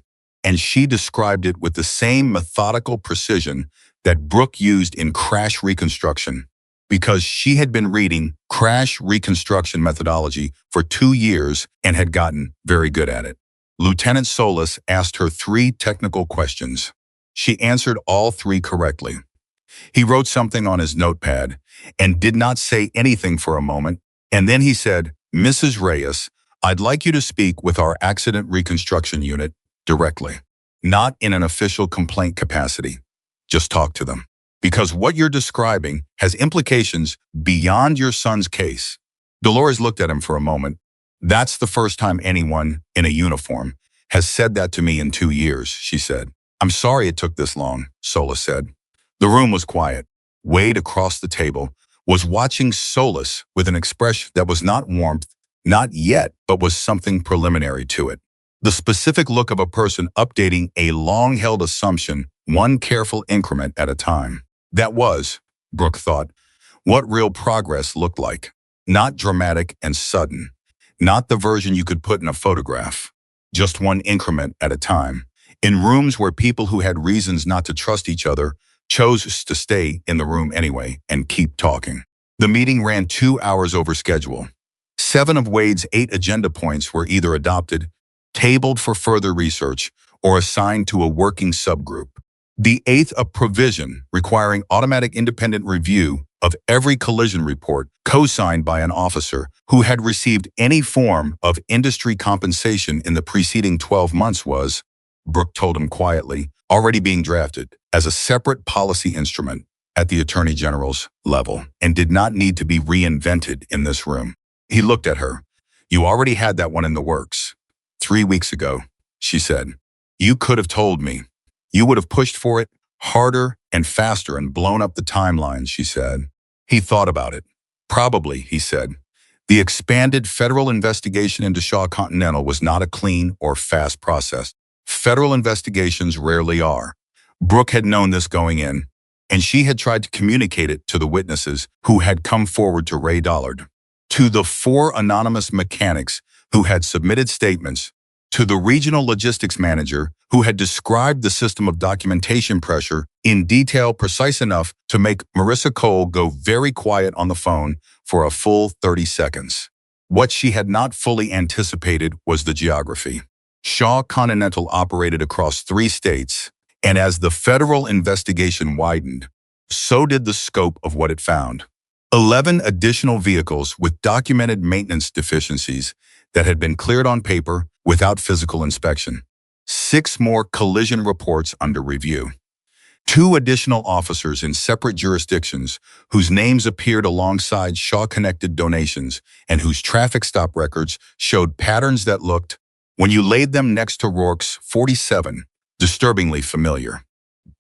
and she described it with the same methodical precision that Brooke used in crash reconstruction, because she had been reading crash reconstruction methodology for 2 years and had gotten very good at it. Lieutenant Solis asked her 3 technical questions. She answered all 3 correctly. He wrote something on his notepad and did not say anything for a moment, and then he said, "Mrs. Reyes, I'd like you to speak with our accident reconstruction unit directly, not in an official complaint capacity. Just talk to them, because what you're describing has implications beyond your son's case." Dolores looked at him for a moment. "That's the first time anyone in a uniform has said that to me in 2 years," she said. "I'm sorry it took this long," Solis said. The room was quiet. Wade, across the table, was watching Solis with an expression that was not warmth, not yet, but was something preliminary to it. The specific look of a person updating a long-held assumption, one careful increment at a time. That was, Brooke thought, what real progress looked like. Not dramatic and sudden. Not the version you could put in a photograph. Just one increment at a time. In rooms where people who had reasons not to trust each other chose to stay in the room anyway and keep talking. The meeting ran 2 hours over schedule. 7 of Wade's 8 agenda points were either adopted, tabled for further research, or assigned to a working subgroup. The 8th, a provision requiring automatic independent review of every collision report, co-signed by an officer who had received any form of industry compensation in the preceding 12 months was, Brooke told him quietly, already being drafted as a separate policy instrument at the Attorney General's level and did not need to be reinvented in this room. He looked at her. "You already had that one in the works. 3 weeks ago," she said. "You could have told me. You would have pushed for it harder and faster and blown up the timeline," she said. He thought about it. "Probably," he said. The expanded federal investigation into Shaw Continental was not a clean or fast process. Federal investigations rarely are. Brooke had known this going in, and she had tried to communicate it to the witnesses who had come forward to Ray Dollard, to the 4 anonymous mechanics who had submitted statements, to the regional logistics manager who had described the system of documentation pressure in detail precise enough to make Marissa Cole go very quiet on the phone for a full 30 seconds. What she had not fully anticipated was the geography. Shaw Continental operated across 3 states, and as the federal investigation widened, so did the scope of what it found. 11 additional vehicles with documented maintenance deficiencies that had been cleared on paper without physical inspection. 6 more collision reports under review. 2 additional officers in separate jurisdictions whose names appeared alongside Shaw-connected donations and whose traffic stop records showed patterns that looked, when you laid them next to Rourke's 47, disturbingly familiar.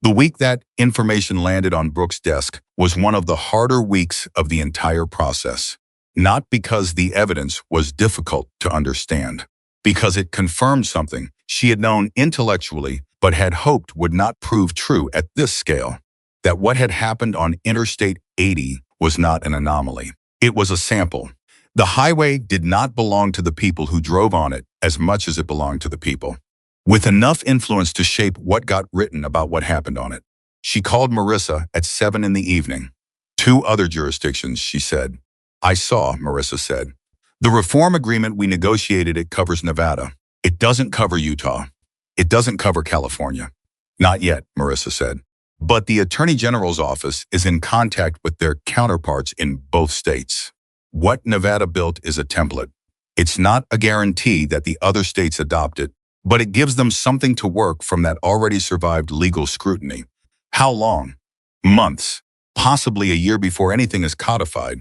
The week that information landed on Brooke's desk was one of the harder weeks of the entire process. Not because the evidence was difficult to understand, because it confirmed something she had known intellectually but had hoped would not prove true at this scale, that what had happened on Interstate 80 was not an anomaly. It was a sample. The highway did not belong to the people who drove on it as much as it belonged to the people, with enough influence to shape what got written about what happened on it. She called Marissa at 7 in the evening. 2 other jurisdictions, she said. "I saw," Marissa said. "The reform agreement we negotiated, it covers Nevada. It doesn't cover Utah. It doesn't cover California." "Not yet," Marissa said. "But the Attorney General's office is in contact with their counterparts in both states. What Nevada built is a template. It's not a guarantee that the other states adopt it, but it gives them something to work from that already survived legal scrutiny. How long? Months, possibly a year before anything is codified.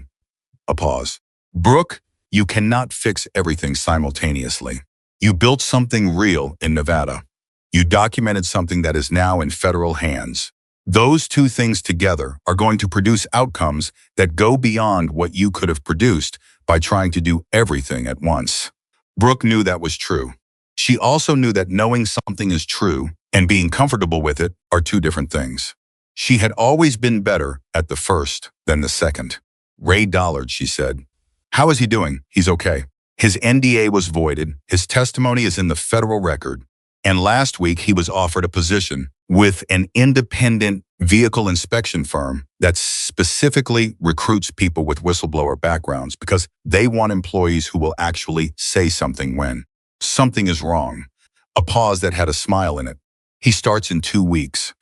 A pause. Brooke, you cannot fix everything simultaneously. You built something real in Nevada. You documented something that is now in federal hands. Those two things together are going to produce outcomes that go beyond what you could have produced by trying to do everything at once. Brooke knew that was true. She also knew that knowing something is true and being comfortable with it are two different things. She had always been better at the first than the second. Ray Dollard, she said. How is he doing? He's okay. His NDA was voided. His testimony is in the federal record. And last week, he was offered a position with an independent vehicle inspection firm that specifically recruits people with whistleblower backgrounds because they want employees who will actually say something when something is wrong. A pause that had a smile in it. He starts in 2 weeks.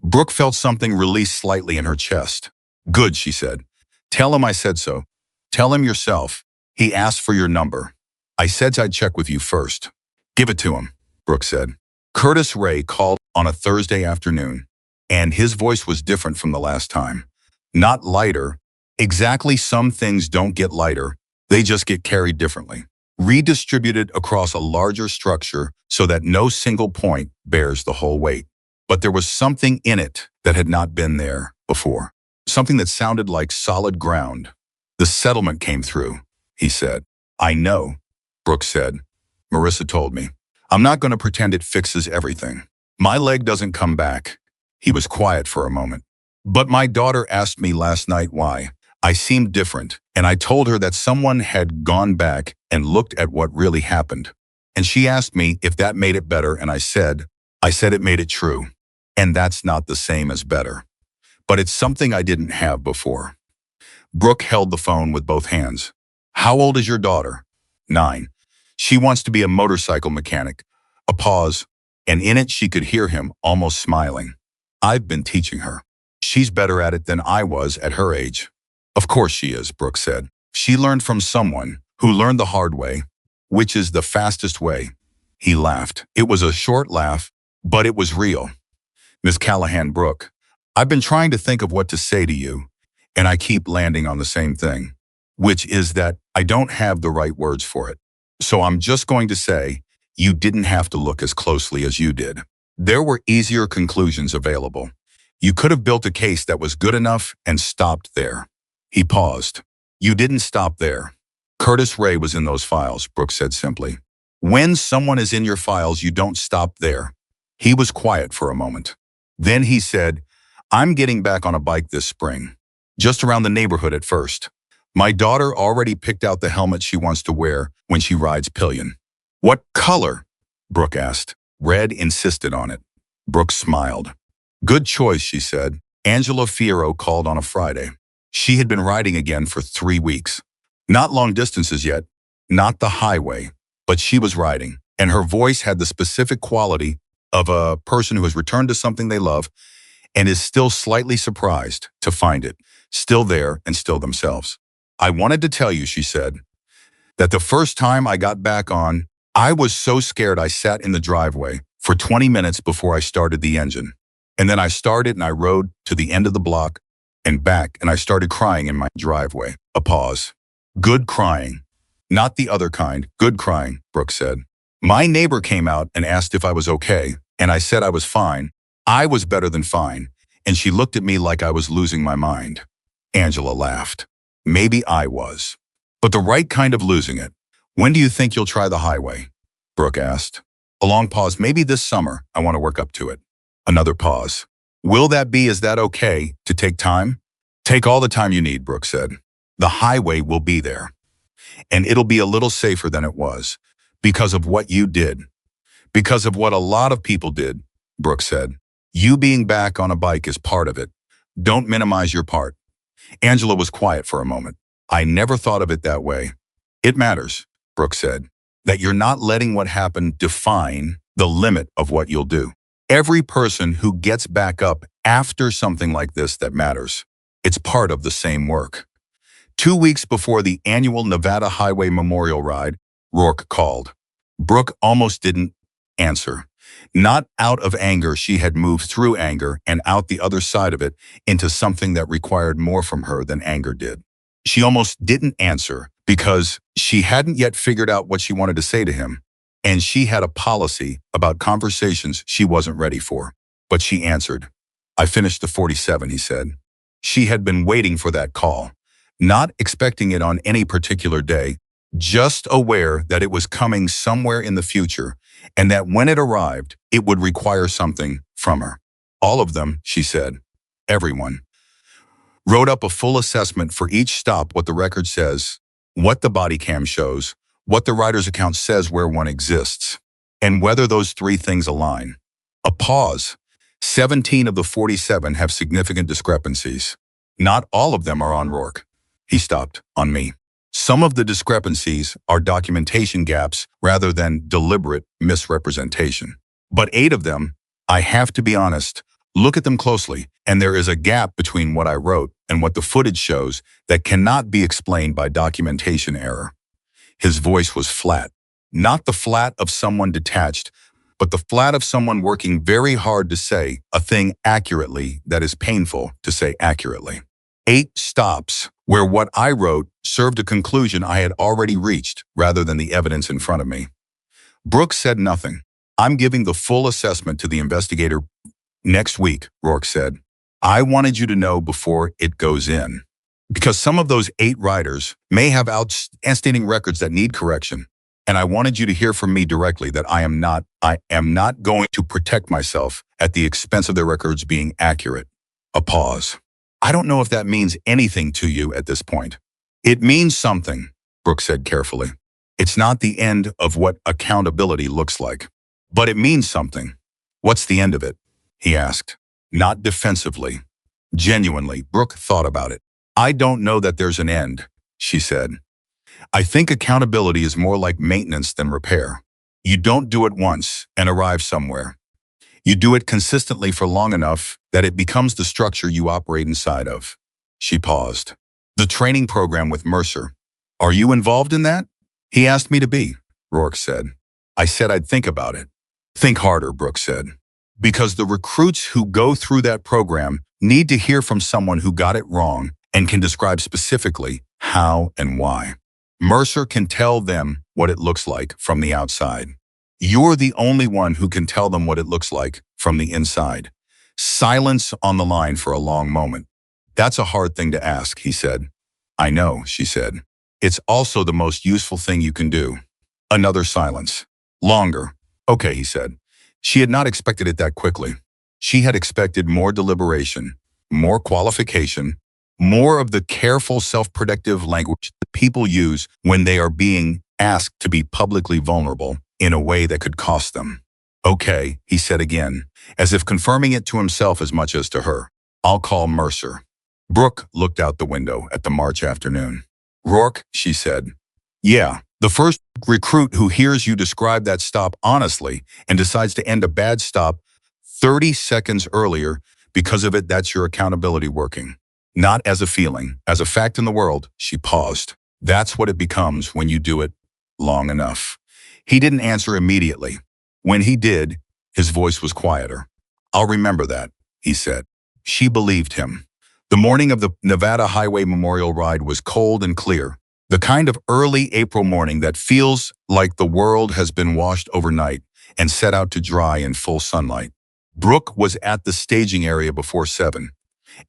Brooke felt something release slightly in her chest. Good, she said. Tell him I said so. Tell him yourself. He asked for your number. I said I'd check with you first. Give it to him, Brooke said. Curtis Ray called on a Thursday afternoon, and his voice was different from the last time. Not lighter. Exactly, some things don't get lighter. They just get carried differently. Redistributed across a larger structure so that no single point bears the whole weight. But there was something in it that had not been there before. Something that sounded like solid ground. The settlement came through, he said. I know, Brooke said. Marissa told me. I'm not going to pretend it fixes everything. My leg doesn't come back. He was quiet for a moment. But my daughter asked me last night why. I seemed different, and I told her that someone had gone back and looked at what really happened. And she asked me if that made it better, and I said it made it true. And that's not the same as better. But it's something I didn't have before. Brooke held the phone with both hands. How old is your daughter? 9. She wants to be a motorcycle mechanic. A pause, and in it she could hear him almost smiling. I've been teaching her. She's better at it than I was at her age. Of course she is, Brooke said. She learned from someone who learned the hard way, which is the fastest way. He laughed. It was a short laugh, but it was real. Miss Callahan, Brooke, I've been trying to think of what to say to you, and I keep landing on the same thing, which is that I don't have the right words for it. So I'm just going to say, you didn't have to look as closely as you did. There were easier conclusions available. You could have built a case that was good enough and stopped there. He paused. You didn't stop there. Curtis Ray was in those files, Brooke said simply. When someone is in your files, you don't stop there. He was quiet for a moment. Then he said, I'm getting back on a bike this spring. Just around the neighborhood at first. My daughter already picked out the helmet she wants to wear when she rides pillion. What color? Brooke asked. Red insisted on it. Brooke smiled. Good choice, she said. Angela Fierro called on a Friday. She had been riding again for 3 weeks. Not long distances yet, not the highway, but she was riding, and her voice had the specific quality of a person who has returned to something they love and is still slightly surprised to find it, still there and still themselves. I wanted to tell you, she said, that the first time I got back on, I was so scared I sat in the driveway for 20 minutes before I started the engine. And then I started and I rode to the end of the block and back, and I started crying in my driveway. A pause. Good crying. Not the other kind, good crying, Brooke said. My neighbor came out and asked if I was okay, and I said I was fine. I was better than fine, and she looked at me like I was losing my mind. Angela laughed. Maybe I was. But the right kind of losing it. When do you think you'll try the highway? Brooke asked. A long pause. Maybe this summer. I want to work up to it. Another pause. Will that be, is that okay to take time? Take all the time you need, Brooke said. The highway will be there. And it'll be a little safer than it was. Because of what you did. Because of what a lot of people did, Brooke said. You being back on a bike is part of it. Don't minimize your part. Angela was quiet for a moment. I never thought of it that way. It matters, Brooke said, that you're not letting what happened define the limit of what you'll do. Every person who gets back up after something like this that matters. It's part of the same work. 2 weeks before the annual Nevada Highway Memorial Ride, Rourke called. Brooke almost didn't answer. Not out of anger, she had moved through anger and out the other side of it into something that required more from her than anger did. She almost didn't answer because she hadn't yet figured out what she wanted to say to him, and she had a policy about conversations she wasn't ready for. But she answered. "I finished the 47, he said. She had been waiting for that call, not expecting it on any particular day, just aware that it was coming somewhere in the future, and that when it arrived, it would require something from her. All of them, she said, everyone, wrote up a full assessment for each stop, what the record says, what the body cam shows, what the rider's account says where one exists, and whether those three things align." A pause. 17 of the 47 have significant discrepancies. Not all of them are on Rourke. He stopped. On me. Some of the discrepancies are documentation gaps rather than deliberate misrepresentation. But 8 of them, I have to be honest, look at them closely, and there is a gap between what I wrote and what the footage shows that cannot be explained by documentation error. His voice was flat. Not the flat of someone detached, but the flat of someone working very hard to say a thing accurately that is painful to say accurately. 8 stops where what I wrote served a conclusion I had already reached rather than the evidence in front of me. Brooks said nothing. "I'm giving the full assessment to the investigator next week," Rourke said. "I wanted you to know before it goes in, because some of those 8 riders may have outstanding records that need correction. And I wanted you to hear from me directly that I am not going to protect myself at the expense of their records being accurate." A pause. "I don't know if that means anything to you at this point." "It means something," Brooks said carefully. "It's not the end of what accountability looks like, but it means something." "What's the end of it?" he asked. Not defensively. Genuinely, Brooke thought about it. "I don't know that there's an end," she said. "I think accountability is more like maintenance than repair. You don't do it once and arrive somewhere. You do it consistently for long enough that it becomes the structure you operate inside of." She paused. "The training program with Mercer. Are you involved in that?" "He asked me to be," Rourke said. "I said I'd think about it." "Think harder," Brooke said. "Because the recruits who go through that program need to hear from someone who got it wrong and can describe specifically how and why. Mercer can tell them what it looks like from the outside. You're the only one who can tell them what it looks like from the inside." Silence on the line for a long moment. "That's a hard thing to ask," he said. "I know," she said. "It's also the most useful thing you can do." Another silence. Longer. "Okay," he said. She had not expected it that quickly. She had expected more deliberation, more qualification, more of the careful self-protective language that people use when they are being asked to be publicly vulnerable in a way that could cost them. "Okay," he said again, as if confirming it to himself as much as to her. "I'll call Mercer." Brooke looked out the window at the March afternoon. "Rourke," she said. "Yeah, the first recruit who hears you describe that stop honestly and decides to end a bad stop 30 seconds earlier because of it, that's your accountability working. Not as a feeling, as a fact in the world." She paused. "That's what it becomes when you do it long enough." He didn't answer immediately. When he did, his voice was quieter. "I'll remember that," he said. She believed him. The morning of the Nevada Highway Memorial Ride was cold and clear, the kind of early April morning that feels like the world has been washed overnight and set out to dry in full sunlight. Brooke was at the staging area before 7,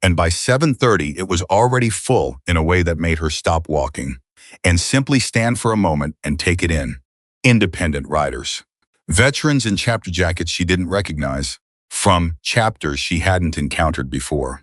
and by 7:30 it was already full in a way that made her stop walking and simply stand for a moment and take it in. Independent riders. Veterans in chapter jackets she didn't recognize from chapters she hadn't encountered before.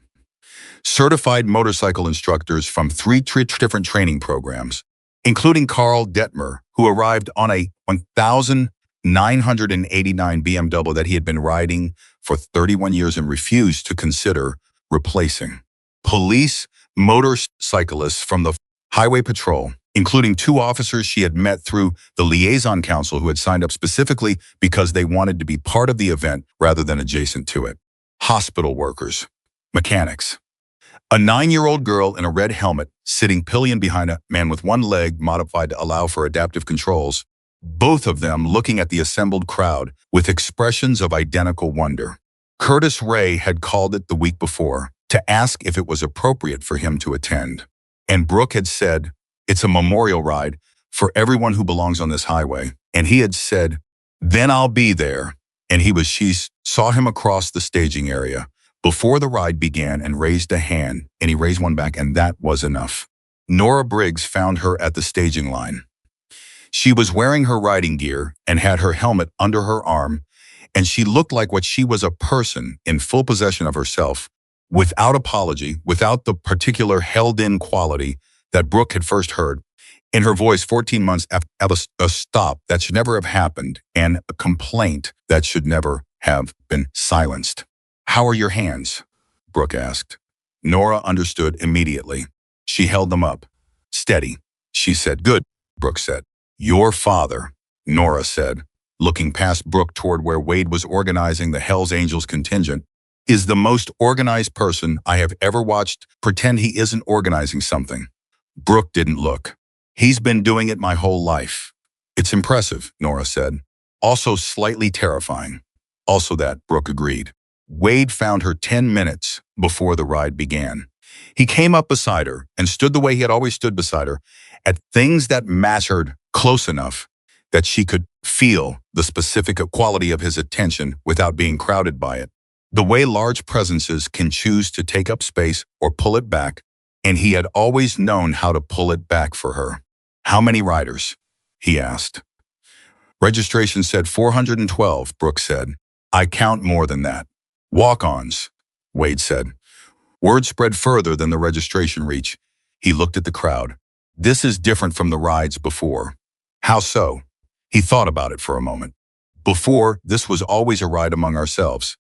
Certified motorcycle instructors from 3 different training programs, including Carl Detmer, who arrived on a 1,989 BMW that he had been riding for 31 years and refused to consider replacing. Police motorcyclists from the Highway Patrol, including 2 officers she had met through the Liaison Council who had signed up specifically because they wanted to be part of the event rather than adjacent to it. Hospital workers. Mechanics. A 9-year-old girl in a red helmet sitting pillion behind a man with one leg modified to allow for adaptive controls, both of them looking at the assembled crowd with expressions of identical wonder. Curtis Ray had called it the week before to ask if it was appropriate for him to attend. And Brooke had said, "It's a memorial ride for everyone who belongs on this highway." And he had said, "Then I'll be there." And she saw him across the staging area before the ride began and raised a hand, and he raised one back, and that was enough. Nora Briggs found her at the staging line. She was wearing her riding gear and had her helmet under her arm, and she looked like what she was, a person in full possession of herself, without apology, without the particular held-in quality that Brooke had first heard. In her voice, 14 months after a stop that should never have happened and a complaint that should never have been silenced. "How are your hands?" Brooke asked. Nora understood immediately. She held them up. "Steady," she said. "Good," Brooke said. "Your father," Nora said, looking past Brooke toward where Wade was organizing the Hells Angels contingent, "is the most organized person I have ever watched pretend he isn't organizing something." Brooke didn't look. "He's been doing it my whole life." "It's impressive," Nora said. "Also slightly terrifying." "Also that," Brooke agreed. Wade found her 10 minutes before the ride began. He came up beside her and stood the way he had always stood beside her, at things that mattered close enough that she could feel the specific quality of his attention without being crowded by it. The way large presences can choose to take up space or pull it back, and he had always known how to pull it back for her. "How many riders?" he asked. "Registration said 412, Brooke said. "I count more than that." "Walk-ons," Wade said. Word spread further than the registration reach. He looked at the crowd. "This is different from the rides before." "How so?" He thought about it for a moment. "Before, this was always a ride among ourselves.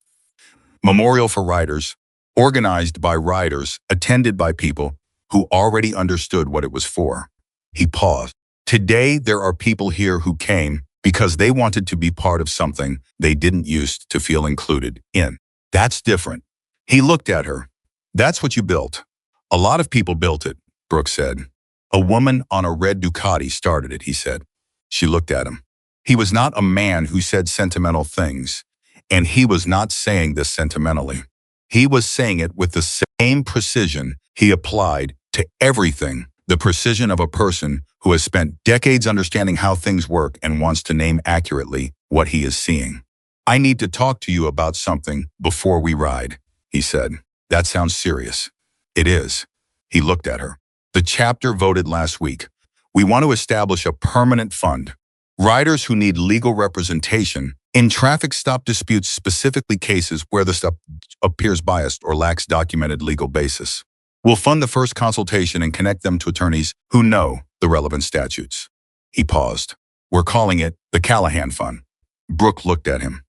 Memorial for riders, organized by riders, attended by people who already understood what it was for." He paused. "Today, there are people here who came because they wanted to be part of something they didn't used to feel included in. That's different." He looked at her. "That's what you built." "A lot of people built it," Brooke said. "A woman on a red Ducati started it," he said. She looked at him. He was not a man who said sentimental things, and he was not saying this sentimentally. He was saying it with the same precision he applied to everything, the precision of a person who has spent decades understanding how things work and wants to name accurately what he is seeing. "I need to talk to you about something before we ride," he said. "That sounds serious." "It is." He looked at her. "The chapter voted last week. We want to establish a permanent fund. Riders who need legal representation in traffic stop disputes, specifically cases where the stop appears biased or lacks documented legal basis. We'll fund the first consultation and connect them to attorneys who know the relevant statutes." He paused. "We're calling it the Callahan Fund." Brooke looked at him.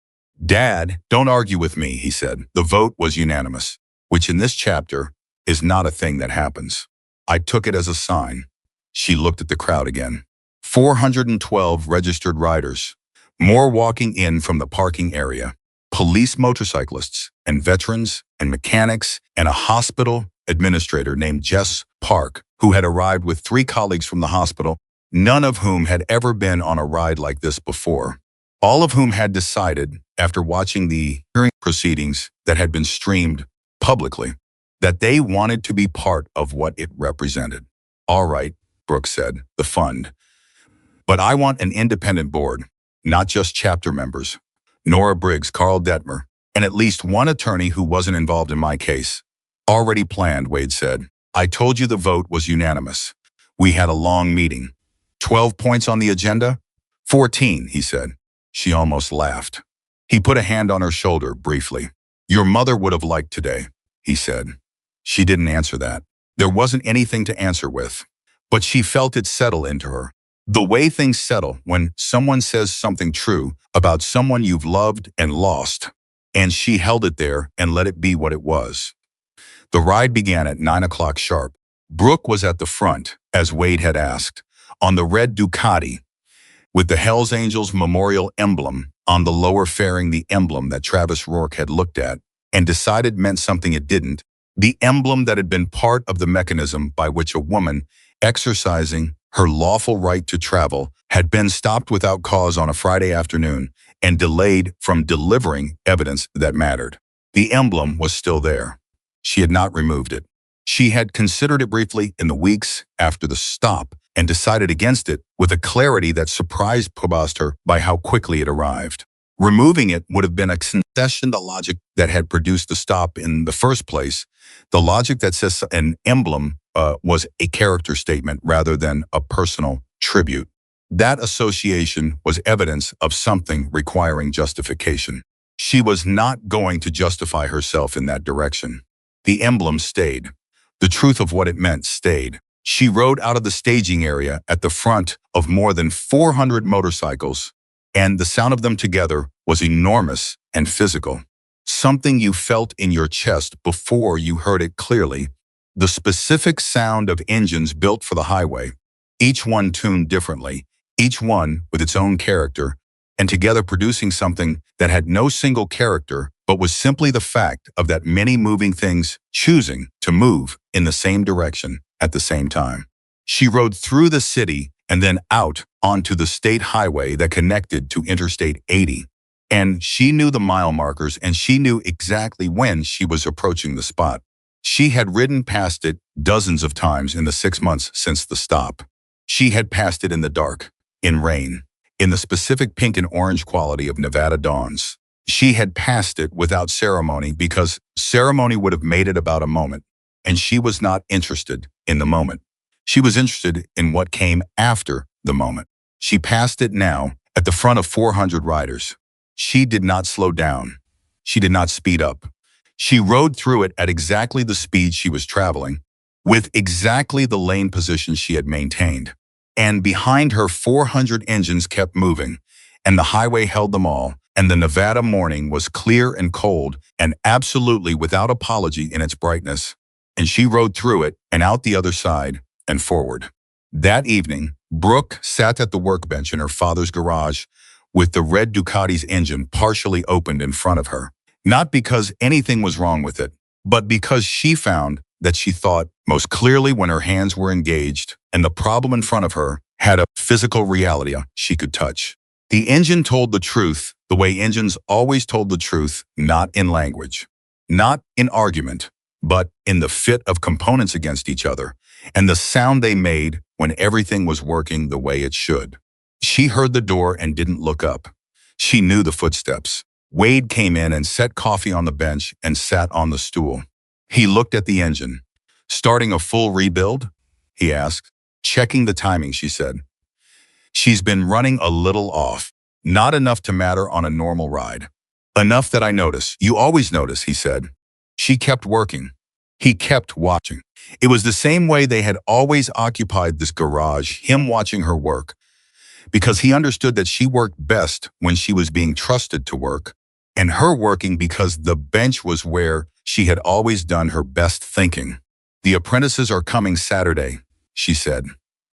"Dad, don't argue with me," he said. "The vote was unanimous, which in this chapter is not a thing that happens. I took it as a sign." She looked at the crowd again. 412 registered riders, more walking in from the parking area, police, motorcyclists, and veterans, and mechanics, and a hospital administrator named Jess Park, who had arrived with 3 colleagues from the hospital, none of whom had ever been on a ride like this before. All of whom had decided, after watching the hearing proceedings that had been streamed publicly, that they wanted to be part of what it represented. "All right," Brooke said, "the fund. But I want an independent board, not just chapter members. Nora Briggs, Carl Detmer, and at least one attorney who wasn't involved in my case." "Already planned," Wade said. "I told you the vote was unanimous. We had a long meeting. 12 points on the agenda?" 14, he said. She almost laughed. He put a hand on her shoulder briefly. "Your mother would have liked today," he said. She didn't answer that. There wasn't anything to answer with. But she felt it settle into her. The way things settle when someone says something true about someone you've loved and lost. And she held it there and let it be what it was. The ride began at 9 o'clock sharp. Brooke was at the front, as Wade had asked, on the red Ducati, with the Hells Angels memorial emblem on the lower fairing, the emblem that Travis Rourke had looked at and decided meant something it didn't, The emblem that had been part of the mechanism by which a woman, exercising her lawful right to travel, had been stopped without cause on a Friday afternoon and delayed from delivering evidence that mattered. The emblem was still there. She had not removed it. She had considered it briefly in the weeks after the stop and decided against it with a clarity that surprised her by how quickly it arrived. Removing it would have been a concession to the logic that had produced the stop in the first place, the logic that says an emblem was a character statement rather than a personal tribute. That association was evidence of something requiring justification. She was not going to justify herself in that direction. The emblem stayed. The truth of what it meant stayed. She rode out of the staging area at the front of more than 400 motorcycles, and the sound of them together was enormous and physical. Something you felt in your chest before you heard it clearly. The specific sound of engines built for the highway, each one tuned differently, each one with its own character, and together producing something that had no single character, but was simply the fact of that many moving things choosing to move in the same direction at the same time. She rode through the city and then out onto the state highway that connected to Interstate 80. And she knew the mile markers, and she knew exactly when she was approaching the spot. She had ridden past it dozens of times in the 6 months since the stop. She had passed it in the dark, in rain, in the specific pink and orange quality of Nevada dawns. She had passed it without ceremony because ceremony would have made it about a moment, and she was not interested in the moment. She was interested in what came after the moment. She passed it now at the front of 400 riders. She did not slow down. She did not speed up. She rode through it at exactly the speed she was traveling, with exactly the lane position she had maintained. And behind her, 400 engines kept moving, and the highway held them all, and the Nevada morning was clear and cold and absolutely without apology in its brightness. And she rode through it and out the other side and forward. That evening, Brooke sat at the workbench in her father's garage with the red Ducati's engine partially opened in front of her. Not because anything was wrong with it, but because she found that she thought most clearly when her hands were engaged and the problem in front of her had a physical reality she could touch. The engine told the truth the way engines always told the truth, not in language, not in argument, but in the fit of components against each other and the sound they made when everything was working the way it should. She heard the door and didn't look up. She knew the footsteps. Wade came in and set coffee on the bench and sat on the stool. He looked at the engine. "Starting a full rebuild?" he asked. "Checking the timing," she said. "She's been running a little off. Not enough to matter on a normal ride. Enough that I notice." "You always notice," he said. She kept working. He kept watching. It was the same way they had always occupied this garage, him watching her work, because he understood that she worked best when she was being trusted to work, and her working because the bench was where she had always done her best thinking. "The apprentices are coming Saturday," she said.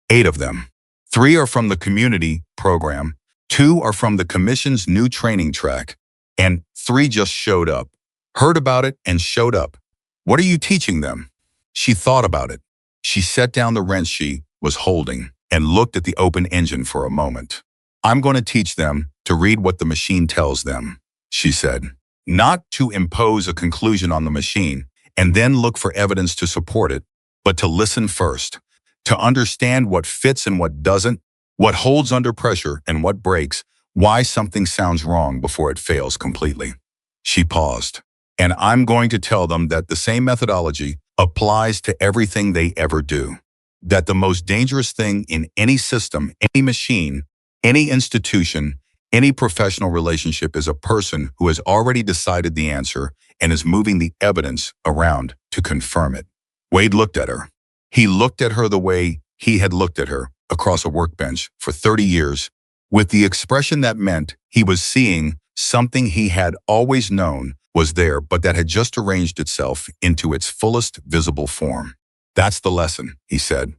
8 of them. 3 are from the community program, 2 are from the commission's new training track, and 3 just showed up. Heard about it and showed up. "What are you teaching them?" She thought about it. She set down the wrench she was holding and looked at the open engine for a moment. "I'm going to teach them to read what the machine tells them," she said. "Not to impose a conclusion on the machine and then look for evidence to support it, but to listen first, to understand what fits and what doesn't, what holds under pressure and what breaks, why something sounds wrong before it fails completely." She paused. "And I'm going to tell them that the same methodology applies to everything they ever do. That the most dangerous thing in any system, any machine, any institution, any professional relationship is a person who has already decided the answer and is moving the evidence around to confirm it." Wade looked at her. He looked at her the way he had looked at her across a workbench for 30 years, with the expression that meant he was seeing something he had always known was there, but that had just arranged itself into its fullest visible form. "That's the lesson," he said.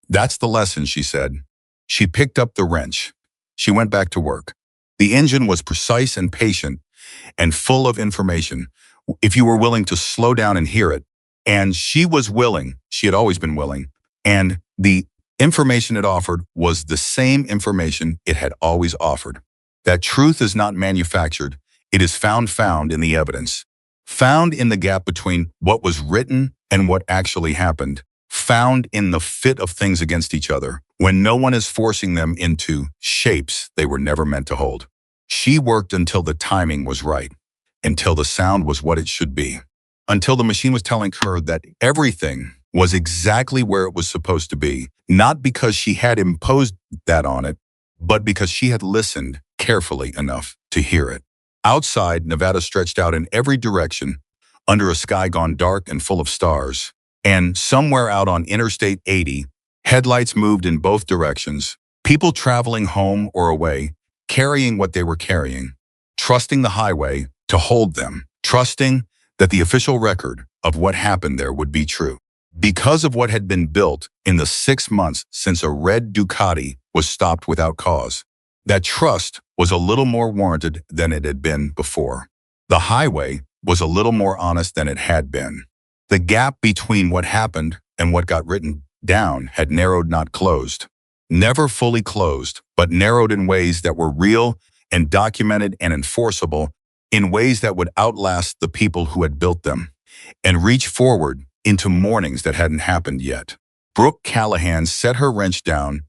"That's the lesson," she said. She picked up the wrench. She went back to work. The engine was precise and patient and full of information if you were willing to slow down and hear it. And she was willing. She had always been willing. And the information it offered was the same information it had always offered. That truth is not manufactured. It is found in the evidence. Found in the gap between what was written and what actually happened. Found in the fit of things against each other, when no one is forcing them into shapes they were never meant to hold. She worked until the timing was right, until the sound was what it should be, until the machine was telling her that everything was exactly where it was supposed to be, not because she had imposed that on it, but because she had listened carefully enough to hear it. Outside, Nevada stretched out in every direction, under a sky gone dark and full of stars. And somewhere out on Interstate 80, headlights moved in both directions, people traveling home or away, carrying what they were carrying, trusting the highway to hold them, trusting that the official record of what happened there would be true. Because of what had been built in the 6 months since a red Ducati was stopped without cause, that trust was a little more warranted than it had been before. The highway was a little more honest than it had been. The gap between what happened and what got written down had narrowed, not closed. Never fully closed, but narrowed in ways that were real and documented and enforceable, in ways that would outlast the people who had built them and reach forward into mornings that hadn't happened yet. Brooke Callahan set her wrench down,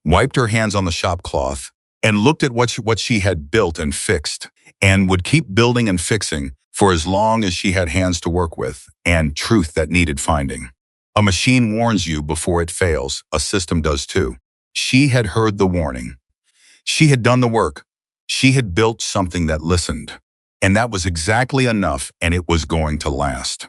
wiped her hands on the shop cloth, and looked at what she had built and fixed, and would keep building and fixing for as long as she had hands to work with and truth that needed finding. A machine warns you before it fails. A system does too. She had heard the warning. She had done the work. She had built something that listened. And that was exactly enough, and it was going to last.